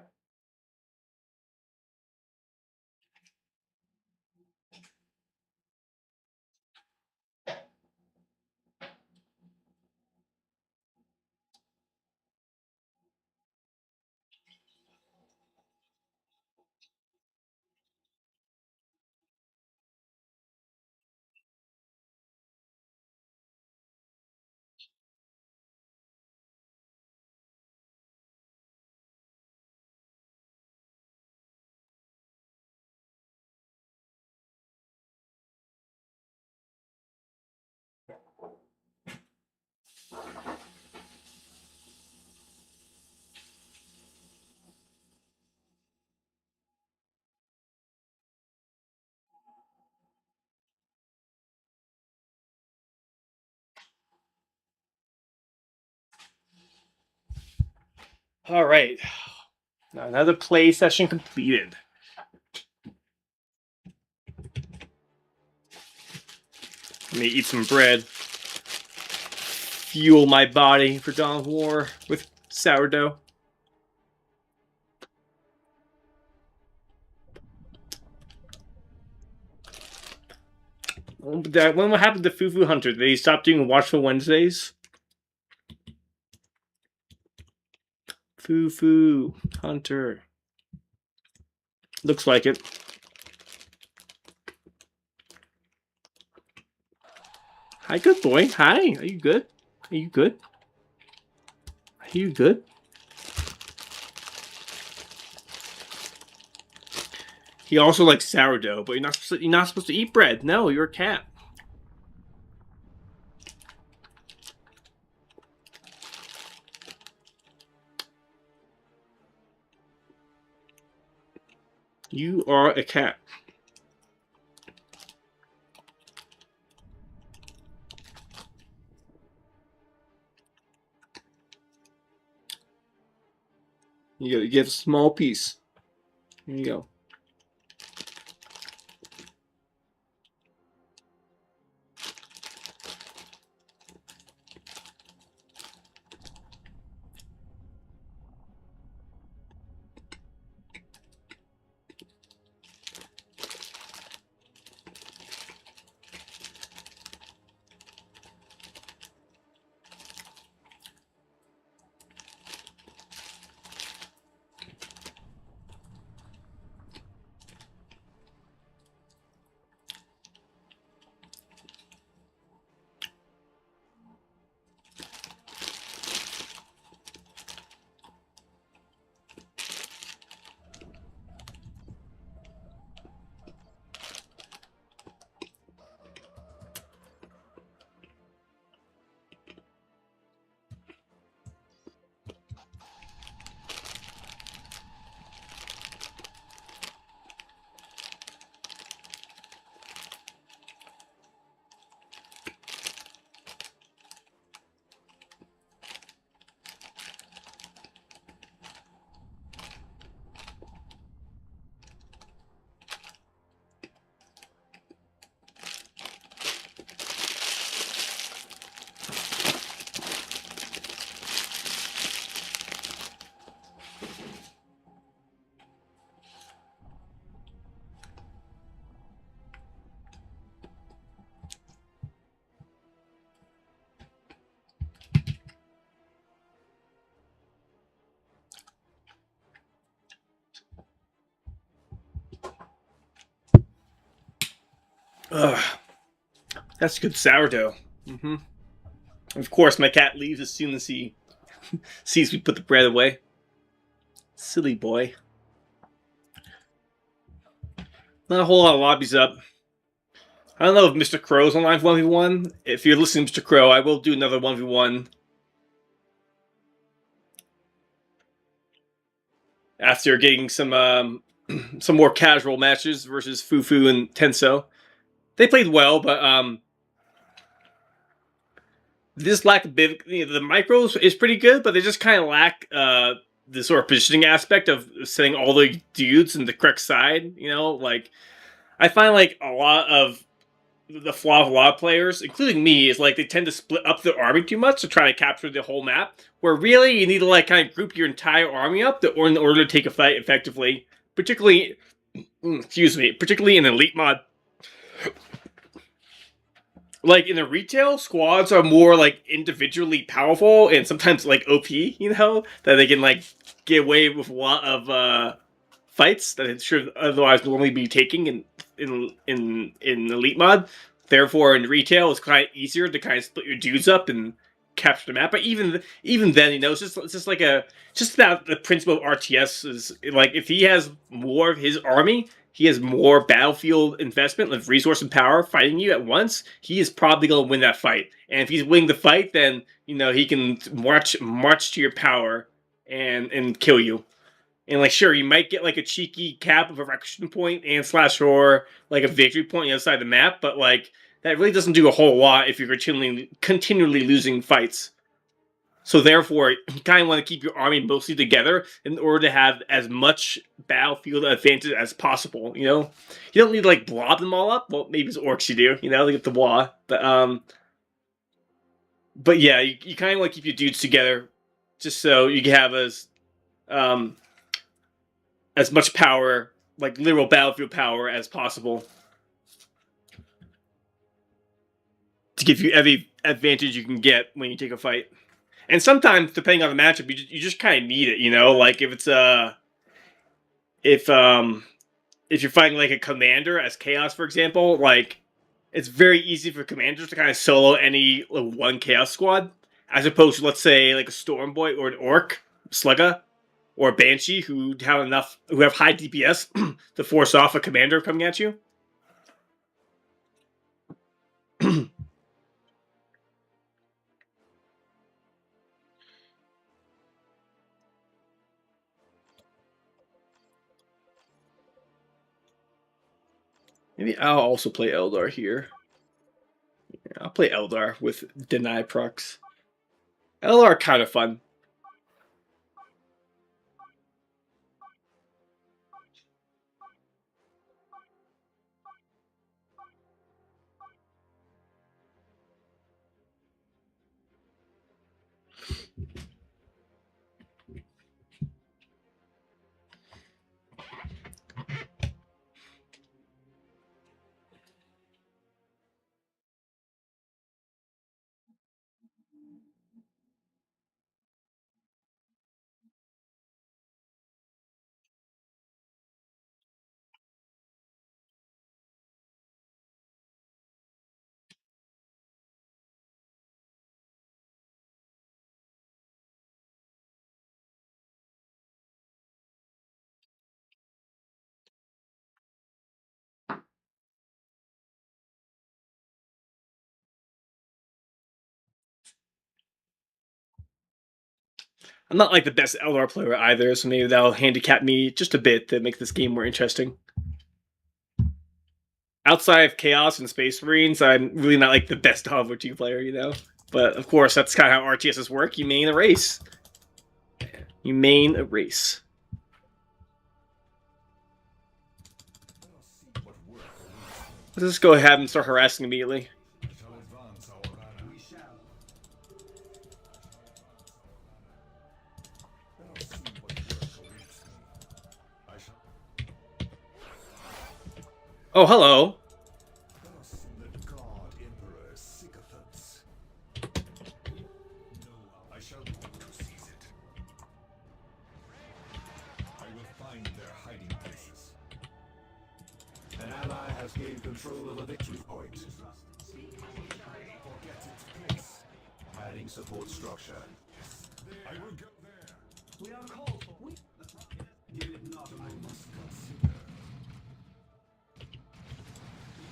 All right. Now another play session completed. Let me eat some bread. Fuel my body for Dawn of War with sourdough. When what happened to Fufu Hunter? Did they stop doing Watchful Wednesdays? Fufu Hunter. Looks like it. Hi, good boy. Hi. Are you good? Are you good? Are you good? He also likes sourdough, but you're not supposed to eat bread. No, you're a cat. You are a cat. You get a small piece. Here you go. Ugh. That's good sourdough. Mm-hmm. Of course, my cat leaves as soon as he sees we put the bread away. Silly boy. Not a whole lot of lobbies up. I don't know if Mr. Crow's online for 1v1. If you're listening to Mr. Crow, I will do another 1v1 after getting some more casual matches versus Fufu and Tenso. They played well, but this lack of big, the micros is pretty good, but they just kind of lack the sort of positioning aspect of setting all the dudes in the correct side. You know, like I find like a lot of the flaw of a lot of players, including me, is like they tend to split up their army too much to try to capture the whole map. Where really you need to like kind of group your entire army up in order to take a fight effectively. Particularly in elite mod. Like in the retail, squads are more like individually powerful and sometimes like OP, you know, that they can like get away with a lot of fights that it should otherwise normally be taking in elite mod. Therefore, in retail, it's kind of easier to kind of split your dudes up and capture the map. But even then, you know, it's just like just about the principle of RTS is like if he has more of his army. He has more battlefield investment of resource and power fighting you at once. He is probably going to win that fight. And if he's winning the fight, then you know he can march to your power and kill you. And like sure, you might get like a cheeky cap of erection point and slash or like a victory point on the other side of the map, but like that really doesn't do a whole lot if you're continually losing fights. So therefore, you kind of want to keep your army mostly together in order to have as much battlefield advantage as possible. You know, you don't need to like blob them all up. Well, maybe it's orcs you do. You know, to get the wall. But yeah, you kind of want to keep your dudes together, just so you can have as much power, like literal battlefield power, as possible, to give you every advantage you can get when you take a fight. And sometimes, depending on the matchup, you just kind of need it, you know. Like if it's if you're fighting like a commander as Chaos, for example, like it's very easy for commanders to kind of solo any one Chaos squad, as opposed to, let's say, like a Storm Boy or an Orc, Slugga, or a Banshee who have high DPS to force off a commander coming at you. Maybe I'll also play Eldar here. Yeah, I'll play Eldar with Deny Procs. Eldar are kind of fun. I'm not like the best Eldar player either, so maybe that'll handicap me just a bit to make this game more interesting. Outside of Chaos and Space Marines, I'm really not like the best Diablo 2 player, you know? But of course, that's kind of how RTSs work. You main a race. You main a race. Let's just go ahead and start harassing immediately. Oh, hello. The God Emperor sycophants. No, I shall not seize it. I will find their hiding places. An ally has gained control of a victory point. Forget its place. Adding support structure. I will get there. We are called for. Give it not, I must consider.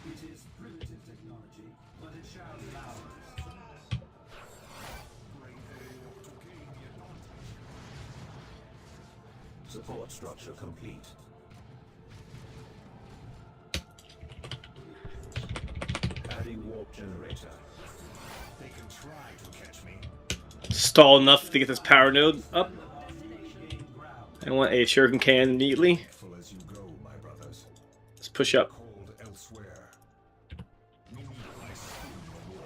It is primitive technology, but it shall be ours. Great war to gain the advantage. Support structure complete. Adding warp generator. They can try to catch me. Stall enough to get this power node up. I want a Shuriken Cannon immediately. Full as you go, my brothers. Let's push up. Cold elsewhere. No need my skill of war.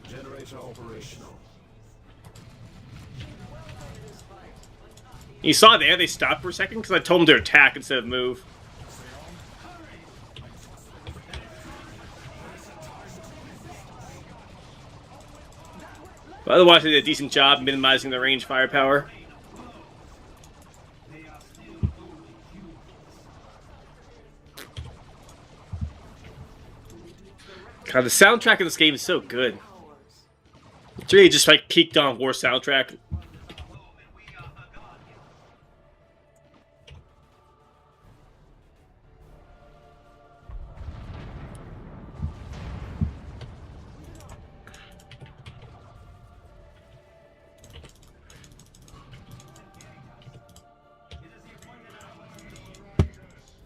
Generator operational. You saw there, they stopped for a second because I told them to attack instead of move. But otherwise, they did a decent job minimizing the range firepower. God, the soundtrack in this game is so good. It's really just like peak Dawn of War soundtrack.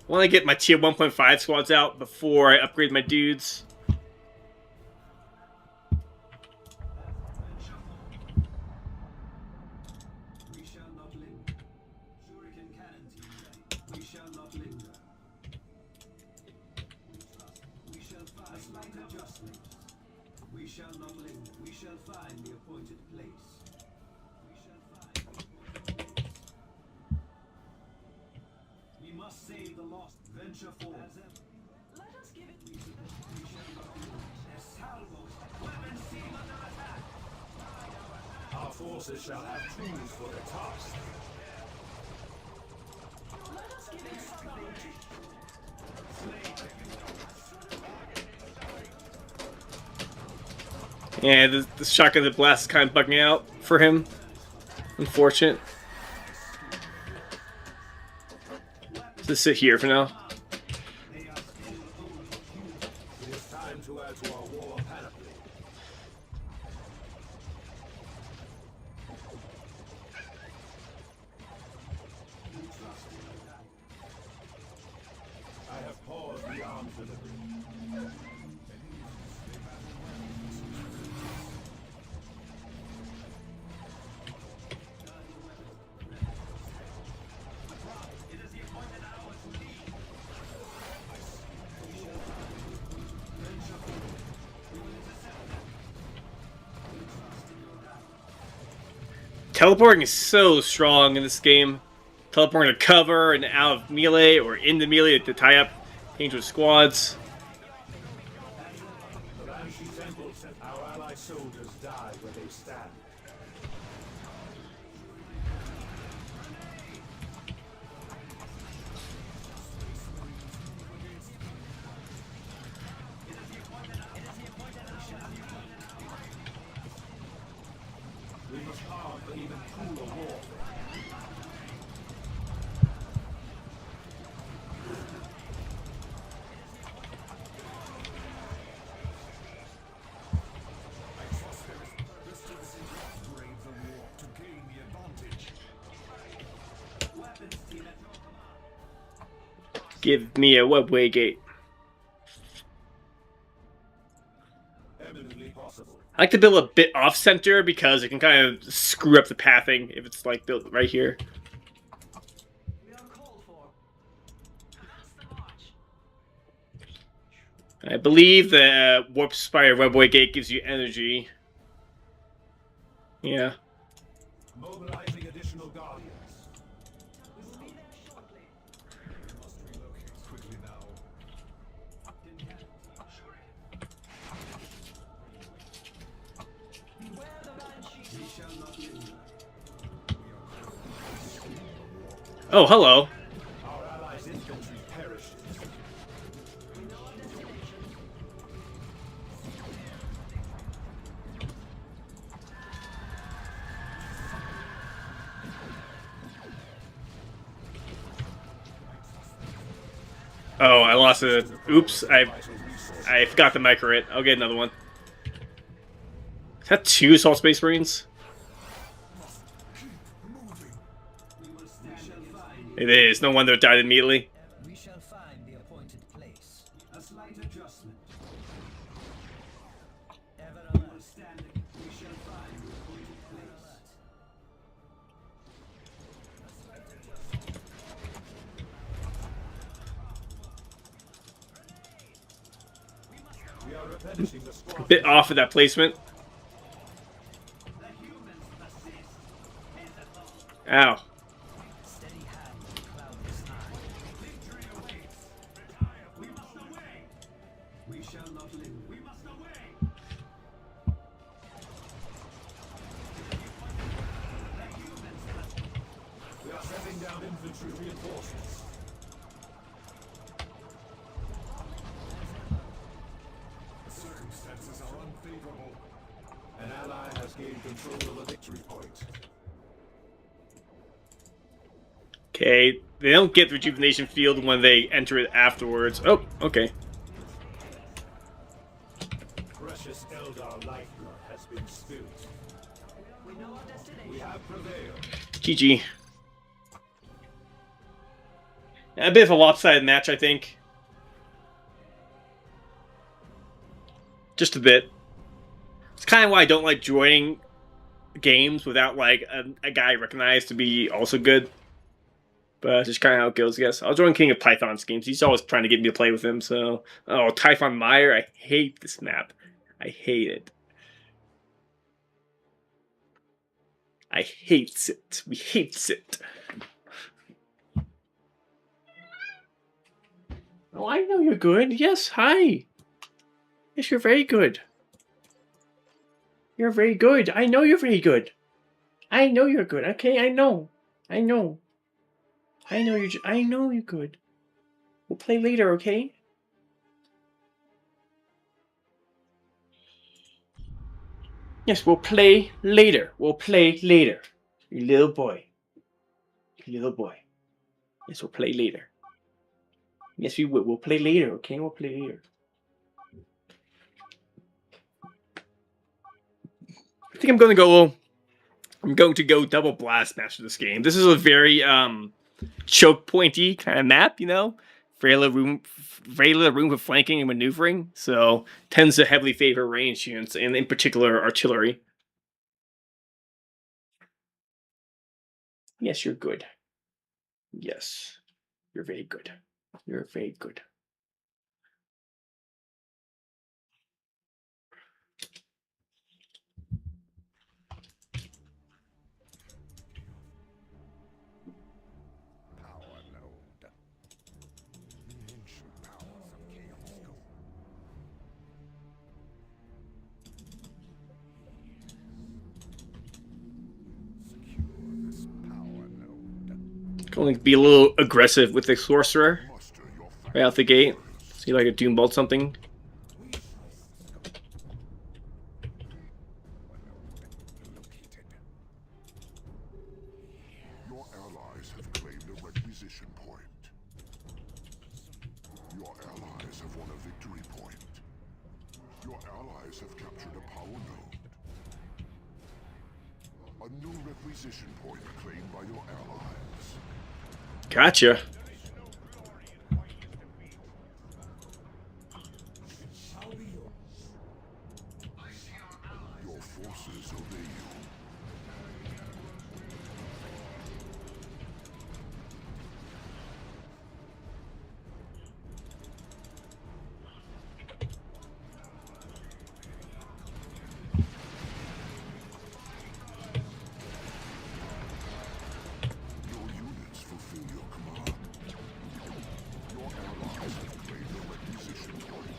I want to get my tier 1.5 squads out before I upgrade my dudes. shall not linger. We shall find the appointed place. We shall find the appointed place. We must save the lost. Venture forth. As ever. Let us give it. We shall not linger. Salvos. Weapons seem under attack. Our forces shall have tools for the task. Let us give it something. Yeah, the shotgun that blast is kind of bugging out for him. Unfortunate. Just sit here for now. It is time to add to our war panoply. I have paused the arms delivery. Teleporting is so strong in this game. Teleporting to cover and out of melee or into melee to tie up dangerous squads. The Banshee Temple said our allied soldiers die where they stand. We must arm for even cooler warfare. Brave the war to gain the advantage. Weapons team at your command. Give me a webway gate. Eminently possible. I like to build a bit off center because it can kind of screw up the pathing if it's like built right here. We are called for. Commence the march. I believe the Warp Spire webway gate gives you energy. Yeah. Mobilizing additional guardians. We will be there shortly. We must relocate quickly now. Beware the banshee. We shall not linger. Oh, hello. Our allies' infantry perishes. We know our destination. Oh, I lost a. Oops, I forgot the micro hit. I'll get another one. Is that 2 Assault Space Marines? We will stand. We shall find. It is. No wonder it died immediately. We shall find the appointed place. A slight adjustment. Ever alert. We will stand. We shall find the appointed place. A slight adjustment. We are replenishing the squad. Bit off of that placement. The humans persist. Ow. Steady hand, cloudless eye. Victory awaits. Retire. We must away. We shall not linger. We must away. The humans persist. We are setting down infantry reinforcements. The circumstances are unfavorable. An ally has gained control of a victory point. Okay. They don't get the rejuvenation field when they enter it afterwards. Oh, okay. Precious Eldar lifeblood has been spilled. We know our destination. We have prevailed. GG. A bit of a lopsided match, I think. Just a bit. It's kind of why I don't like joining games without like a guy recognized to be also good. But it's just kind of how it goes, I guess. I'll join King of Python's games. He's always trying to get me to play with him, so... Oh, Typhon Meyer, I hate this map. I hate it. I hates it. We hates it. Oh, I know you're good. Yes, hi. Yes, you're very good. You're very good. I know you're very good. I know you're good. Okay, I know. I know. I know you're. I know you're good. We'll play later, okay? Yes, we'll play later. We'll play later. You little boy. You little boy. Yes, we'll play later. Yes, we will. We'll play later, okay? We'll play later. I think I'm going to go double blast master this game. This is a very choke pointy kind of map, you know. Very little room for flanking and maneuvering, so tends to heavily favor range units, and in particular artillery. Yes, you're good. Yes, you're very good. You're very good. Power node. The ancient powers of Chaos Ghost. Secure this power node. Going to be a little aggressive with the sorcerer Muster your right out the gate. See if I could doom bolt something. located. Your allies have claimed a requisition point. Your allies have won a victory point. Your allies have captured a power node. A new requisition point claimed by your allies. Gotcha. Your forces obey you. Your units fulfill your command. Your allies have claimed a requisition point.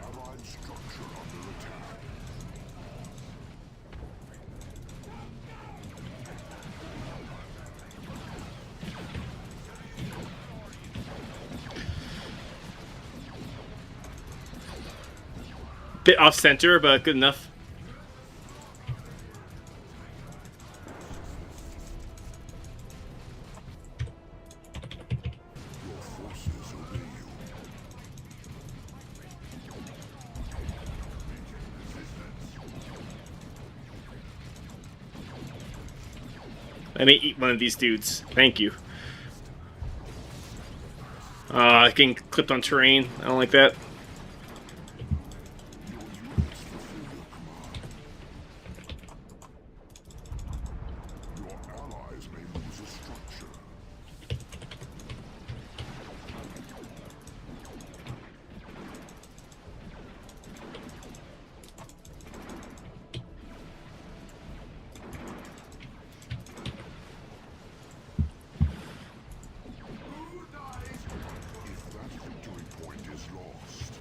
Allied structure under attack. Bit off center, but good enough. Your forces obey you. Let me eat one of these dudes. Thank you. Getting clipped on terrain. I don't like that. Your units fulfill your command. Your allies may lose a structure. If that victory point is lost,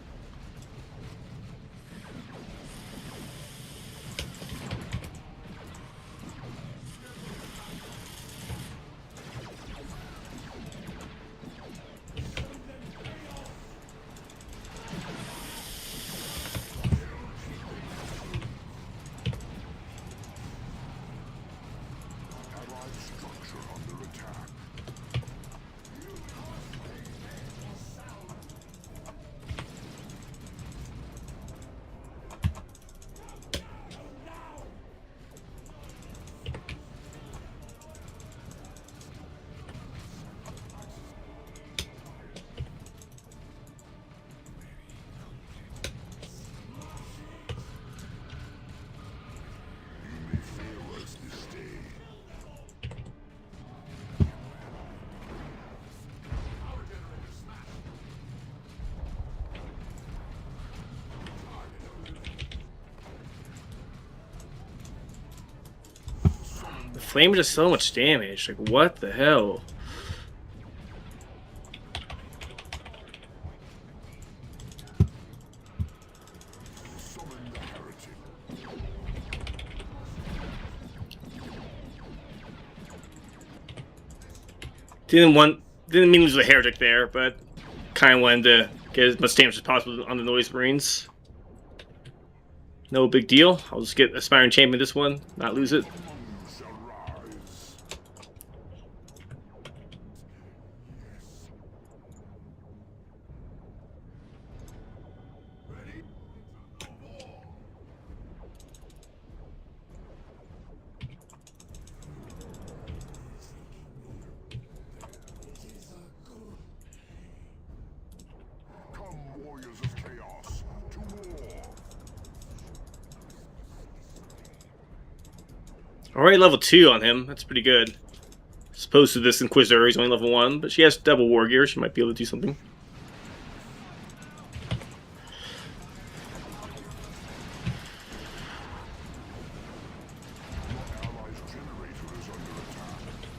flame does so much damage. Like, what the hell? Summon the heretic. Didn't mean to lose a heretic there, but kind of wanted to get as much damage as possible on the Noise Marines. No big deal. I'll just get Aspiring Champion this one, not lose it. Shall rise. Come, warriors of chaos, to war. Already level 2 on him. That's pretty good. As opposed to this Inquisitor, he's only level 1, but she has double war gear. She might be able to do something. Allies' generator is under attack.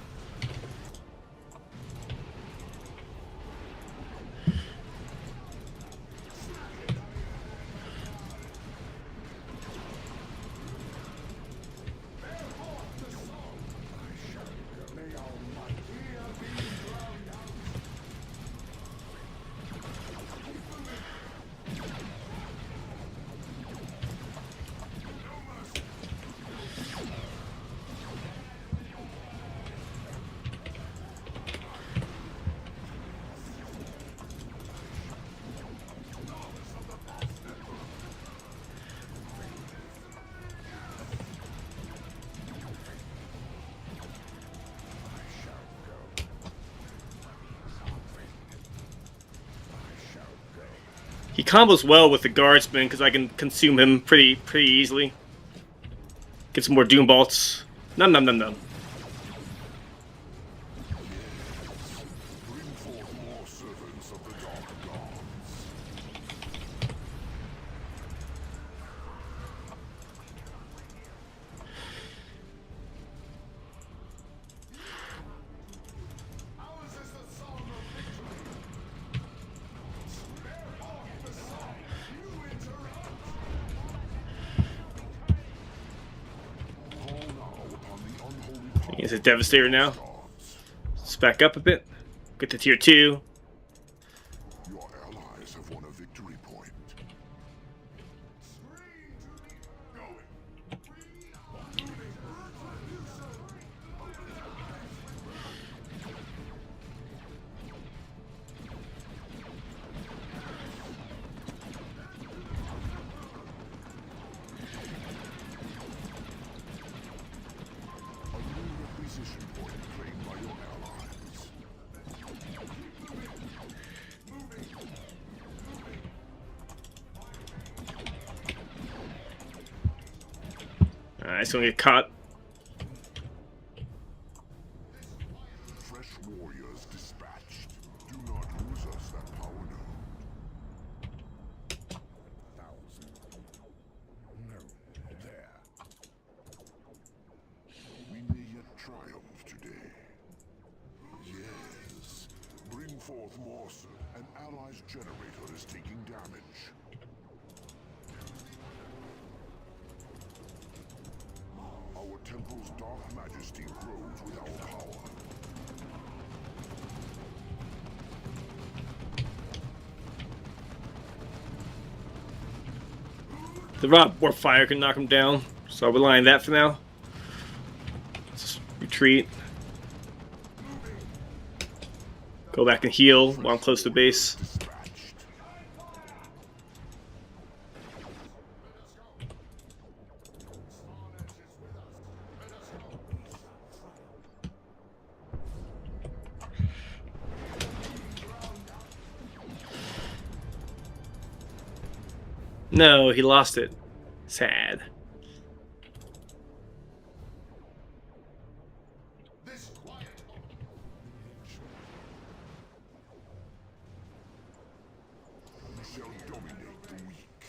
He combos well with the Guardsman because I can consume him pretty easily. Get some more Doom Bolts. Num num num num. Bring forth more servants of the Dark Gods. Call now upon the unholy He's a Devastator now. gods. Let's back up a bit. Get to tier 2. Your allies have won a victory point. A new requisition point claimed by your allies. Alright, so we get caught. Fresh warriors dispatched. Do not lose us that power node. No, there. We may yet triumph today. Yes. Bring forth more, sir. An ally's generator is taking damage. Our temple's dark majesty grows with our power. The Rob Warp Fire can knock him down, so I'll rely on that for now. Let's just retreat. Go back and heal while I'm close to base. Dispatched. No, he lost it. Sad. We shall dominate the weak.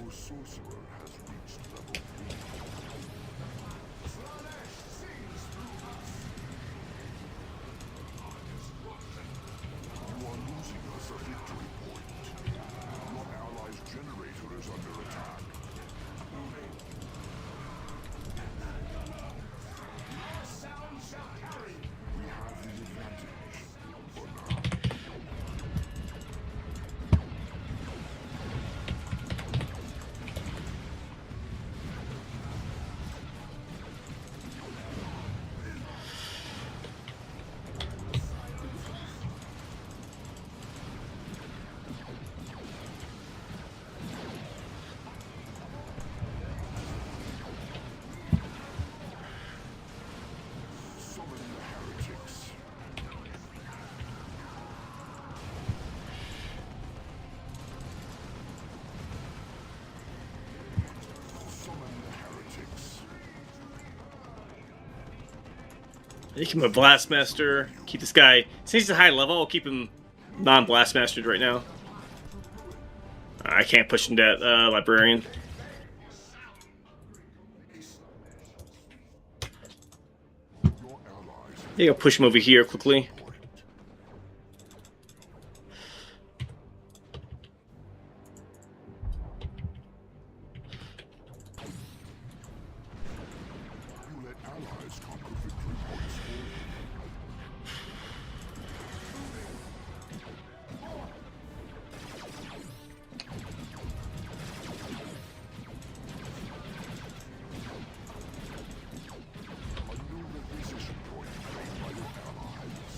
Our sorcerer has reached level 3. You are losing us a victory point. Your ally's generator is under attack. We have the advantage for now. Summon the heretics. Summon the heretics. I keep him a Blastmaster. Keep this guy. Since he's a high level, I'll keep him non-Blastmastered right now. I can't push him that Librarian. Your allies have Maybe I'll push him over here quickly. point. You let allies conquer victory points for you. A new requisition point claimed by your allies.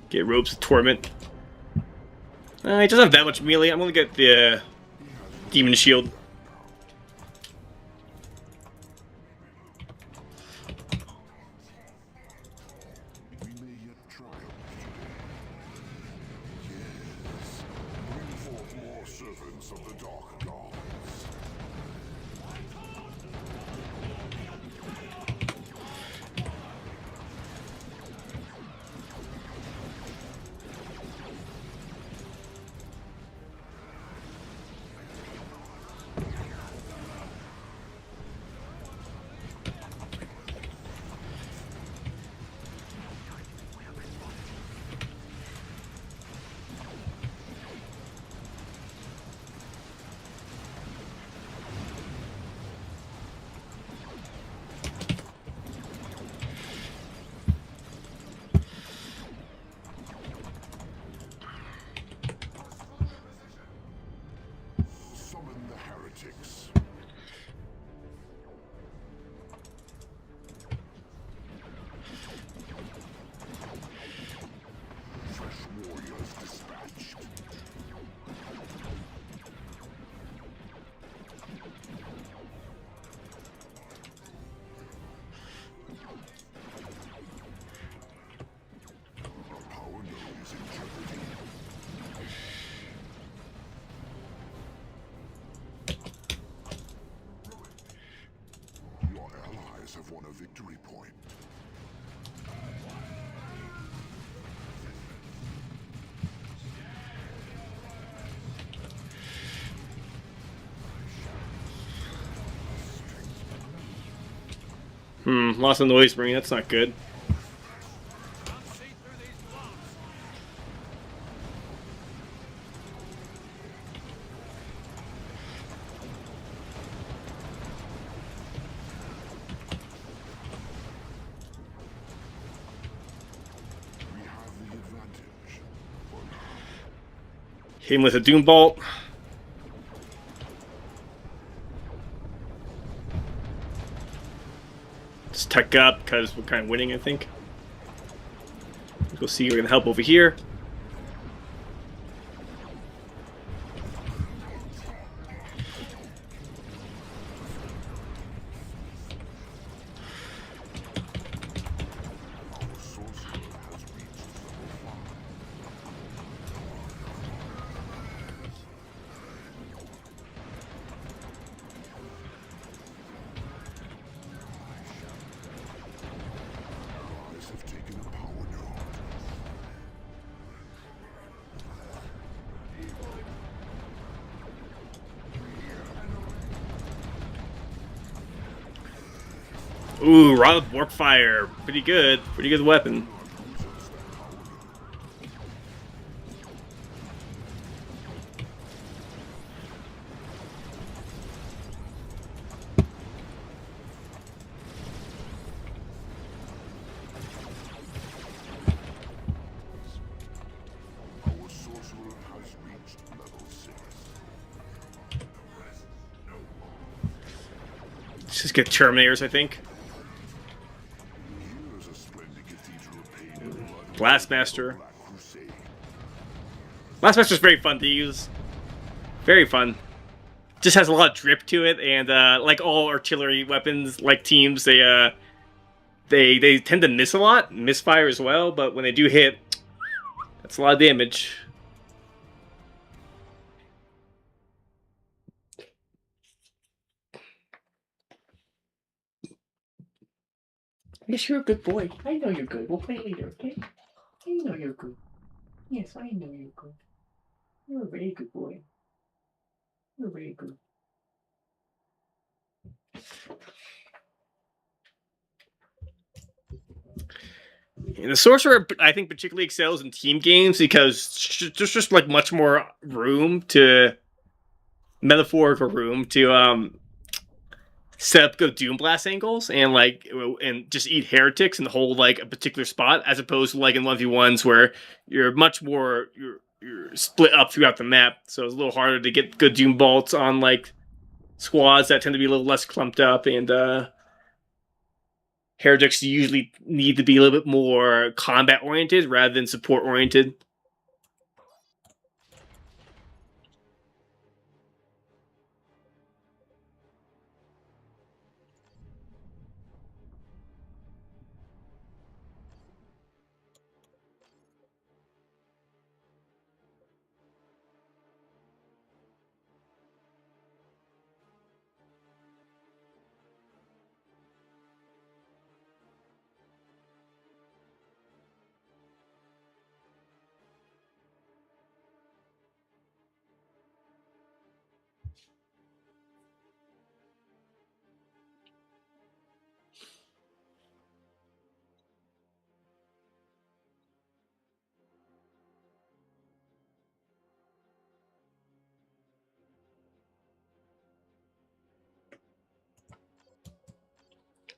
Get Ropes of Torment. He doesn't have that much melee. I'm gonna get the Demon Shield. We may yet triumph today. Yes. Bring forth more servants of the Dark Gods. Summon the heretics. Fresh warriors dispatched. Our power node is in jeopardy. Your allies have won a victory point. Lost the Noise Marine. That's not good. We have the advantage for now. Hit him with a Doom Bolt. Just tech up because we're kind of winning, I think. We'll see. We're gonna help over here. Our sorcerer has reached level 5. Ooh, Rod of Warp Fire. Pretty good. Pretty good weapon. Our sorcerer has reached level 6. Let's just get Terminators, I think. Here's a splendid cathedral of pain and blood. Blastmaster. Black Crusade. Blastmaster's very fun to use. Very fun. Just has a lot of drip to it, and like all artillery weapons, like teams, they tend to miss a lot, misfire as well. But when they do hit, that's a lot of damage. Yes, you're a good boy. I know you're good. We'll play later, okay? I know you're good. Yes, I know you're good. You're a very good boy. You're very good. And the sorcerer, I think, particularly excels in team games because there's just like much more room to metaphorical room to set up good Doom Blast angles and just eat heretics and hold like a particular spot, as opposed to like in 1v1s where you're much more you're split up throughout the map, so it's a little harder to get good Doom bolts on like squads that tend to be a little less clumped up, and heretics usually need to be a little bit more combat oriented rather than support oriented.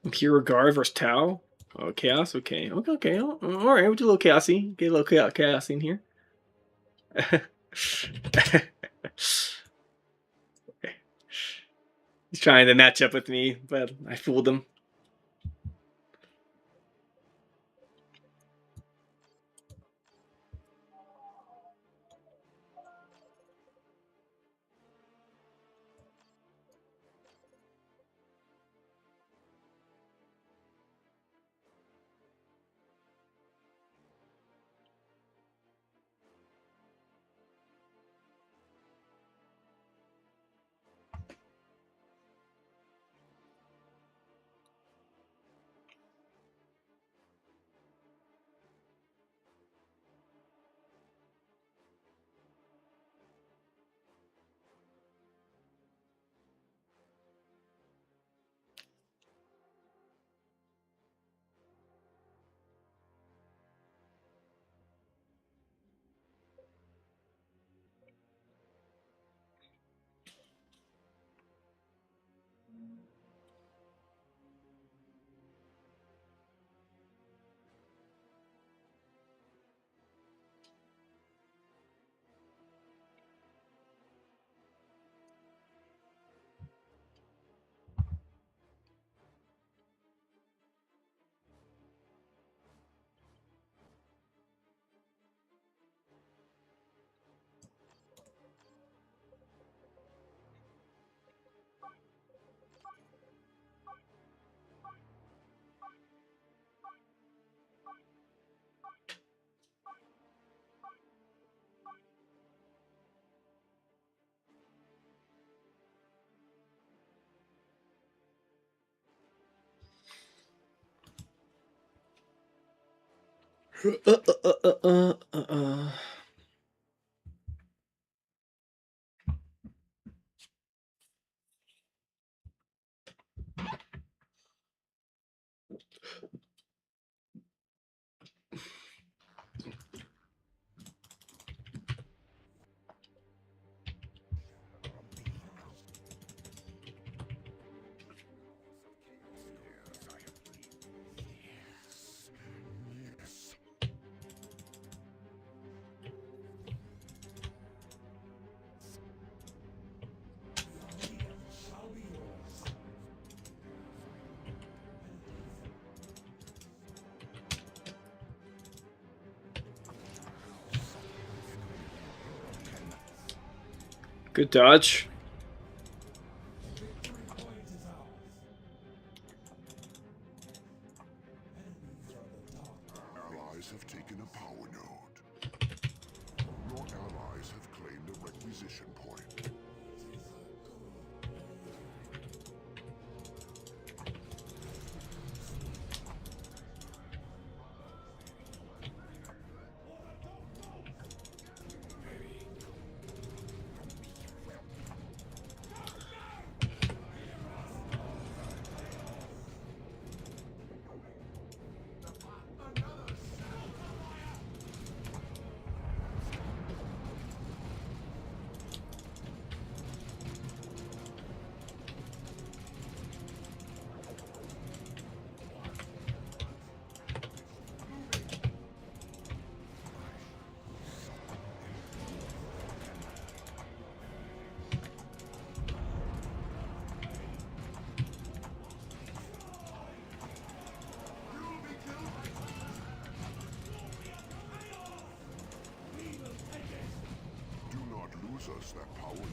Pure Guard versus Tau. Oh, Chaos. Okay. Okay. All right. We'll do a little chaosy. Get a little chaos in here. He's trying to match up with me, but I fooled him. Uh, uh, uh, uh, uh, uh. Good dodge. Allies have taken a power node. Your allies have claimed a requisition point. Do not lose us that power node.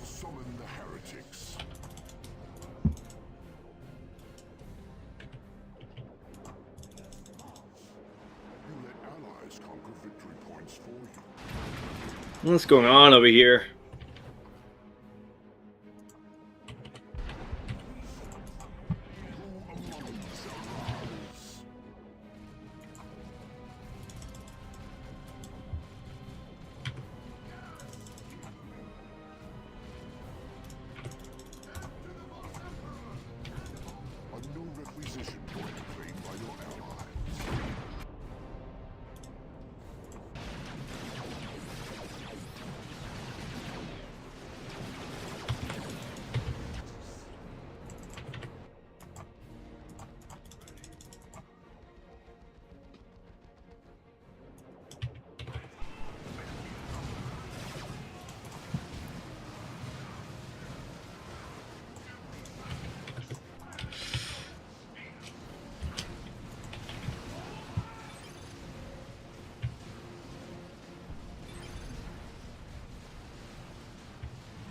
Summon the heretics. You let allies conquer victory points for you. What's going on over here? Who among you shall rise? A new requisition point claimed by your allies.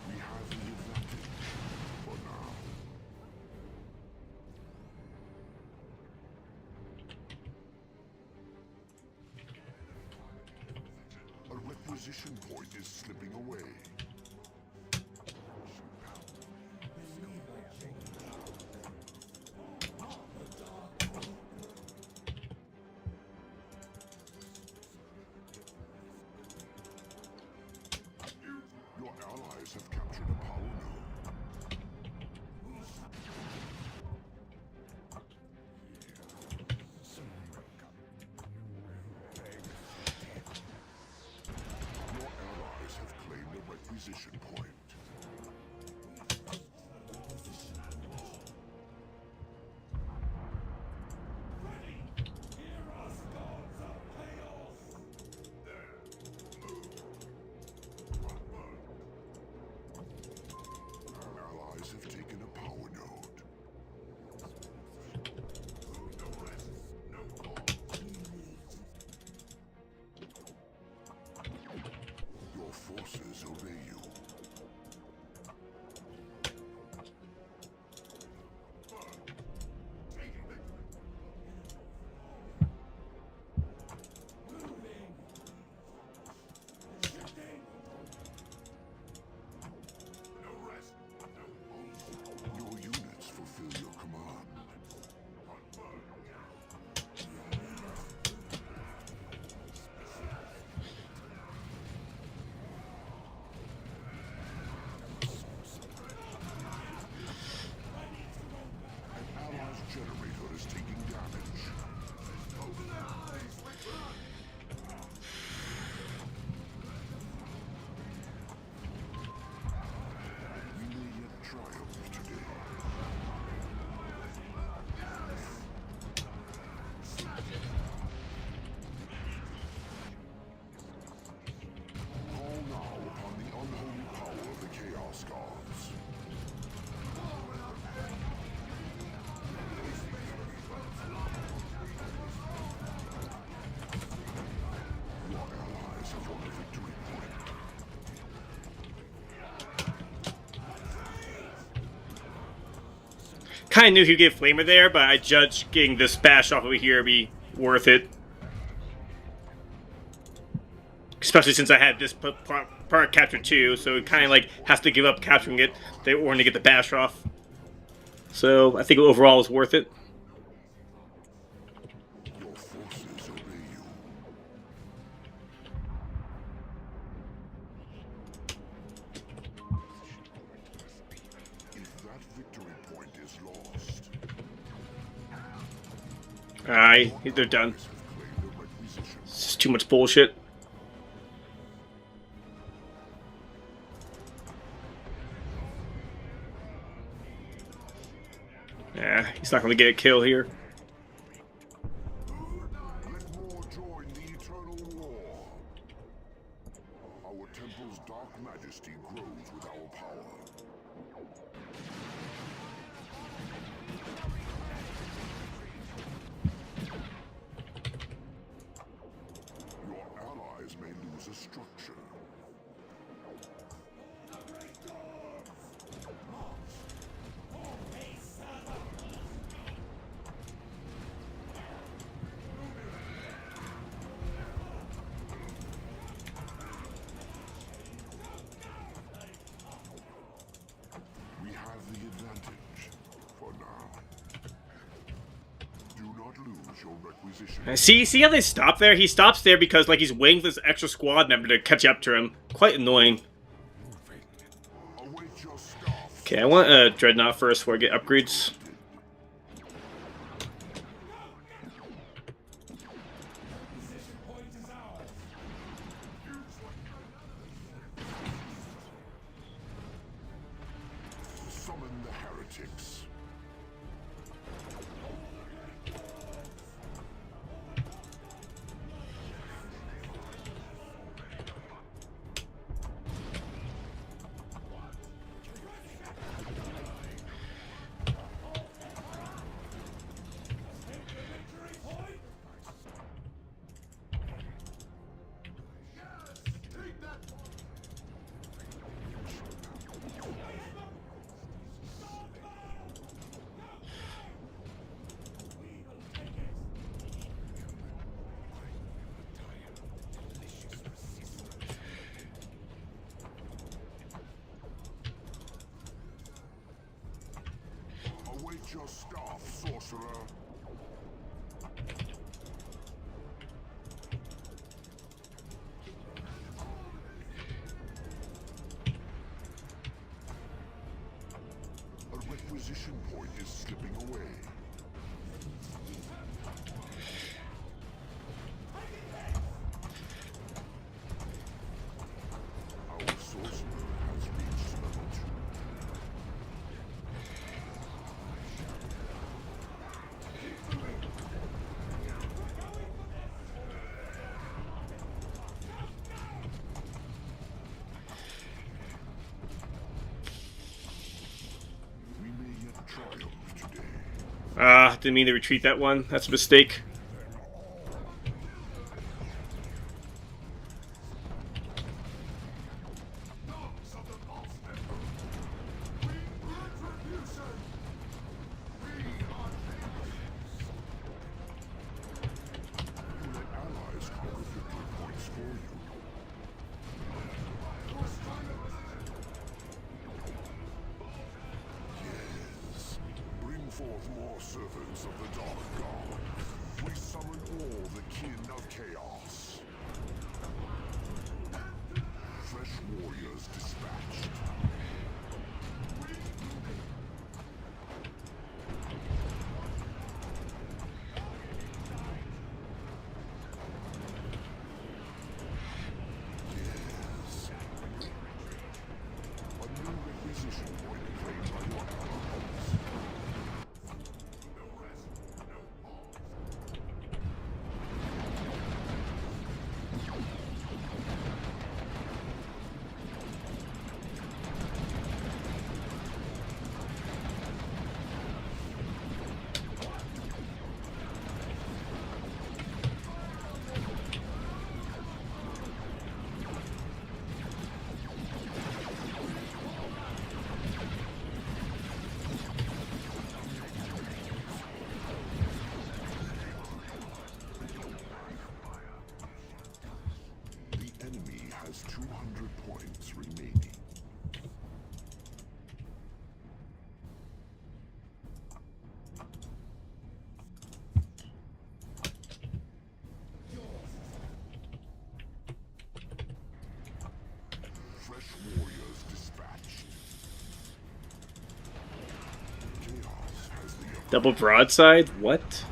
We have the advantage for now. A requisition point is slipping away. Your allies have captured a power node. Your allies have claimed a requisition Kind of knew he'd get Flamer there, but I judged getting this bash off over here would be worth it. Especially since I had this part captured too, so it kind of like has to give up capturing it in order to get the bash off. So I think overall it's worth it. Your forces obey you. If that victory point is lost, Alright, they're done. have claimed a requisition. It's just too much bullshit. Yeah, he's not gonna get a kill here. Let more join the eternal war. Our temple's dark majesty grows with our power. Your allies may lose a structure. We have the advantage for now. Do not lose your requisition. See how they stop there? He stops there because like he's waiting for this extra squad member to catch up to him. Quite annoying. Await your staff. Okay, I want a Dreadnought first before I get upgrades. Summon the heretics. Await your staff, sorcerer. A requisition point is slipping away. Our sorcerer has reached level 2. We may yet triumph today. Didn't mean to retreat that one. That's a mistake. You let allies conquer victory points for you. Yes. Bring forth more servants of the Dark God. We summon all the kin of chaos. Fresh warriors dispatched. Yes. A new requisition point claimed by your allies. Double broadside? What?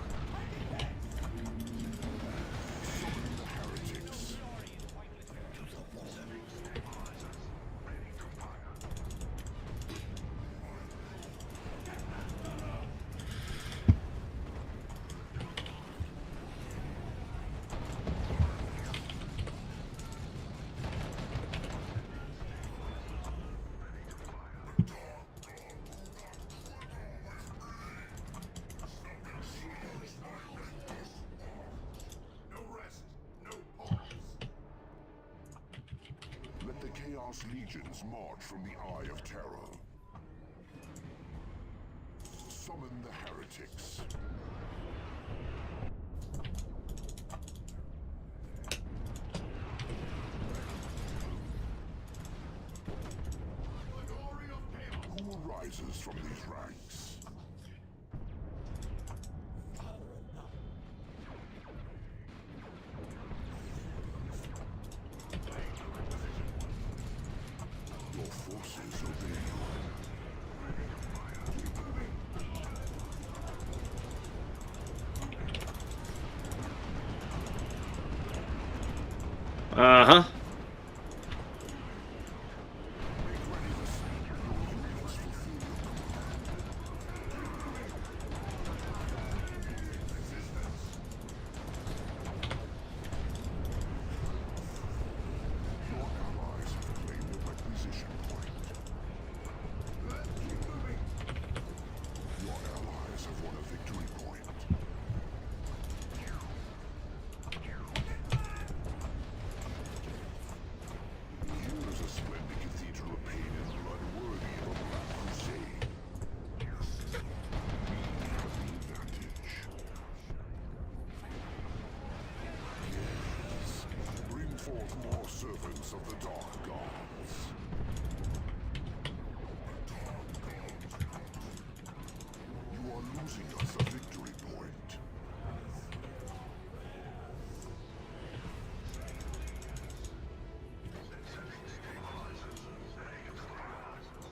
Let the Chaos Legions march from the Eye of Terror. Summon the heretics. Who rises from these ranks? Your forces obey you. Uh-huh. Your allies have claimed a requisition point. Your allies have won a victory point. Here is a splendid cathedral of pain and blood worthy of a black crusade. We have the advantage. Yes, bring forth more servants of the Dark Gods. You are losing us a victory point.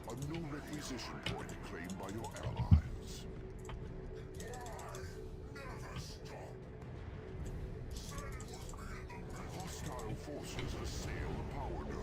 A new requisition point claimed by your allies. Hostile forces assail the power node.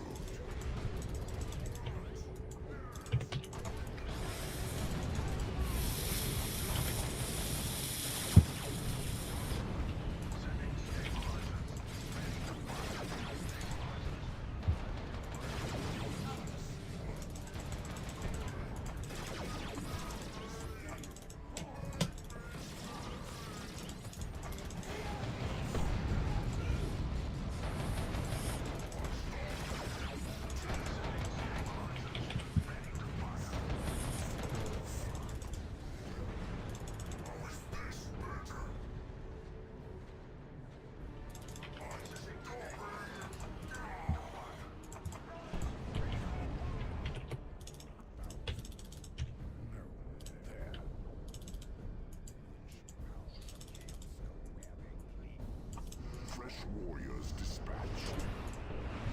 Fresh warriors dispatched.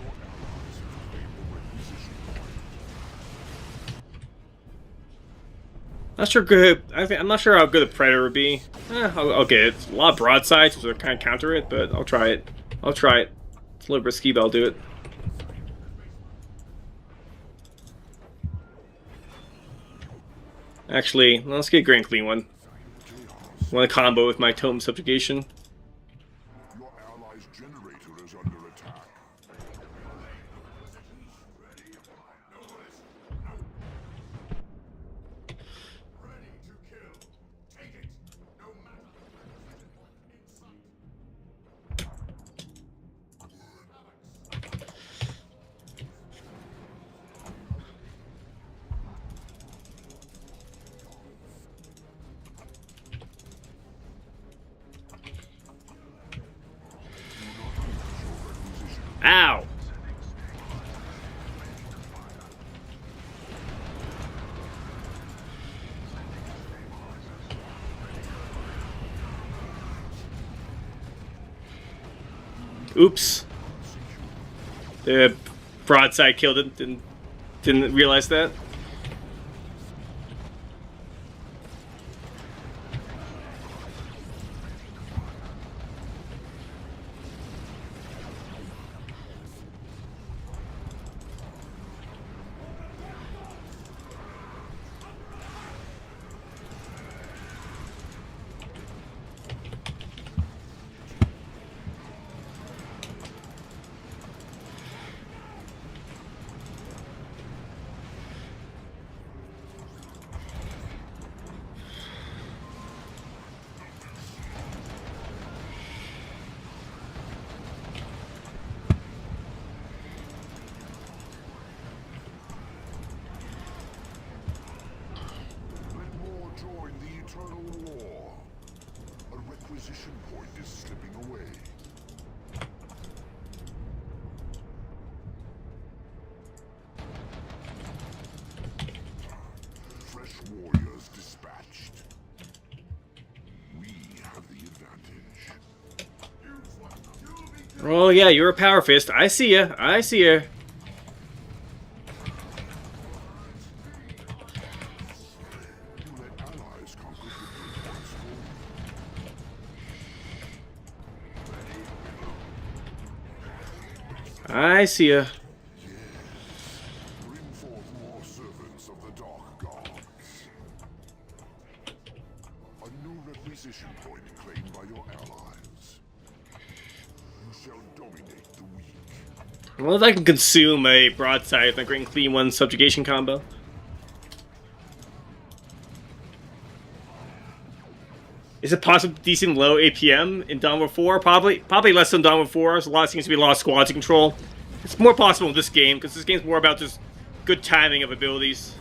Your allies have claimed the requisition point. Not sure good. I'm not sure how good a Predator would be. I'll get it. It's a lot of broadsides, so I kind of counter it, but I'll try it. It's a little risky, but I'll do it. Actually, let's get Grand Clean one. Want to combo with my Tome Subjugation. Your allies' generator is under attack. Ready to kill. Take it. No matter Ow! Oops. The broadside killed it. Didn't realize that. Oh yeah, you're a power fist. I see ya. I see ya. You let allies conquer victory points for you. I see ya. Bring forth more servants of the Dark Gods. A new requisition point claimed by your allies. You shall dominate the weak. Well, if I can consume a broadside with my Great and Clean One subjugation combo. Is it possible decent low APM in Dawn of War 4? Probably less than Dawn of War 4. There's a lot seems to be a lot of squads to control. It's more possible in this game, because this game's more about just good timing of abilities.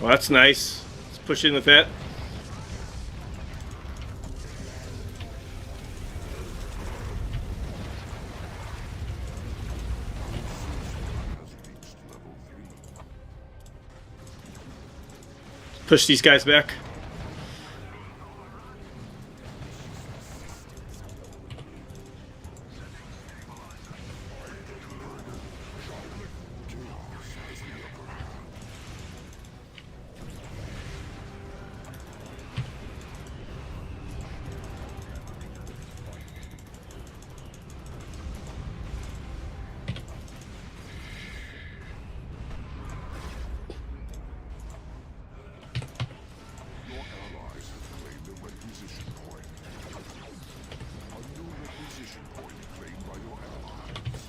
Well, that's nice. Let's push in with that. Push these guys back. Your allies have claimed a requisition point. A new requisition point claimed by your allies.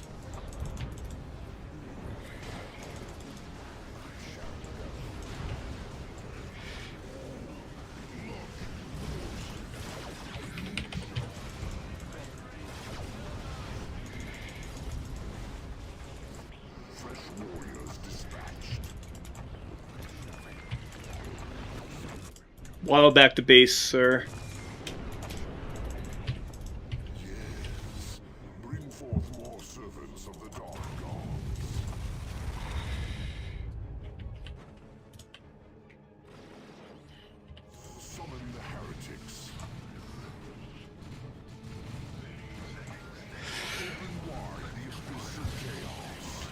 Fresh warriors dispatched. Waddle back to base, sir. Yes. Bring forth more servants of the Dark Gods. Summon the heretics. Open wide the abyss of chaos.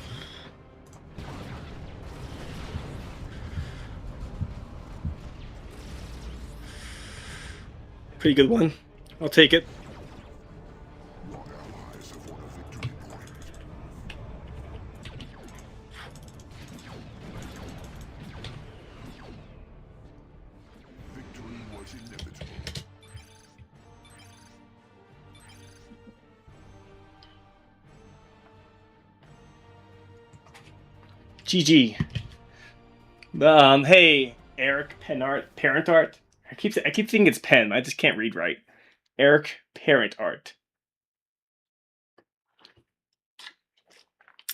Pretty good one. I'll take it. Your allies have won a victory point. Victory was inevitable. GG. Hey, Eric Parent Art. I keep thinking it's Pen. I just can't read right. Eric Parent Art.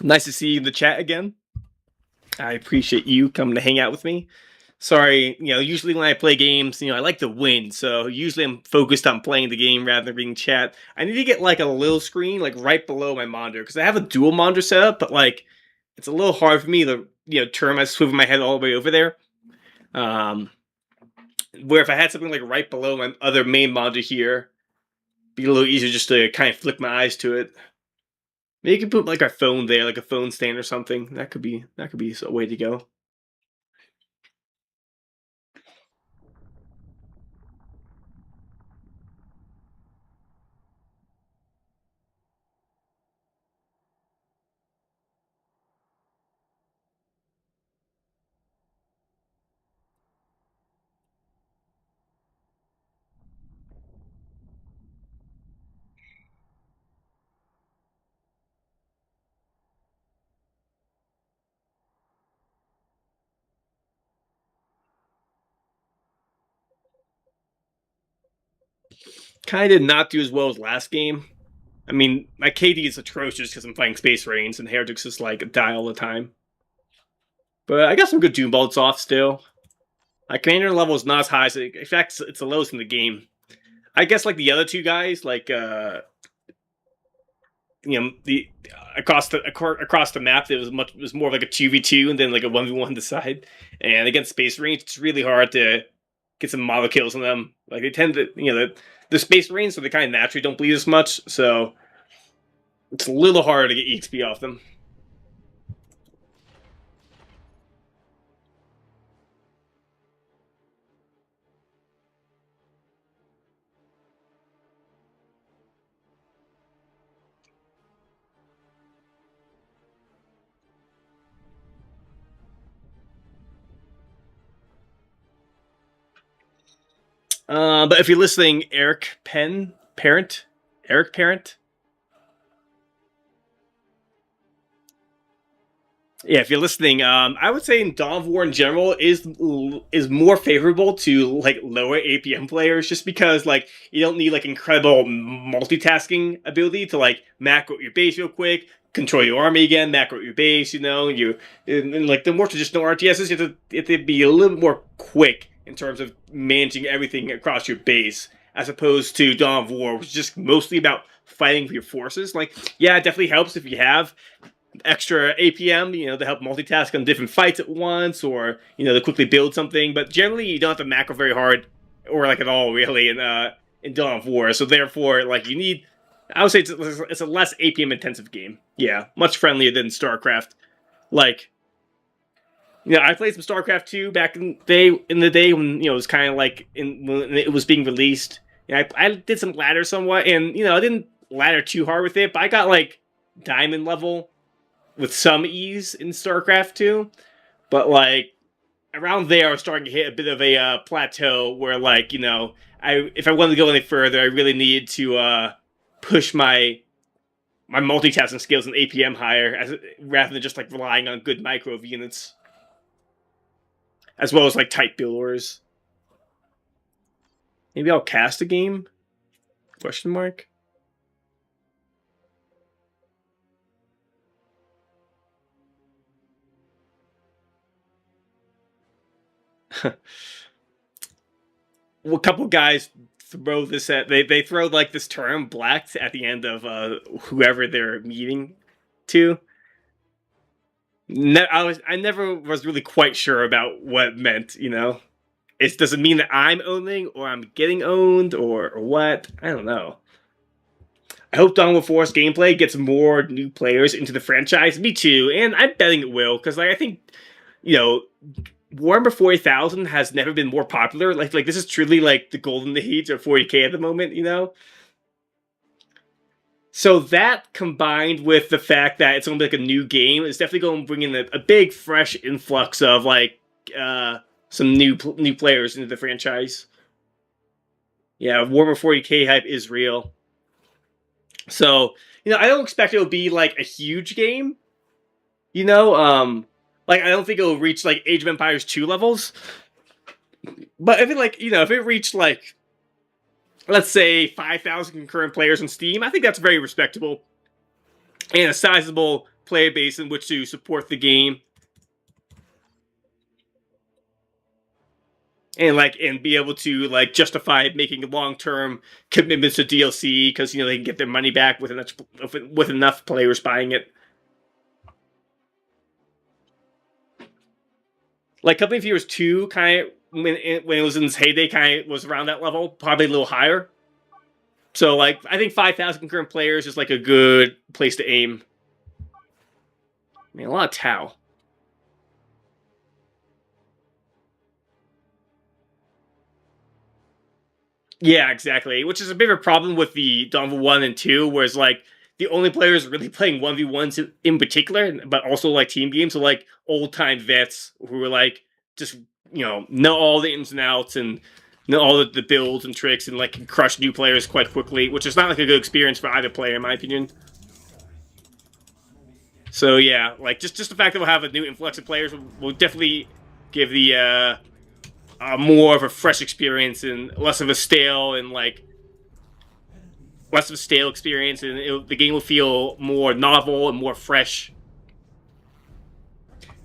Nice to see you in the chat again. I appreciate you coming to hang out with me. Sorry, usually when I play games, I like to win, so usually I'm focused on playing the game rather than reading chat. I need to get like a little screen like right below my monitor because I have a dual monitor setup, but like it's a little hard for me to turn my swivel my head all the way over there. Where if I had something like right below my other main monitor here, it'd be a little easier just to kind of flick my eyes to it. Maybe you can put like our phone there, like a phone stand or something. That could be a way to go. Kind of did not do as well as last game. I mean, my KD is atrocious because I'm fighting Space Marines, and Heretics just like die all the time. But I got some good Doom Bolts off still. My commander level is not as high, so in fact, it's the lowest in the game. I guess like the other two guys, like the across the map, it was more of like a 2v2 and then like a 1v1 side. And against Space Marines, it's really hard to get some model kills on them. Like they tend to, the Space Marines, so they kind of naturally don't bleed as much, so it's a little harder to get EXP off them. But if you're listening, Eric Parent. Yeah, if you're listening, I would say in Dawn of War in general is more favorable to like lower APM players, just because like you don't need like incredible multitasking ability to like macro your base real quick, control your army again, macro your base. And like the more traditional RTSs, you have to be a little more quick in terms of managing everything across your base, as opposed to Dawn of War, which is just mostly about fighting for your forces. Like, yeah, it definitely helps if you have extra APM, to help multitask on different fights at once, or, to quickly build something. But generally, you don't have to macro very hard, or like at all, really, in Dawn of War. So therefore, like, I would say it's a less APM intensive game. Yeah, much friendlier than StarCraft. Like, I played some StarCraft 2 back in the day when, it was kind of like when it was being released. I did some ladder somewhat, and, I didn't ladder too hard with it, but I got like diamond level with some ease in StarCraft 2. But like around there, I was starting to hit a bit of a plateau where, like, if I wanted to go any further, I really needed to push my multitasking skills and APM higher, rather than just like relying on good micro units. As well as like tight build orders. Maybe I'll cast a game? Question mark. Well, a couple guys throw this at they throw like this term black at the end of whoever they're meeting to. I never was really quite sure about what it meant, Does it mean that I'm owning, or I'm getting owned, or what? I don't know. I hope Dawn of War's gameplay gets more new players into the franchise. Me too, and I'm betting it will, because I think, Warhammer 40,000 has never been more popular. Like this is truly like the golden age of 40k at the moment, So that, combined with the fact that it's going to be like a new game, is definitely going to bring in a big, fresh influx of like some new players into the franchise. Yeah, Warhammer 40k hype is real. So, I don't expect it will be like a huge game. Like I don't think it will reach like Age of Empires 2 levels. But if it reached like, let's say 5,000 concurrent players on Steam, I think that's very respectable. And a sizable player base in which to support the game. And be able to like justify making long-term commitments to DLC, because they can get their money back with enough players buying it. Like Company of Heroes 2 kind of, when it was in its heyday, kind of was around that level, probably a little higher. So, like, I think 5,000 concurrent players is, like, a good place to aim. I mean, a lot of Tau. Yeah, exactly. Which is a bit of a problem with the Dawn of War 1 and 2, whereas, like, the only players really playing 1v1s in particular, but also, like, team games, are, like, old-time vets who are, like, just, know all the ins and outs and know all the builds and tricks and, like, can crush new players quite quickly, which is not, like, a good experience for either player, in my opinion. So, yeah, like, just the fact that we'll have a new influx of players will definitely give the more of a fresh experience and less of a stale and, like, less of a stale experience, and the game will feel more novel and more fresh.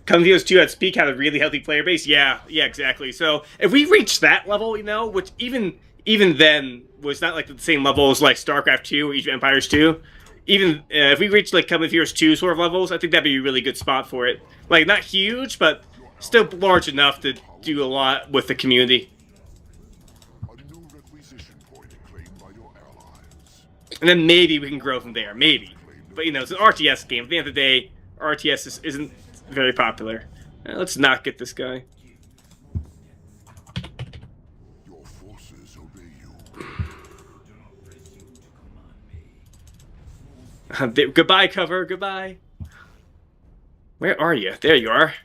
Come Heroes 2 at Speak had a really healthy player base. Yeah, exactly. So if we reach that level, you know, which even then was not like the same level as like StarCraft 2 or Age of Empires 2. Even if we reach like Come Heroes 2 sort of levels, I think that'd be a really good spot for it. Like not huge, but still large enough to do a lot with the community. A new requisition point claimed by your allies. And then maybe we can grow from there. Maybe. But you know, it's an RTS game. At the end of the day, RTS isn't very popular. Let's not get this guy. Your forces obey you. Goodbye, cover. Goodbye. Where are you? There you are.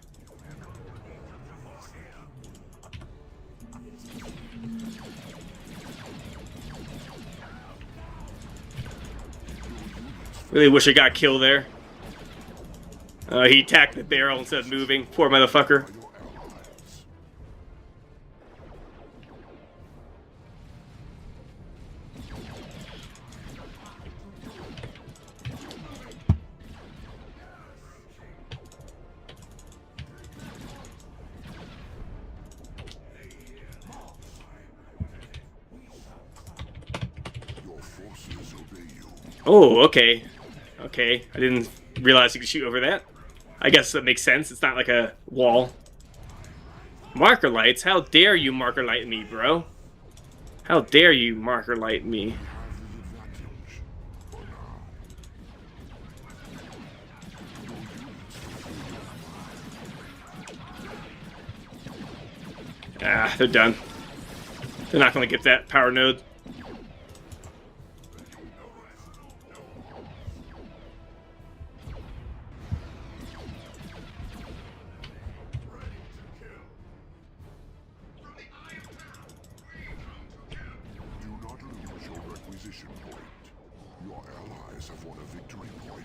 Really wish I got killed there. He attacked the barrel instead of moving. Poor motherfucker. Your forces obey you. Oh, okay. Okay, I didn't realize you could shoot over that. I guess that makes sense. It's not like a wall. Marker lights? How dare you marker light me, bro? How dare you marker light me? Ah, they're done. They're not going to get that power node. Do not lose your requisition point. Your allies have won a victory point.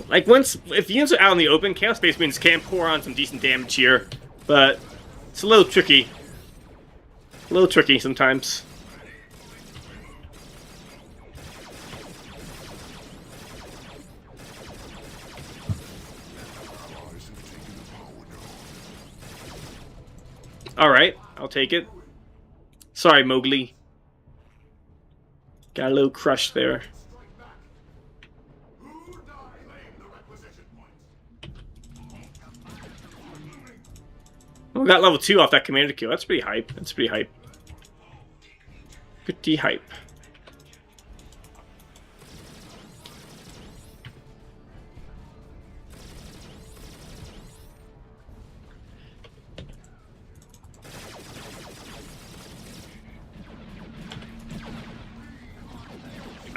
Like, if units are out in the open, Chaos Space Marines can pour on some decent damage here, but it's a little tricky. A little tricky sometimes. Allies have taken a power node. Alright, I'll take it. Sorry, Mowgli. Got a little crushed there. We got level 2 off that commander kill. That's pretty hype. That's pretty hype. Pretty hype.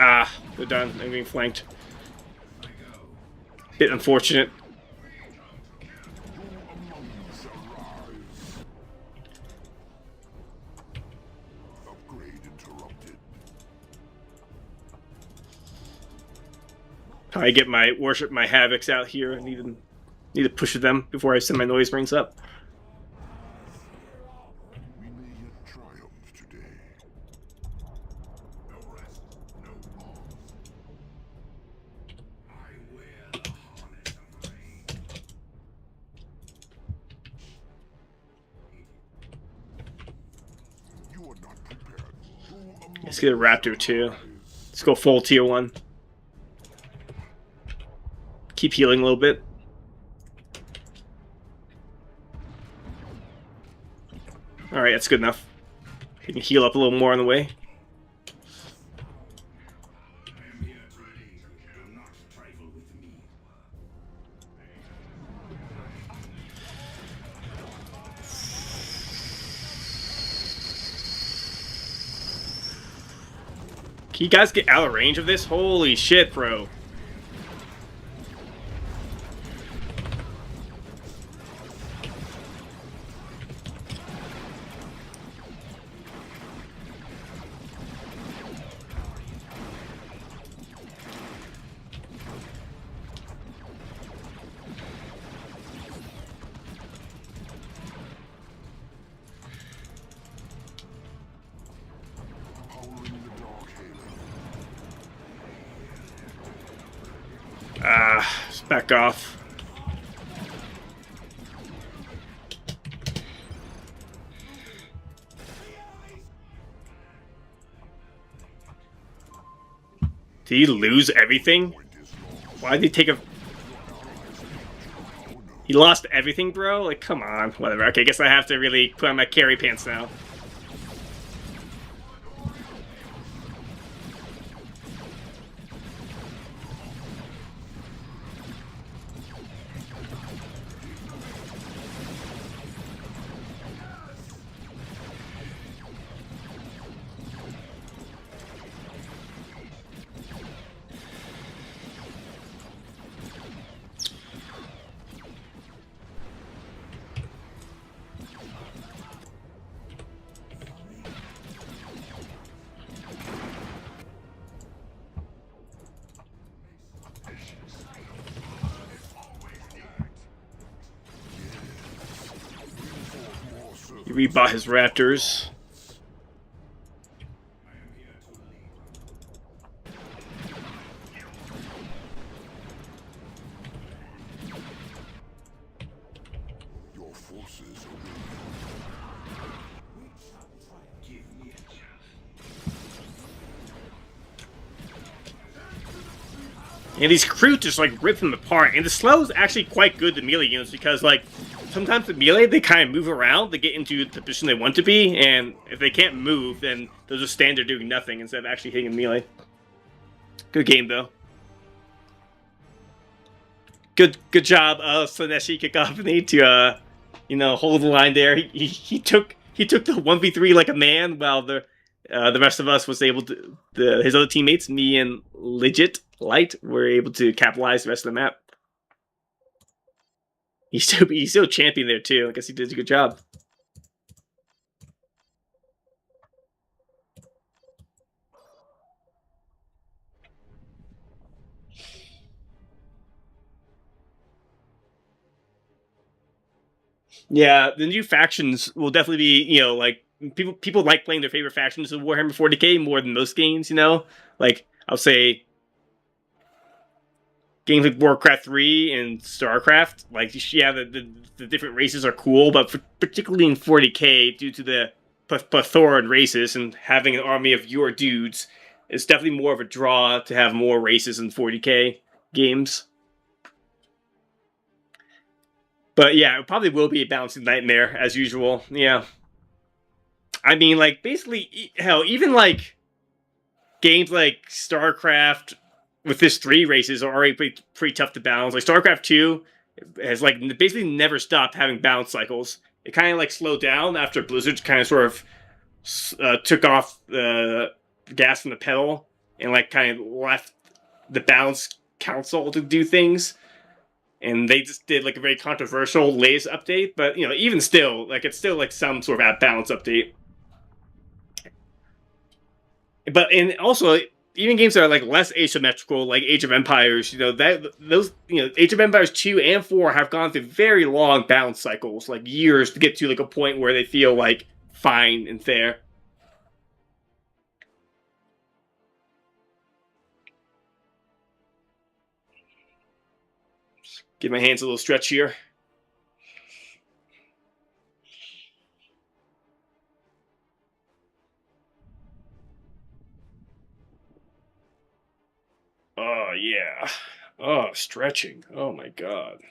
Ah, they're done. They're being flanked. Bit unfortunate. Upgrade interrupted. I get my my havocs out here. I need to push them before I send my noise rings up. We may yet triumph today. No rest, no pause. I wear the harness of rain. You are not prepared. Who among Let's get a Raptor too. Let's go full tier 1. Keep healing a little bit. Alright, that's good enough. We can heal up a little more on the way. I am here ready. You cannot trifle with me. Can you guys get out of range of this? Holy shit, bro. Just back off. Did he lose everything? Why did he take a... He lost everything, bro? Like, come on. Whatever. Okay, I guess I have to really put on my carry pants now. He rebought his Raptors. Your forces are And these crews just like rip them apart. And the slow is actually quite good to melee units because like sometimes the melee they kind of move around to get into the position they want to be, and if they can't move, then they'll just stand there doing nothing instead of actually hitting a melee. Good game though. Good job, Slaaneshi Cacophony to you know, hold the line there. He took the 1v3 like a man, while the rest of us was able to, his other teammates, me and Legit Light, were able to capitalize the rest of the map. He's still champion there too. I guess he did a good job. Yeah, the new factions will definitely be, you know, like people like playing their favorite factions of Warhammer 40k more than most games, you know? Like, I'll say games like Warcraft 3 and StarCraft, like, yeah, the different races are cool, but particularly in 40k, due to the plethora in races and having an army of your dudes, it's definitely more of a draw to have more races in 40k games. But yeah, it probably will be a balancing nightmare, as usual. Yeah. I mean, like, basically, hell, even, like, games like StarCraft with this 3 races are already pretty tough to balance. Like, StarCraft 2 has, like, basically never stopped having balance cycles. It kind of, like, slowed down after Blizzard kind of sort of took off the gas from the pedal and, like, kind of left the balance council to do things. And they just did like a very controversial latest update, but you know, even still, like it's still like some sort of balance update. But and also even games that are like less asymmetrical, like Age of Empires, you know, those you know, Age of Empires 2 and 4 have gone through very long balance cycles, like years to get to like a point where they feel like fine and fair. Give my hands a little stretch here. Oh, yeah. Oh, stretching. Oh, my God.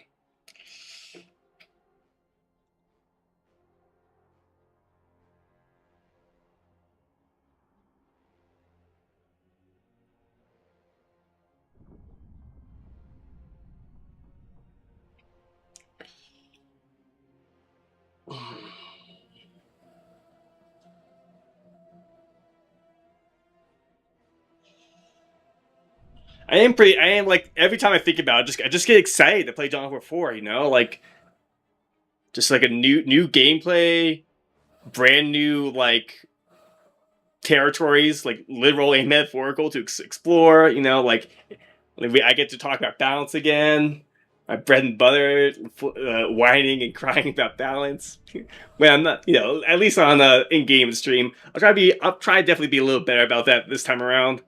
I am like, every time I think about it, I just get excited to play Dawn of War 4, you know? Like, just like a new gameplay, brand new, like, territories, like, literal and metaphorical to explore, you know? Like I get to talk about balance again. My bread and butter, whining and crying about balance. When I'm not, you know, at least on the in-game stream, I'll try to definitely be a little better about that this time around.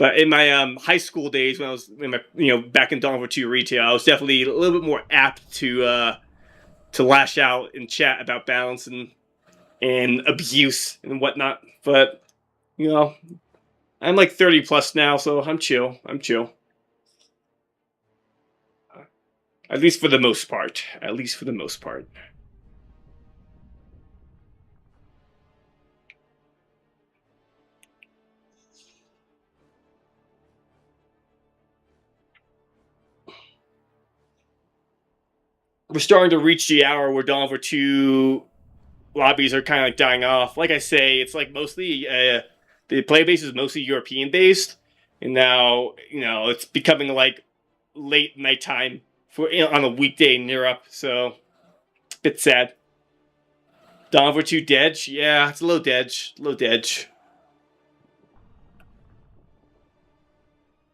But in my high school days, when I was in my back in Dawn of War 2 retail, I was definitely a little bit more apt to lash out in chat about balance and abuse and whatnot. But I'm like 30 plus now, so I'm chill. I'm chill. At least for the most part. At least for the most part. We're starting to reach the hour where Dawn of War 2 lobbies are kind of like dying off. Like I say, it's like mostly the play base is mostly European based, and now it's becoming like late nighttime for on a weekday in Europe. So it's a bit sad. Dawn of War 2 dead? Yeah, it's a low dead. Low dead.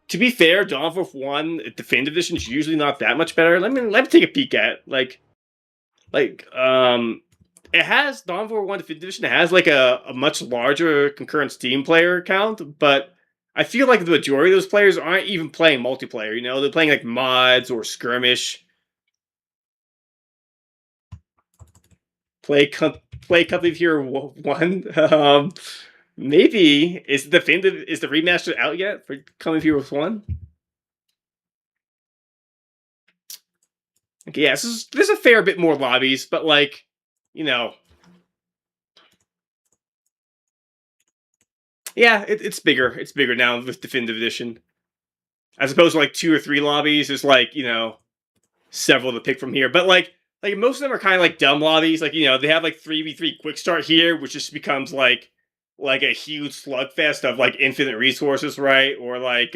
To be fair, Dawn of War 1 Definitive Edition is usually not that much better. Let me take a peek at it. It has Dawn of War 1 Definitive Edition. It has like a much larger concurrent Steam player count, but I feel like the majority of those players aren't even playing multiplayer. They're playing like mods or skirmish. Play Company of Hero 1. Maybe is the remaster out yet for Company of Heroes 1? Okay, yeah, there's a fair bit more lobbies, but yeah, it's bigger. It's bigger now with Definitive Edition, as opposed to like 2 or 3 lobbies. There's several to pick from here, but like most of them are kind of like dumb lobbies. They have like 3v3 quick start here, which just becomes like a huge slugfest of like infinite resources, right? Or like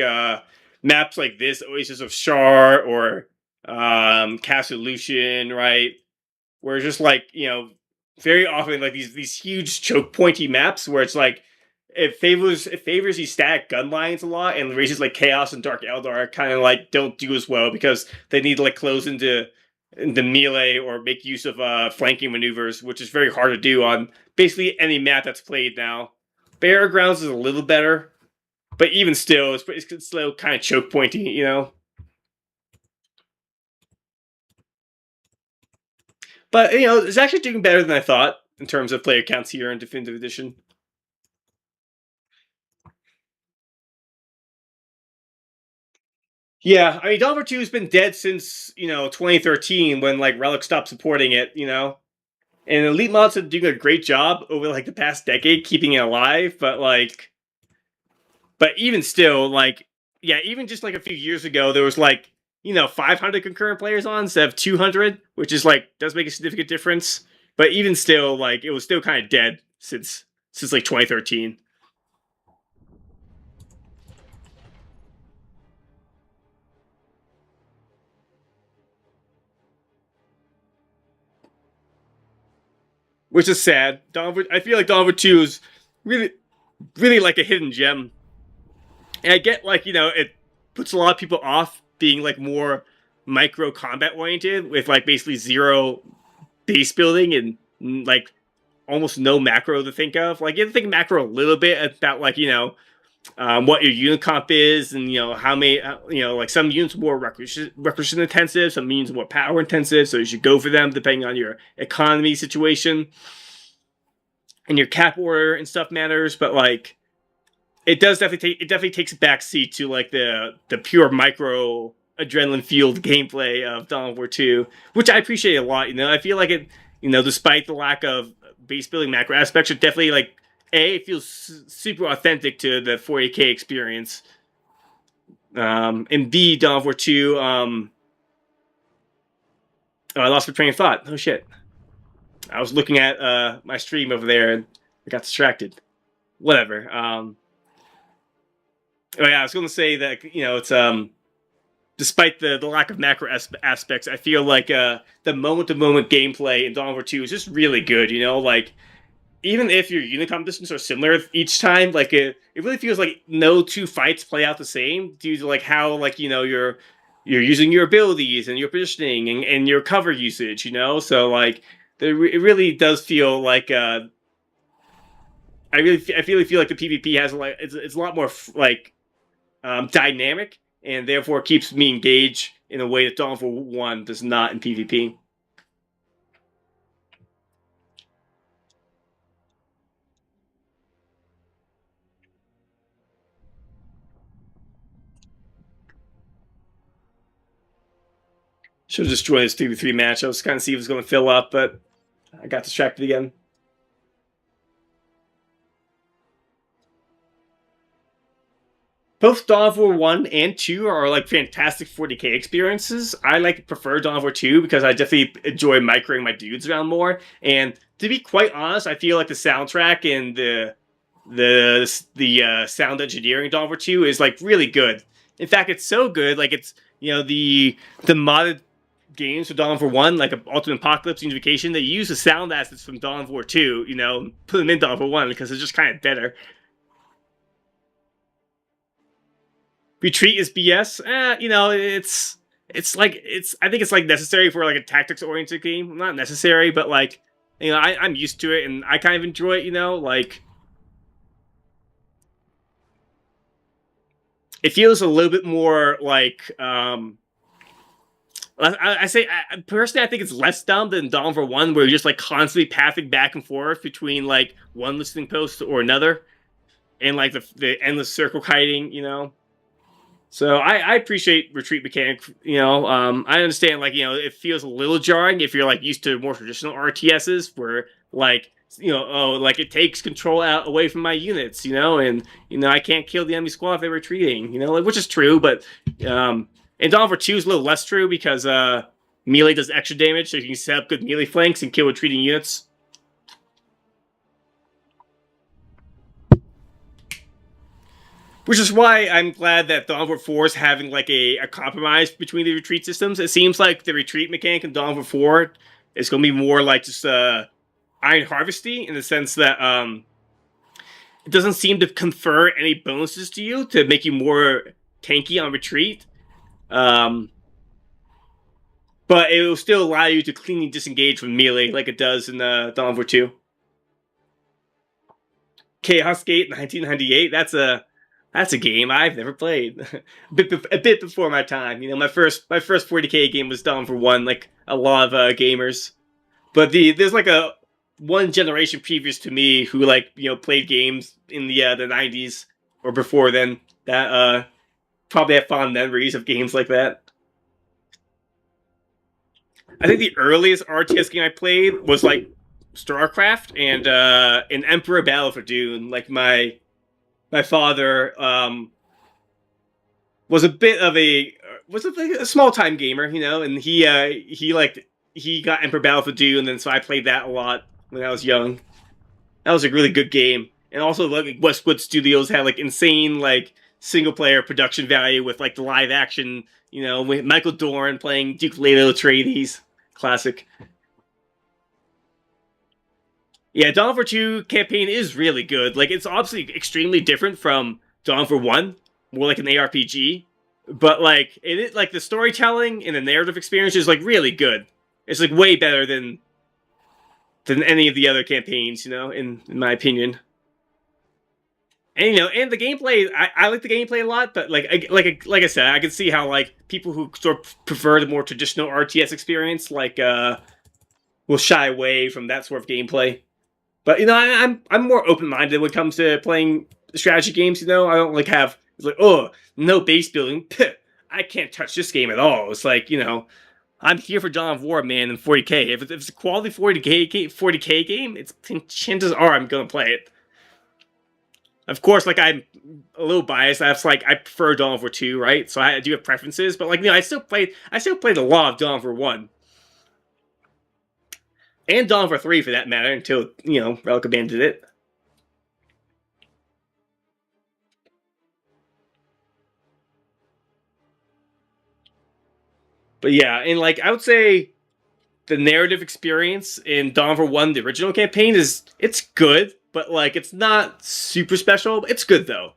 maps like this, Oasis of Shar or Castle Lucian, right? Where it's just like very often like these huge choke pointy maps where it's like it favors these static gun lines a lot, and races like Chaos and Dark Eldar kind of like don't do as well because they need to like close into melee or make use of flanking maneuvers, which is very hard to do on basically any map that's played now. Barrier Grounds is a little better, but even still, it's still kind of choke pointy, But it's actually doing better than I thought in terms of player counts here in Definitive Edition. Yeah, I mean, Dawn of War 2 has been dead since 2013 when like Relic stopped supporting it, And Elite Mods have doing a great job over like the past decade keeping it alive, but even still, even just like a few years ago, there was 500 concurrent players on instead of 200, which is does make a significant difference. But even still, it was still kind of dead since 2013. Which is sad. I feel like Dawn of War 2 is really, really like a hidden gem. And I get it puts a lot of people off being more micro combat oriented with basically zero base building and almost no macro to think of. You have to think macro a little bit about what your unit comp is and how many some units are more requisition intensive, some units are more power intensive, so you should go for them depending on your economy situation and your cap order and stuff matters. But it definitely takes a back seat to the pure micro adrenaline fueled gameplay of Dawn of War 2, which I appreciate a lot. I feel like it despite the lack of base building macro aspects, it definitely it feels super authentic to the 40K experience. And B, Dawn of War 2, I lost my train of thought. Oh shit. I was looking at my stream over there and I got distracted. Whatever. I was going to say that, it's, despite the lack of macro aspects, I feel like the moment-to-moment gameplay in Dawn of War 2 is just really good, even if your unit compositions are similar each time, it really feels like no 2 fights play out the same due to how you're using your abilities and your positioning and your cover usage, So it really does feel I really feel like the PvP has it's a lot more dynamic, and therefore keeps me engaged in a way that Dawn of War 1 does not in PvP. Should have just joined this 3v3 match. I was kind of see if it was going to fill up, but I got distracted again. Both Dawn of War 1 and 2 are like fantastic 40k experiences. I like prefer Dawn of War 2 because I definitely enjoy microing my dudes around more. And to be quite honest, I feel like the soundtrack and the sound engineering in Dawn of War 2 is like really good. In fact, it's so good, like it's, you know, the modded games for Dawn of War 1, like Ultimate Apocalypse, Unification, they use the sound assets from Dawn of War 2, you know, put them in Dawn of War 1 because it's just kind of better. Retreat is BS. You know, it's like I think it's like necessary for like a tactics oriented game. Not necessary, but like, you know, I'm used to it and I kind of enjoy it. You know, like it feels a little bit more like I say personally, I think it's less dumb than Dawn of War 1, where you're just like constantly pathing back and forth between like one listening post or another, and like the endless circle kiting. You know. So I appreciate retreat mechanic, you know, I understand, like, you know, it feels a little jarring if you're, like, used to more traditional RTSs where, like, you know, oh, like, it takes control out away from my units, you know, and, you know, I can't kill the enemy squad if they're retreating, you know, like, which is true, but, and Dawn of War 2 is a little less true because, melee does extra damage, so you can set up good melee flanks and kill retreating units. Which is why I'm glad that Dawn of War 4 is having like a compromise between the retreat systems. It seems like the retreat mechanic in Dawn of War 4 is going to be more like just Iron Harvesty in the sense that it doesn't seem to confer any bonuses to you to make you more tanky on retreat. But it will still allow you to cleanly disengage from melee like it does in Dawn of War 2. Chaos Gate 1998, that's a game I've never played. a bit before my time. You know, my first 40k game was Dawn of War 1, like a lot of gamers. But there's like a one generation previous to me who, like, you know, played games in the 90s or before then that probably have fond memories of games like that. I think the earliest RTS game I played was like StarCraft and an Emperor Battle for Dune. Like my father was a bit of a small time gamer, you know, and he got Emperor Battle for Dune, and so I played that a lot when I was young. That was a really good game, and also like Westwood Studios had like insane like single player production value with like the live action, you know, with Michael Dorn playing Duke Leto Atreides, classic. Yeah, Dawn of War 2 campaign is really good. Like, it's obviously extremely different from Dawn of War 1, more like an ARPG. But, like, like, the storytelling and the narrative experience is, like, really good. It's, like, way better than any of the other campaigns, you know, in my opinion. And, you know, and the gameplay, I like the gameplay a lot, but, like I said, I can see how, like, people who sort of prefer the more traditional RTS experience, like, will shy away from that sort of gameplay. But, you know, I'm more open-minded when it comes to playing strategy games, you know? I don't, like, have, like, oh, no base building. I can't touch this game at all. It's like, you know, I'm here for Dawn of War, man, and 40k. If it's a quality 40k game, chances are I'm going to play it. Of course, like, I'm a little biased. That's, like, I prefer Dawn of War 2, right? So I do have preferences. But, like, you know, I still played a lot of Dawn of War 1. And Dawn of War 3, for that matter, until, you know, Relic abandoned it. But yeah, and, like, I would say the narrative experience in Dawn of War 1, the original campaign, it's good, but, like, it's not super special. It's good, though.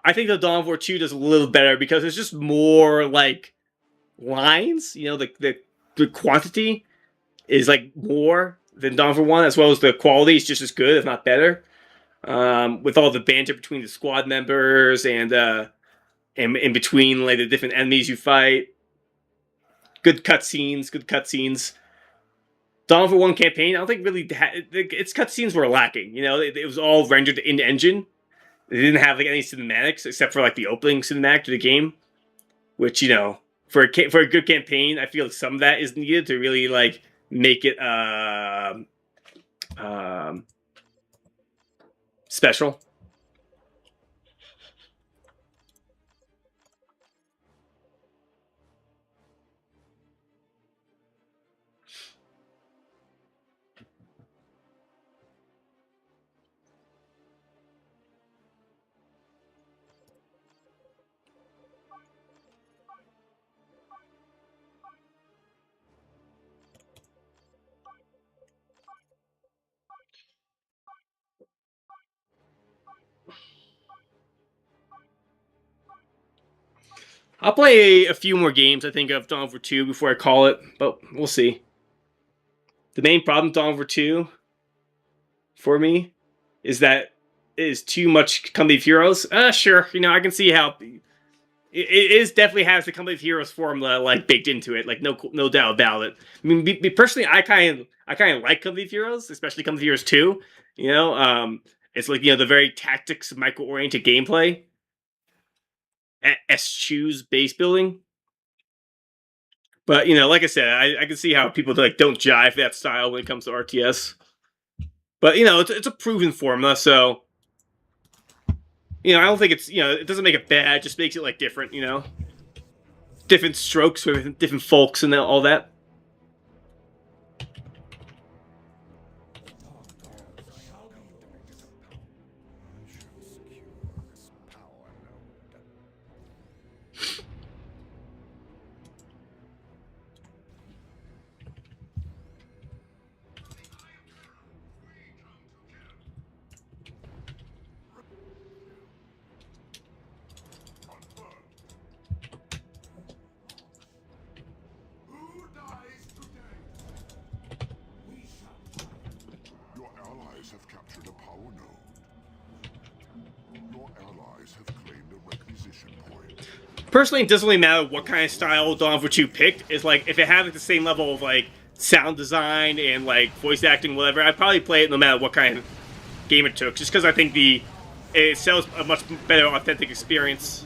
I think the Dawn of War 2 does a little better because it's just more, like, lines. You know, the quantity is, like, more than Dawn of War 1, as well as the quality is just as good, if not better. With all the banter between the squad members and in between like the different enemies you fight. Good cutscenes. Dawn of War 1 campaign, I don't think really its cutscenes were lacking. You know, it was all rendered in engine. They didn't have like any cinematics except for like the opening cinematic to the game, which for a good campaign, I feel like some of that is needed to really like make it special. I'll play a few more games, I think, of Dawn of War 2 before I call it, but we'll see. The main problem with Dawn of War 2 for me is that it is too much Company of Heroes. Sure, I can see how it is definitely has the Company of Heroes formula like baked into it, like no doubt about it. I mean, personally, I kind of like Company of Heroes, especially Company of Heroes 2. It's like the very tactics micro-oriented gameplay. Eschews base building. But like I said, I can see how people like don't jive that style when it comes to RTS. But it's a proven formula, so I don't think it's it doesn't make it bad. It just makes it like different. Different strokes for different folks and all that. Your allies have captured a power node. Your allies have claimed a requisition point. Personally, it doesn't really matter what kind of style Dawn of War 2 picked. It's like if it had like the same level of like sound design and like voice acting, whatever, I'd probably play it no matter what kind of game it took. Just because I think it sells a much better authentic experience.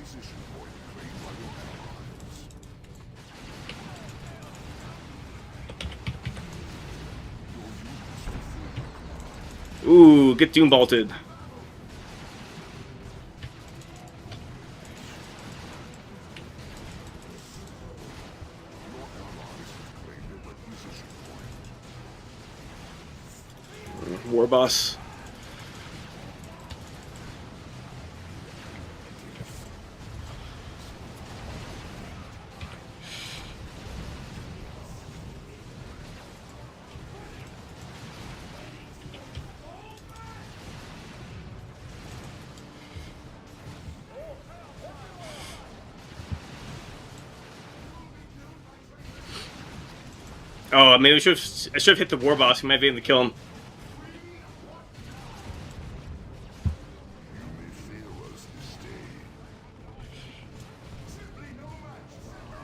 Ooh, get Doom bolted. War boss. Oh, maybe I should have hit the war boss. We might be able to kill him. You may fail us this day.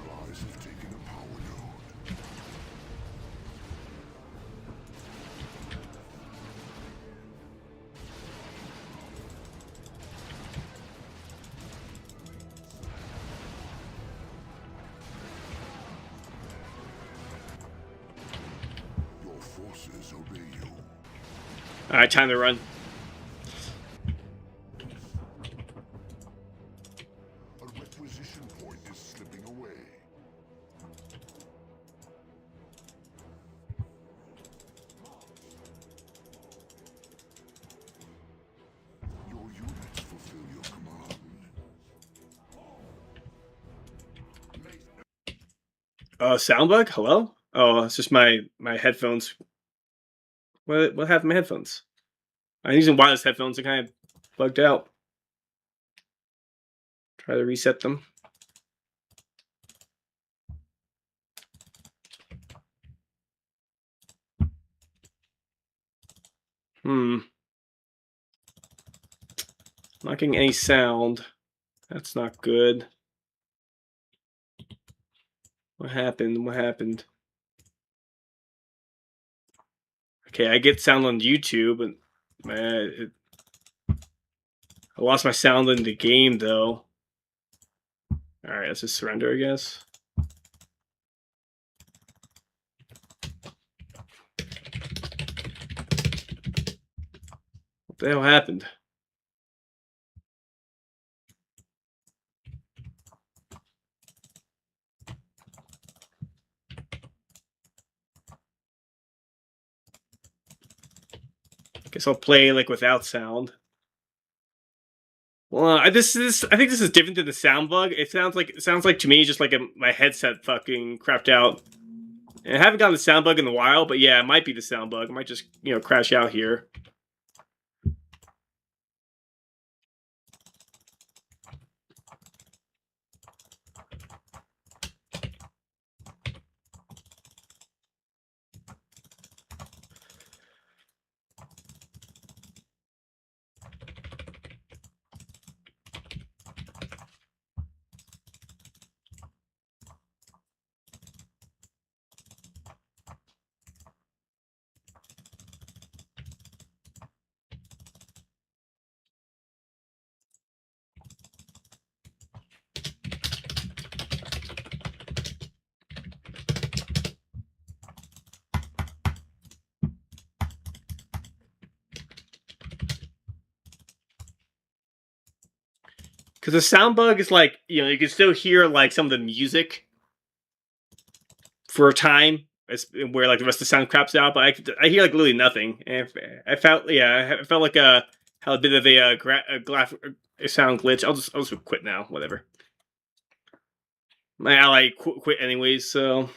Allies have taken a power node. Your forces obey you. All right, time to run. A requisition point is slipping away. Your units fulfill your command. Sound bug? Hello? Oh, it's just my headphones. What happened to my headphones? I'm using wireless headphones. They're kind of bugged out. Try to reset them. Not getting any sound. That's not good. What happened? What happened? Okay, I get sound on YouTube, and man, I lost my sound in the game though. All right, let's just surrender, I guess. What the hell happened? Guess I'll play like without sound. Well, I think this is different than the sound bug. It sounds like to me just like my headset fucking crapped out. And I haven't gotten the sound bug in a while, but yeah, it might be the sound bug. It might just crash out here. Because the sound bug is like, you can still hear like some of the music for a time, where like the rest of the sound craps out, but I hear like literally nothing. And I felt like how a bit of a sound glitch. I'll just quit now. Whatever. My ally quit anyways, so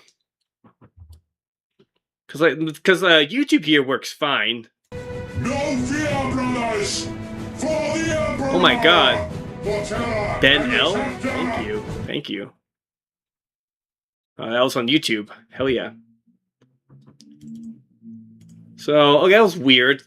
because YouTube here works fine. No fear, brothers! For the Emperor! Oh my god. For Terra Ben and L? Sancta! Thank you. That was on YouTube. Hell yeah. So, okay, that was weird.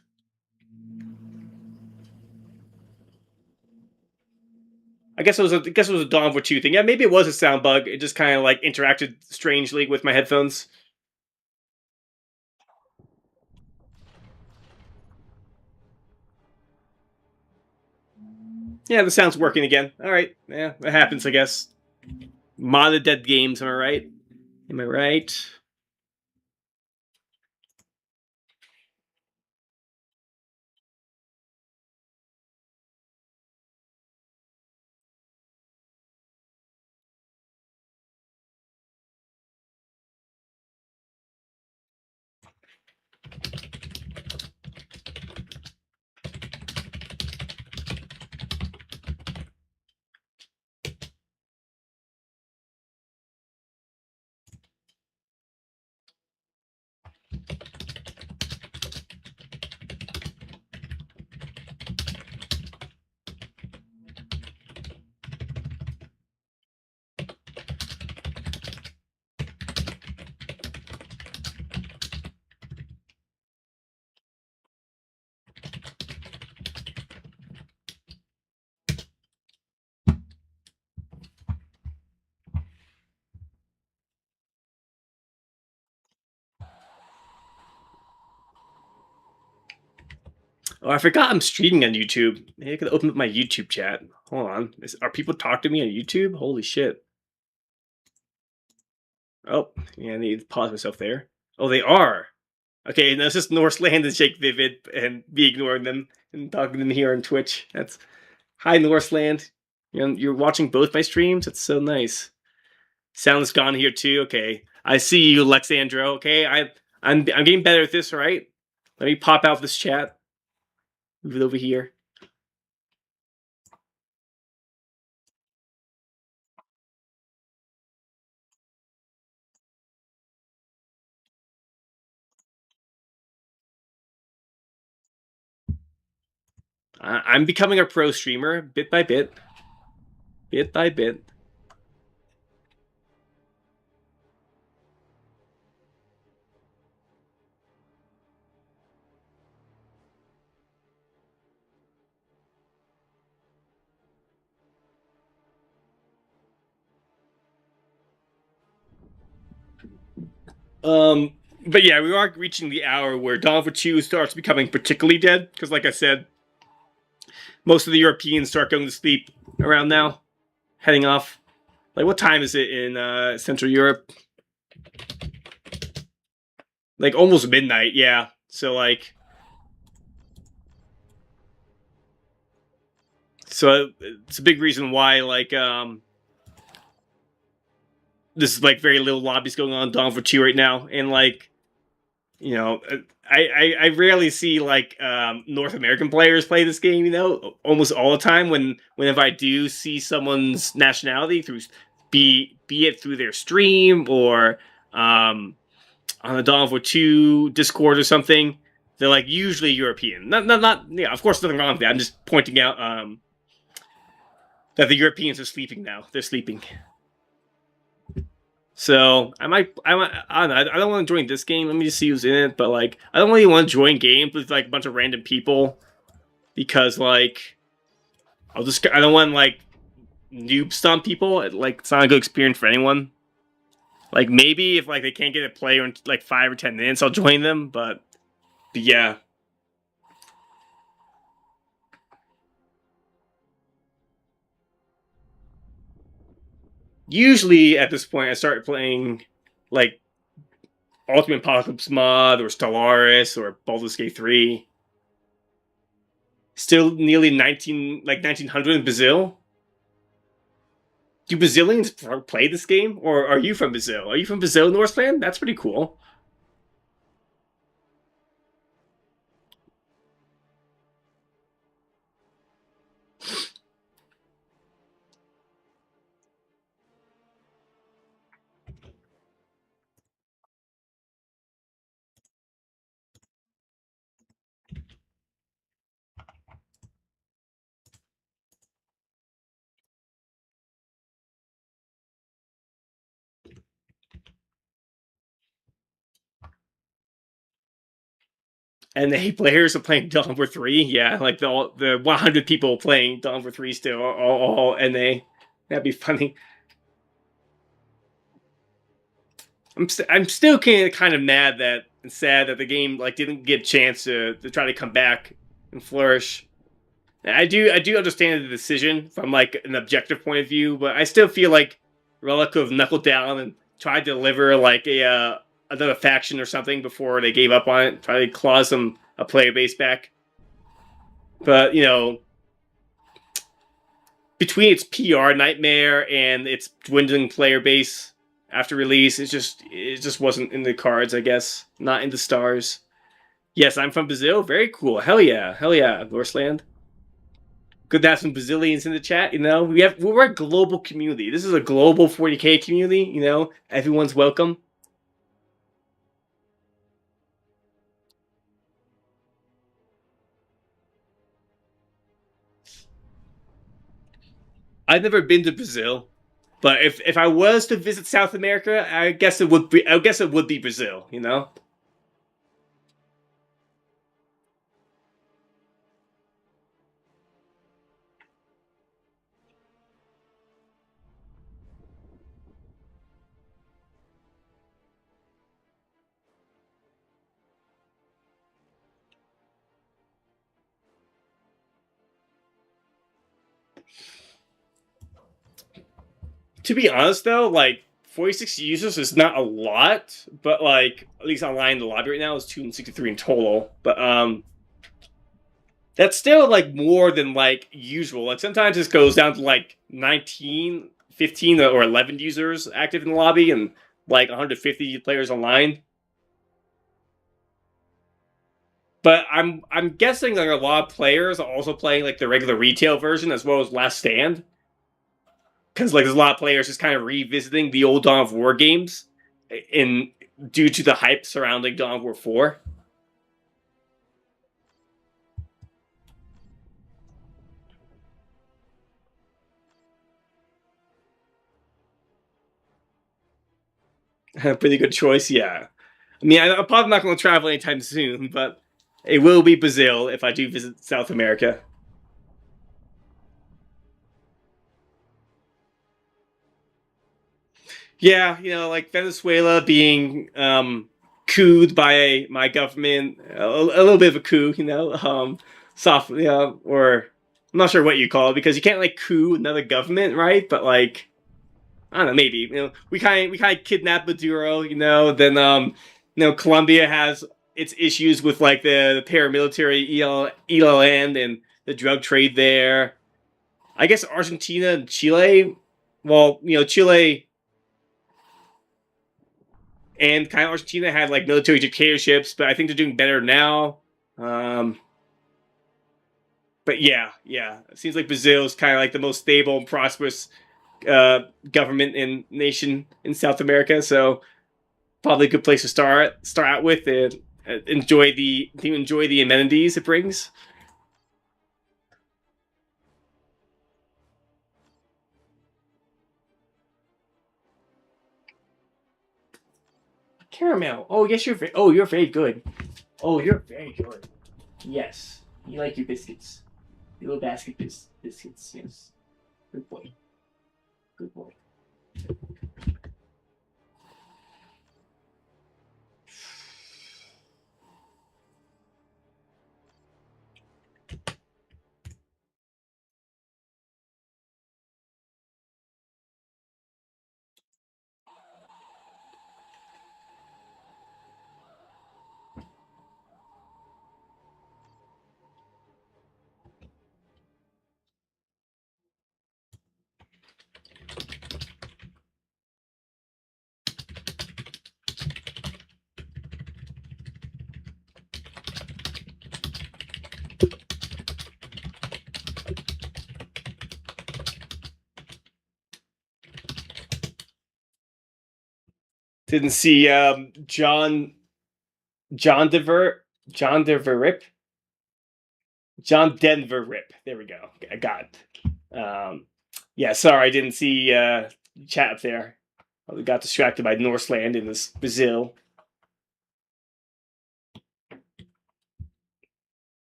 I guess it was a Dawn of War 2 thing. Yeah, maybe it was a sound bug. It just kind of like interacted strangely with my headphones. Yeah, the sound's working again. All right. Yeah, that happens, I guess. Modded dead games, am I right? Am I right? Oh, I forgot I'm streaming on YouTube. Maybe I could open up my YouTube chat. Hold on. Are people talking to me on YouTube? Holy shit. Oh, yeah, I need to pause myself there. Oh, they are. Okay, now it's just Norseland and Jake Vivid and me ignoring them and talking to them here on Twitch. That's hi Norseland. You're watching both my streams. That's so nice. Sound's gone here too. Okay, I see you, Alexandro. Okay, I'm getting better at this. All right. Let me pop out this chat. Move it over here. I'm becoming a pro streamer bit by bit. Bit by bit. But yeah, we are reaching the hour where Dawn of War 2 starts becoming particularly dead, because like I said, most of the Europeans start going to sleep around now, heading off. Like, what time is it in Central Europe? Like, almost midnight, yeah. So, like... So, it's a big reason why, like, this is, like, very little lobbies going on in Dawn of War 2 right now. And, like, you know, I rarely see, like, North American players play this game, you know? Almost all the time whenever I do see someone's nationality, through be it through their stream or on the Dawn of War 2 Discord or something, they're, like, usually European. Not yeah, of course, nothing wrong with that. I'm just pointing out that the Europeans are sleeping now. They're sleeping. So I don't know. I don't want to join this game. Let me just see who's in it. But like, I don't really want to join games with like a bunch of random people, because like, I don't want to like noob stomp people. Like, it's not a good experience for anyone. Like, maybe if like they can't get a player in like 5 or 10 minutes, I'll join them. But yeah. Usually at this point, I start playing like Ultimate Apocalypse Mod or Stellaris or Baldur's Gate 3. Still nearly 1900 in Brazil. Do Brazilians play this game, or are you from Brazil? Are you from Brazil, Northland? That's pretty cool. And the 8 players are playing Dawn of War 3. Yeah, like the 100 people playing Dawn of War 3 still, all NA. That'd be funny. I'm still kind of mad that and sad that the game like didn't get a chance to try to come back and flourish. I do understand the decision from like an objective point of view, but I still feel like Relic could have knuckled down and tried to deliver like another faction or something before they gave up on it. Try to claw a player base back. But you know, between its PR nightmare and its dwindling player base after release, it just wasn't in the cards. I guess not in the stars. Yes, I'm from Brazil. Very cool. Hell yeah, Northland. Good to have some Brazilians in the chat. You know, we're a global community. This is a global 40K community. You know, everyone's welcome. I've never been to Brazil, but if I was to visit South America, I guess it would be Brazil. You know. To be honest, though, like 46 users is not a lot, but like at least online in the lobby right now is 263 in total. But that's still like more than like usual. Like sometimes this goes down to like 19, 15, or 11 users active in the lobby and like 150 players online. But I'm guessing like a lot of players are also playing like the regular retail version as well as Last Stand. Because like there's a lot of players just kind of revisiting the old Dawn of War games in due to the hype surrounding Dawn of War 4. Pretty good choice, yeah. I mean, I'm probably not going to travel anytime soon, but it will be Brazil if I do visit South America. Yeah, like Venezuela being couped by my government, a little bit of a coup, soft, or I'm not sure what you call it because you can't like coup another government, right? But like I don't know, maybe we kind of kidnap Maduro, then Colombia has its issues with like the paramilitary ELN and the drug trade there. I guess Argentina and Chile. Well, Chile and kind of Argentina had like military dictatorships, but I think they're doing better now. Um, but yeah, it seems like Brazil is kind of like the most stable and prosperous government and nation in South America. So probably a good place to start out with and enjoy the amenities it brings. Caramel. Oh yes, you're very good. Oh, you're very good. Yes, you like your biscuits. Your little basket biscuits. Yes, good boy. Good boy. Didn't see John Denver Rip. John Denver Rip. There we go. I got it. Yeah, sorry, I didn't see chat up there. I got distracted by Northland in this Brazil.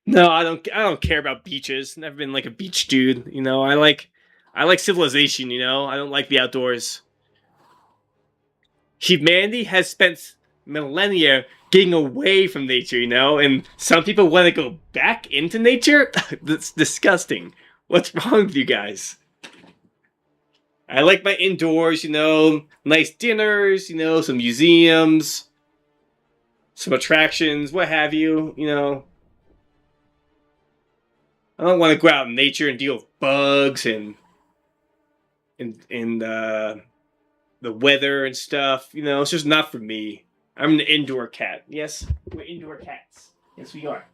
No, I don't care about beaches. Never been like a beach dude. I like civilization. I don't like the outdoors. Humanity has spent millennia getting away from nature, and some people want to go back into nature. That's disgusting. What's wrong with you guys? I like my indoors, nice dinners, some museums, some attractions, what have you. I don't want to go out in nature and deal with bugs and the weather and stuff. It's just not for me. I'm an indoor cat. Yes, we're indoor cats. Yes, we are.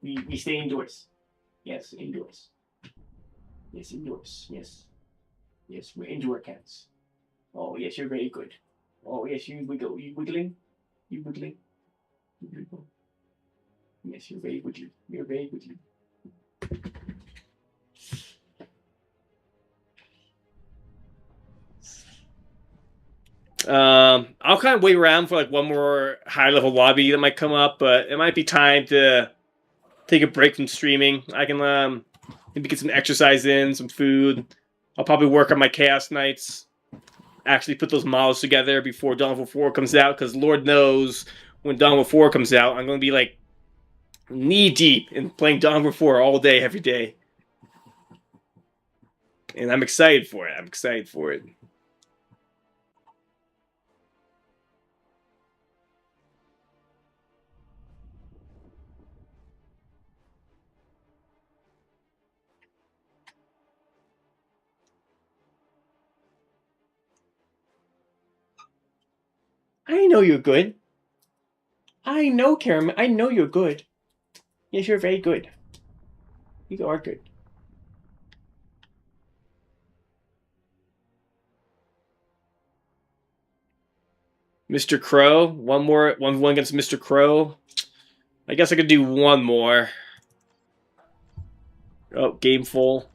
We stay indoors. Yes, indoors. Yes, indoors. Yes. Yes, we're indoor cats. Oh, yes, you're very good. Oh, yes, you wiggle. You wiggling? You wiggling? You wiggle. Yes, you're very good. You're very good. I'll kind of wait around for like one more high level lobby that might come up, but it might be time to take a break from streaming. I can maybe get some exercise in, some food. I'll probably work on my Chaos Knights. Actually, put those models together before Dawn of War 4 comes out, because Lord knows when Dawn of War 4 comes out, I'm going to be like knee deep in playing Dawn of War 4 all day, every day. And I'm excited for it. I know you're good. I know, Karen. I know you're good. Yes, you're very good. You are good. Mr. Crow. One more. 1v1 against Mr. Crow. I guess I could do one more. Oh, game full.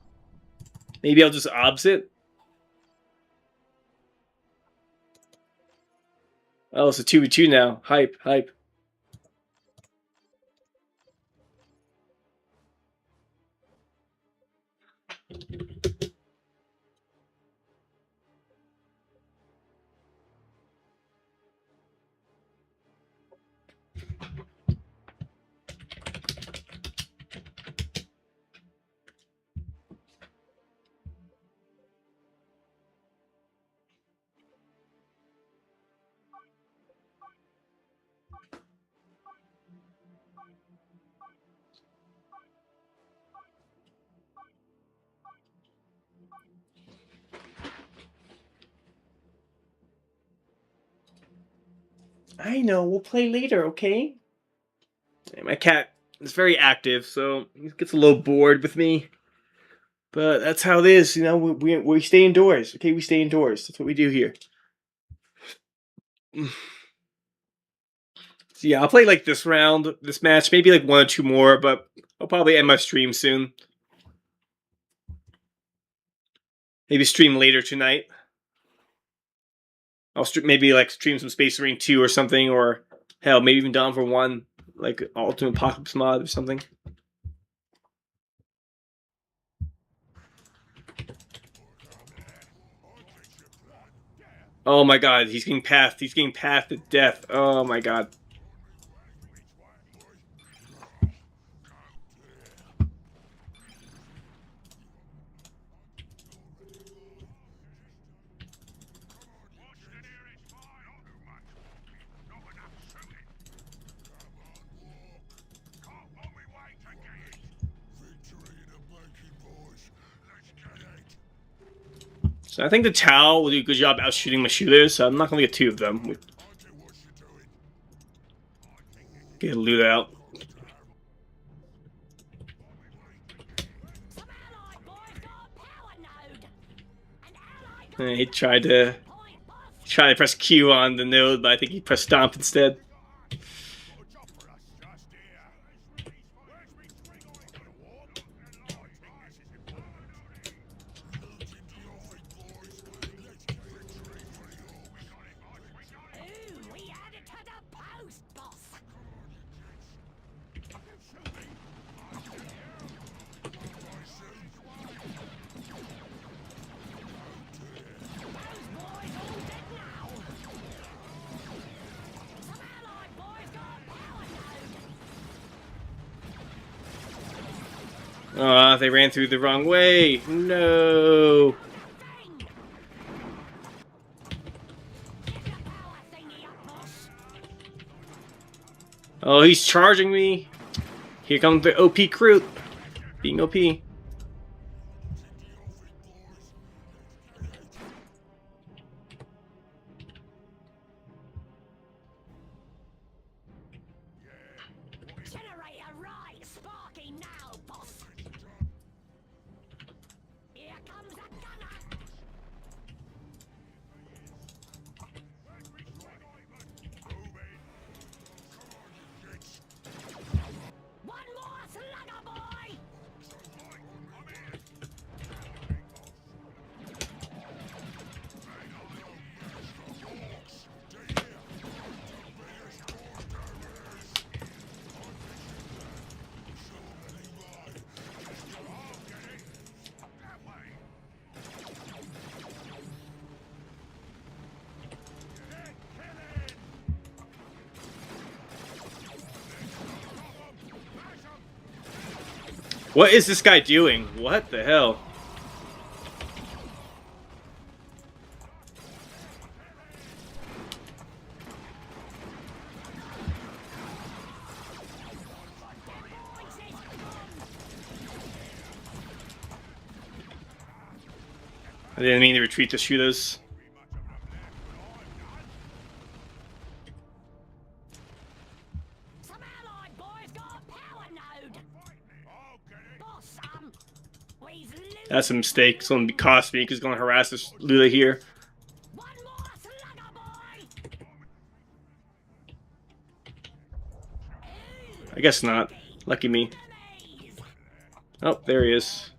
Maybe I'll just obs it. Oh, it's a 2v2 now. Hype. I know. We'll play later, okay? And my cat is very active, so he gets a little bored with me. But that's how it is, you know. We stay indoors, okay? We stay indoors. That's what we do here. So yeah, I'll play like this round, this match, maybe like one or two more, but I'll probably end my stream soon. Maybe stream later tonight. I'll maybe like stream some Space Marine 2 or something, or hell, maybe even Dawn for 1, like Ultimate Apocalypse mod or something. Oh my god, he's getting pathed. He's getting pathed to death. Oh my god. So I think the Tau will do a good job out shooting my shooters, so I'm not going to get 2 of them. Get a loot out. He tried to press Q on the node, but I think he pressed Stomp instead. They ran through the wrong way. No. Oh, he's charging me. Here comes the OP crew. Being OP. What is this guy doing? What the hell? I didn't mean to retreat to shoot us. That's a mistake. Someone cost me because he's going to harass this Lula here. I guess not. Lucky me. Oh, there he is.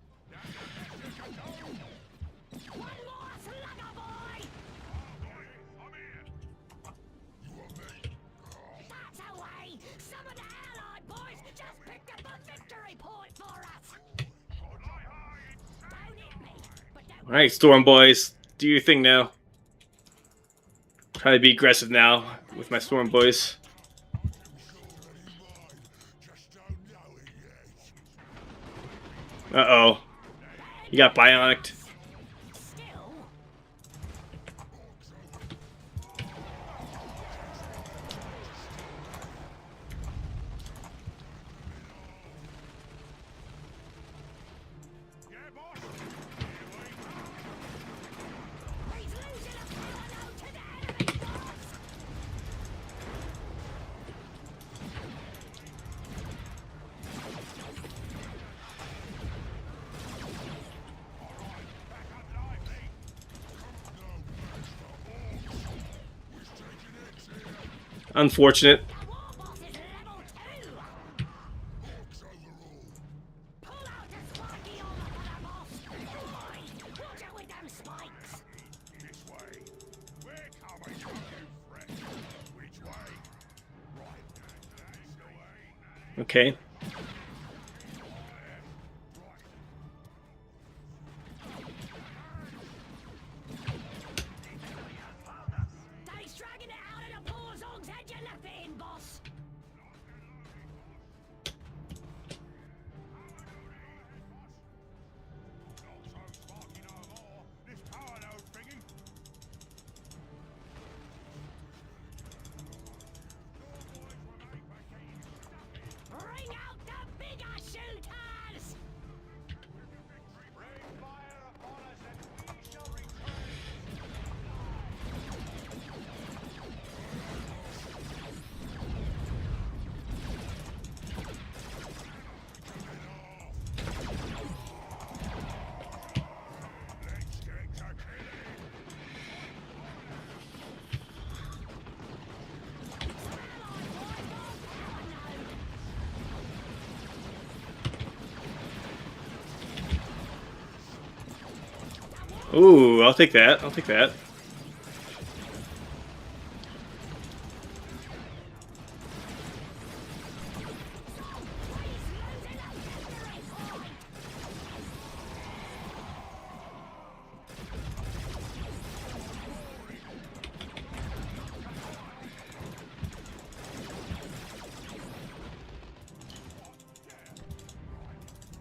Alright, Storm Boys, do your thing now. Try to be aggressive now with my Storm Boys. Uh-oh. He got bionicked. Unfortunate. The war boss is level 2. Pull out the spiky armor for the boss. Oi, watch out with them spikes. This way. We're coming for you, friend. Which way? Right. That's the way. Okay. They dragging it out of the poor zog's head you left it in, boss. Not so sparky no more. This power node thingy. Bring out the bigger shooters. Bring fire upon us and we shall return. Let's get to killing. Ooh, I'll take that. I'll take that.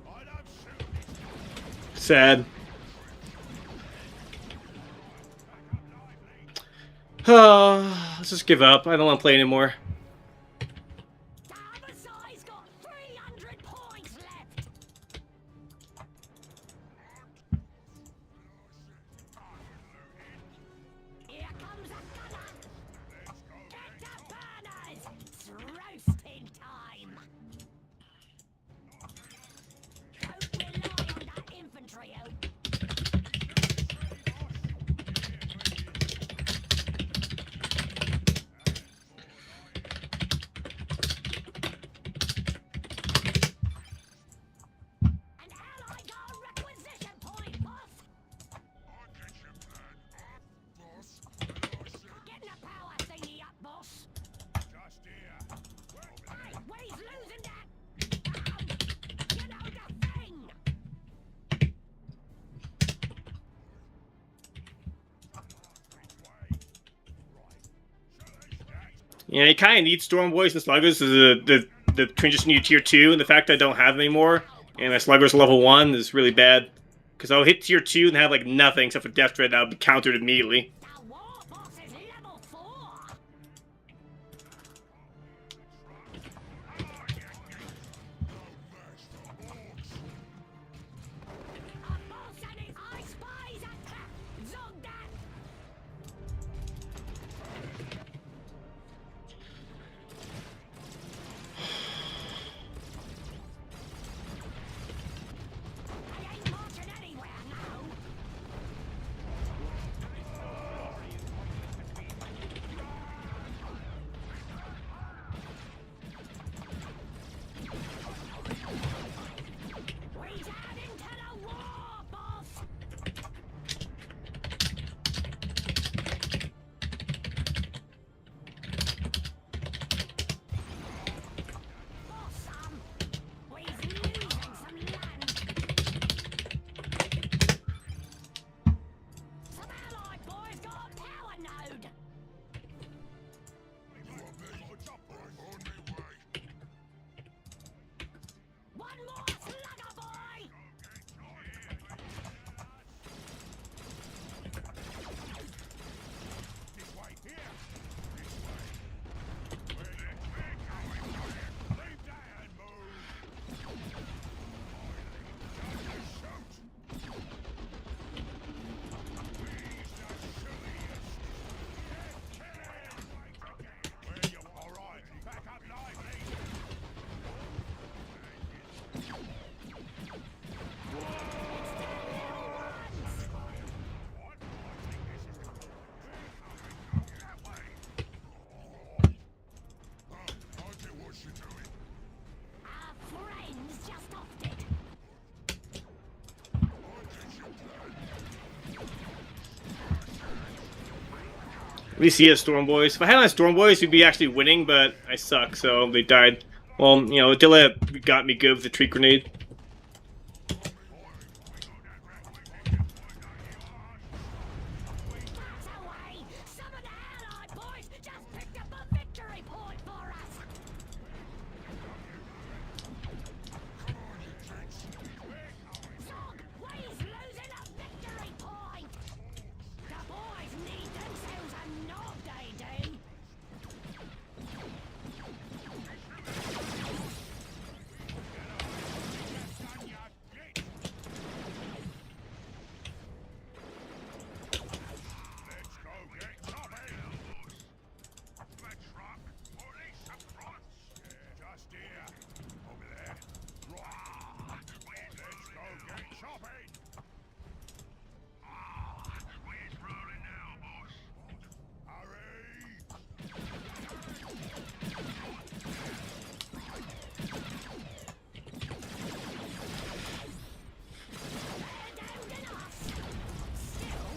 I don't shoot. Sad. Let's just give up. I don't want to play anymore. The other side's got 300 points left. Here comes a gunner. Get the burners. It's roasting time. Don't rely on that infantry help. An ally got a requisition point, boss. I'll get you, man. Boss, Getting a power thingy up, boss. just here. Hey, he's losing that. You know the thing. Yeah, you kind of need Storm Boys and Sluggers as the transition to tier 2, and the fact that I don't have them anymore, and my Sluggers level 1 is really bad. Because I'll hit tier 2 and have like nothing except for Death Dread, and I'll be countered immediately. The war boss is level 4. A boss and his eye spies attack. Zogdat. I ain't marching anywhere now. At least he has Storm Boys. If I had my Storm Boys, we'd be actually winning, but I suck, so they died. Well, you know, Attila got me good with the tree grenade. That's away! Some of the Allied boys just picked up a victory point for us! Zog, he's losing a victory point! The boys need themselves a nod, they do! Let's go get Toppy! The truck, police up front! Just here. Over there. Right. Let's go get Toppy! We're rolling now, boss. Hurry! They're down in us! Still,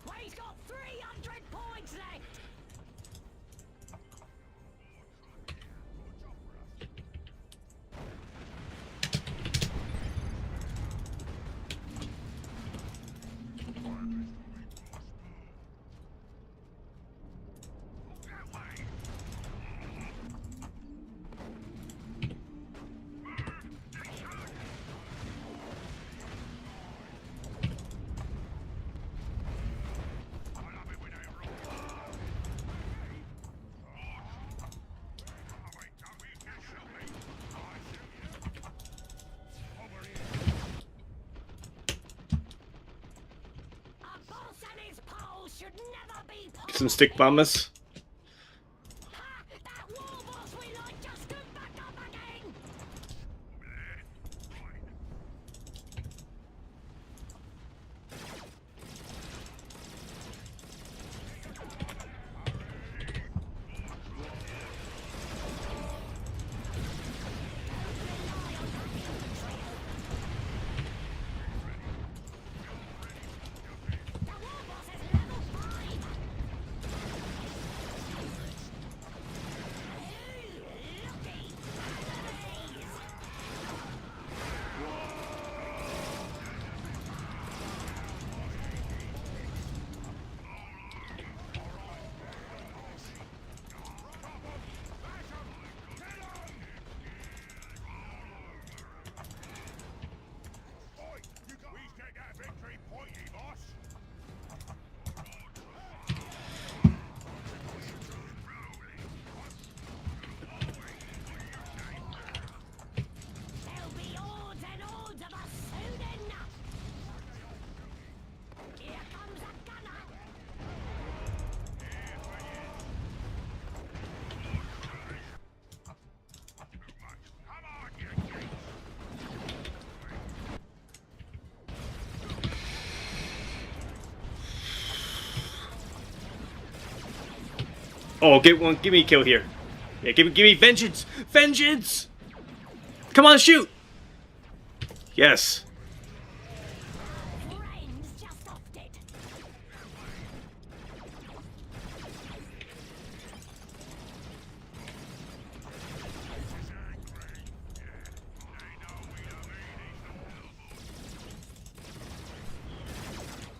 we've got 300 points left! A boss and his pals should never be Get some stick bombers. Ha! That war boss we like just come back up again! The war boss is level 5! Ooh, looky! Enemies! Oi, you got... We get that victory point, you boss! There'll be hordes and hordes of us soon enough! Here comes a gunner! Come on, you geeks! Oh, get one. Give me a kill here. Yeah, give me vengeance. Vengeance. Come on, shoot. Yes. Friends just offed it!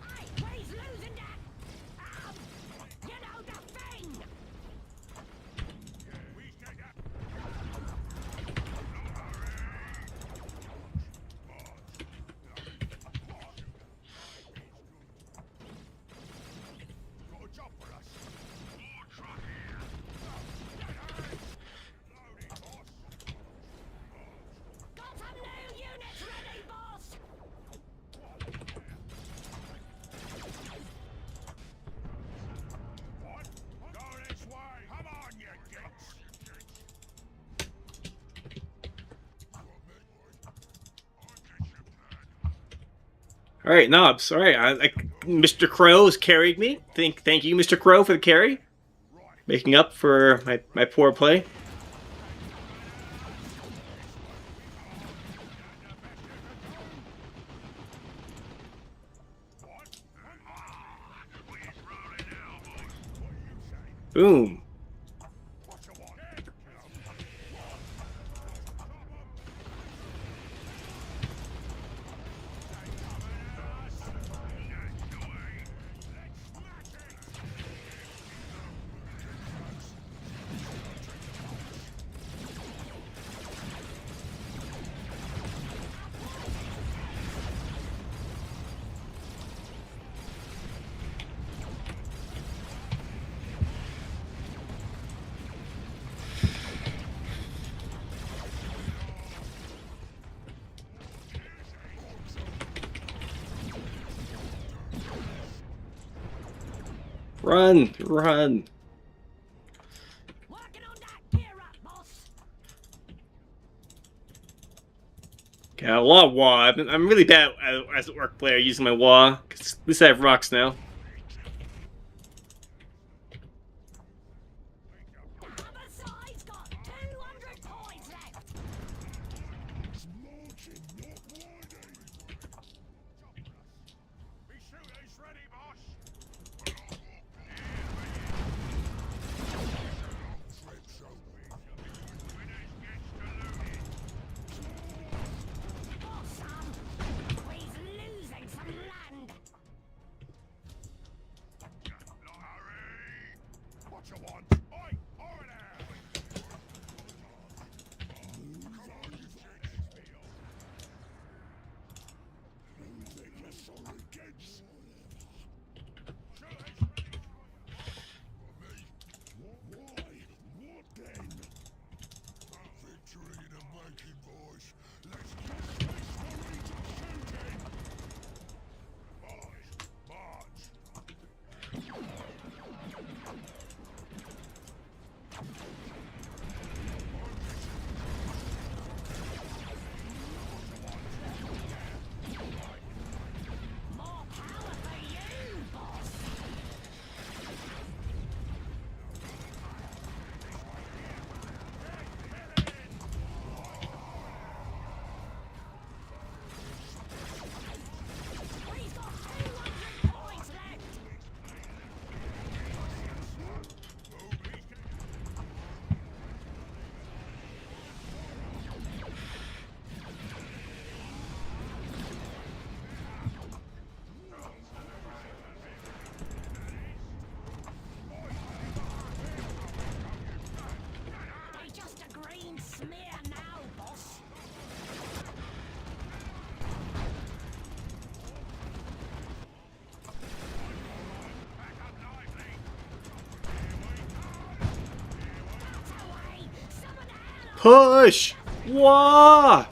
Hey, he's losing that! You know the thing! We get that... All right, Knobs. All right, Mr. Crow has carried me. Thank you, Mr. Crow, for the carry, making up for my poor play. Boom. Run, run. Working on that gear up, boss. Got a lot of wah. I'm really bad as an orc player using my wah. 'Cause at least I have rocks now. Other side's got 200 points left. Be shooters ready, boss. Boss, he's losing some land. Hurry! What you want? Oi, over there! Come on, you think you're sorry, kids? Shooters ready. Why? What then? Victory in the making, boys. Let's get this story to shooting. March! More power for you, boss. He's got 200 points left. He's just a green smear now, boss. That's away. Summon the Push! Wah!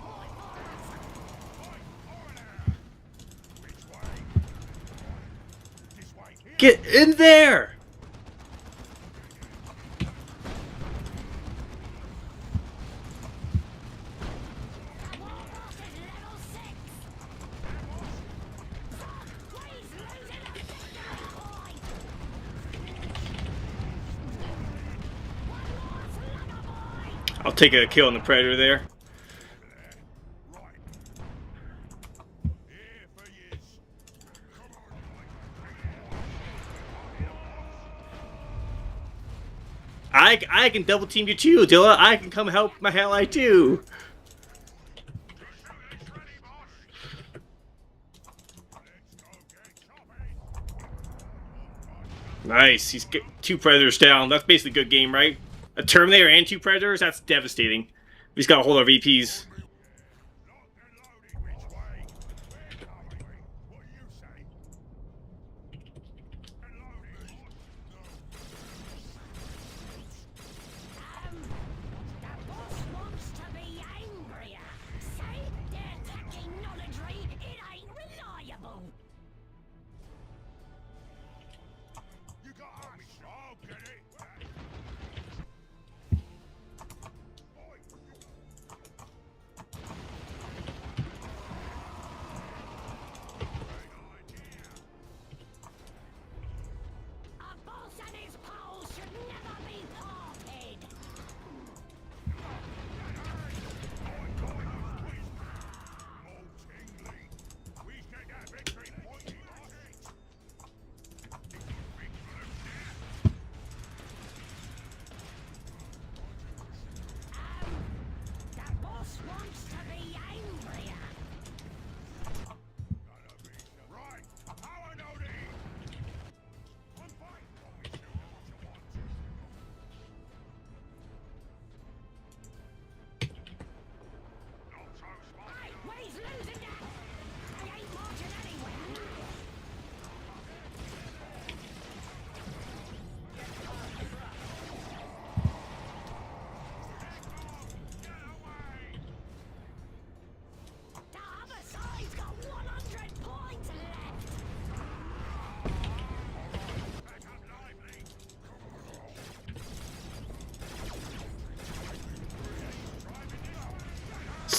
This way. Here. Get in there! Warboss is level 6. He's losing a victory point. One more slugger, boy. I'll take a kill on the predator there. Right. Here for yous. Come on. I can double team you too, Dilla. I can come help my ally too. Shooters ready, boss. Let's go get chopping. Nice. He's get 2 predators down. That's basically a good game, right? A Terminator and 2 predators? That's devastating. We just gotta hold our VPs. Locked and loaded. Which way? We're covering. What do you say? And loaded. The boss wants to be angrier. Say their technology, it ain't reliable. You got army. I'll get it. Oi.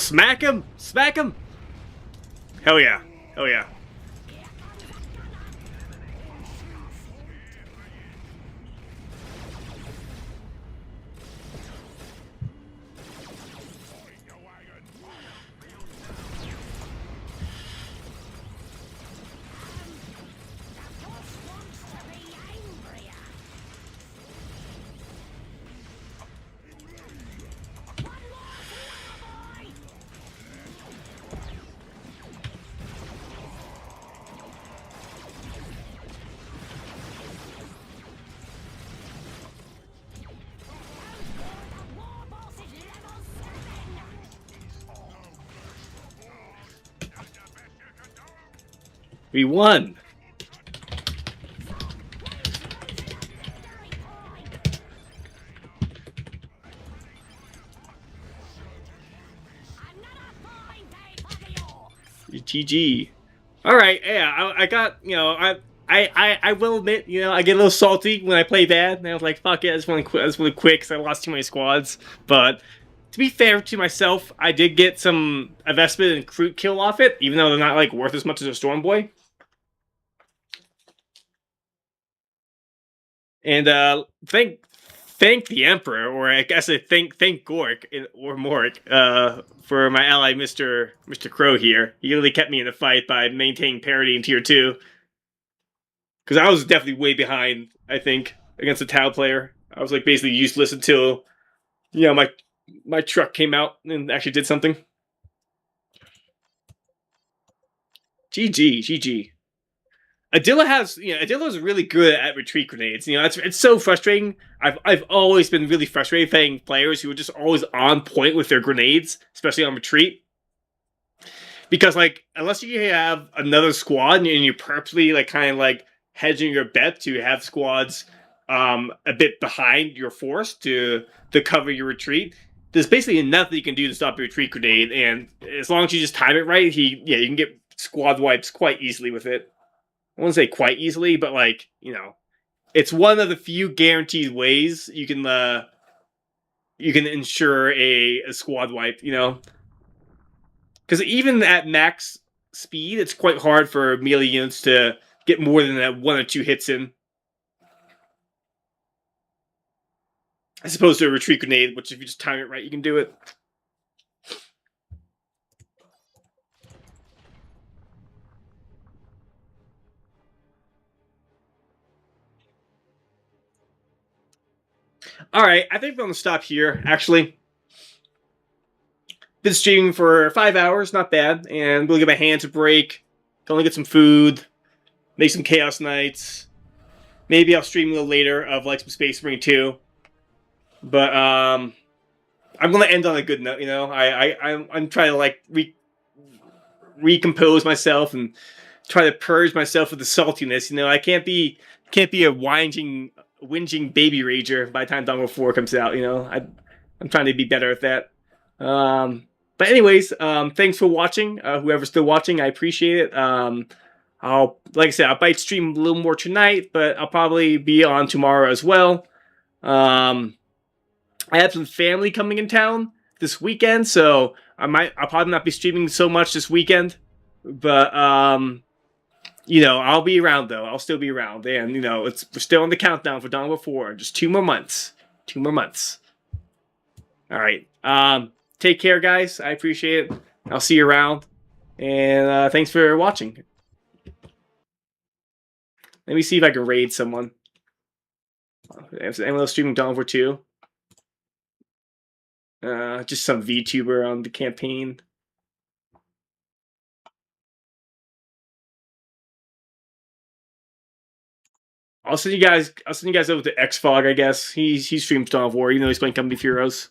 Smack him! Smack him! Hell yeah. Hell yeah. The boss wants to be angrier. One more flower boy! The war boss is level 7! We won. GG. All right, yeah, I got, you know, I will admit, you know, I get a little salty when I play bad, and I was like, fuck it, I just want to quit. I just want to quit because I lost too many squads. But to be fair to myself, I did get some investment and crit kill off it, even though they're not like worth as much as a Storm Boy. And thank the Emperor, or I guess I thank Gork or Morik, for my ally, Mr. Crow here. He really kept me in the fight by maintaining parity in tier 2. Because I was definitely way behind, I think, against a Tau player. I was like basically useless until, you know, my truck came out and actually did something. GG. Adilla's really good at retreat grenades. You know, it's so frustrating. I've always been really frustrated playing players who are just always on point with their grenades, especially on retreat. Because like, unless you have another squad and you're purposely like kind of like hedging your bet to have squads a bit behind your force to cover your retreat, there's basically nothing you can do to stop your retreat grenade. And as long as you just time it right, you can get squad wipes quite easily with it. I wouldn't say quite easily, but like, you know, it's one of the few guaranteed ways you can ensure a squad wipe, you know? Because even at max speed, it's quite hard for melee units to get more than that 1 or 2 hits in. As opposed to a retreat grenade, which if you just time it right, you can do it. Alright, I think we're going to stop here, actually. Been streaming for 5 hours, not bad. And we'll give my hands a break. Gonna get some food. Make some Chaos Knights. Maybe I'll stream a little later of like some Space Marine 2. But I'm gonna end on a good note, you know. I'm trying to like recompose myself and try to purge myself of the saltiness. You know, I can't be a whinging baby rager by the time Dawn of War 4 comes out. You know, I'm trying to be better at that. But anyways, thanks for watching. Whoever's still watching, I appreciate it. Like I said, I might stream a little more tonight, but I'll probably be on tomorrow as well. I have some family coming in town this weekend, so I'll probably not be streaming so much this weekend. But you know, I'll be around though. I'll still be around, and you know, we're still on the countdown for Dawn of War 4. Just 2 more months. 2 more months. All right. Take care, guys. I appreciate it. I'll see you around, and thanks for watching. Let me see if I can raid someone. Is anyone else streaming Dawn of War 2? Just some VTuber on the campaign. I'll send you guys over to Xfog, I guess. He streams Dawn of War, even though he's playing Company of Heroes.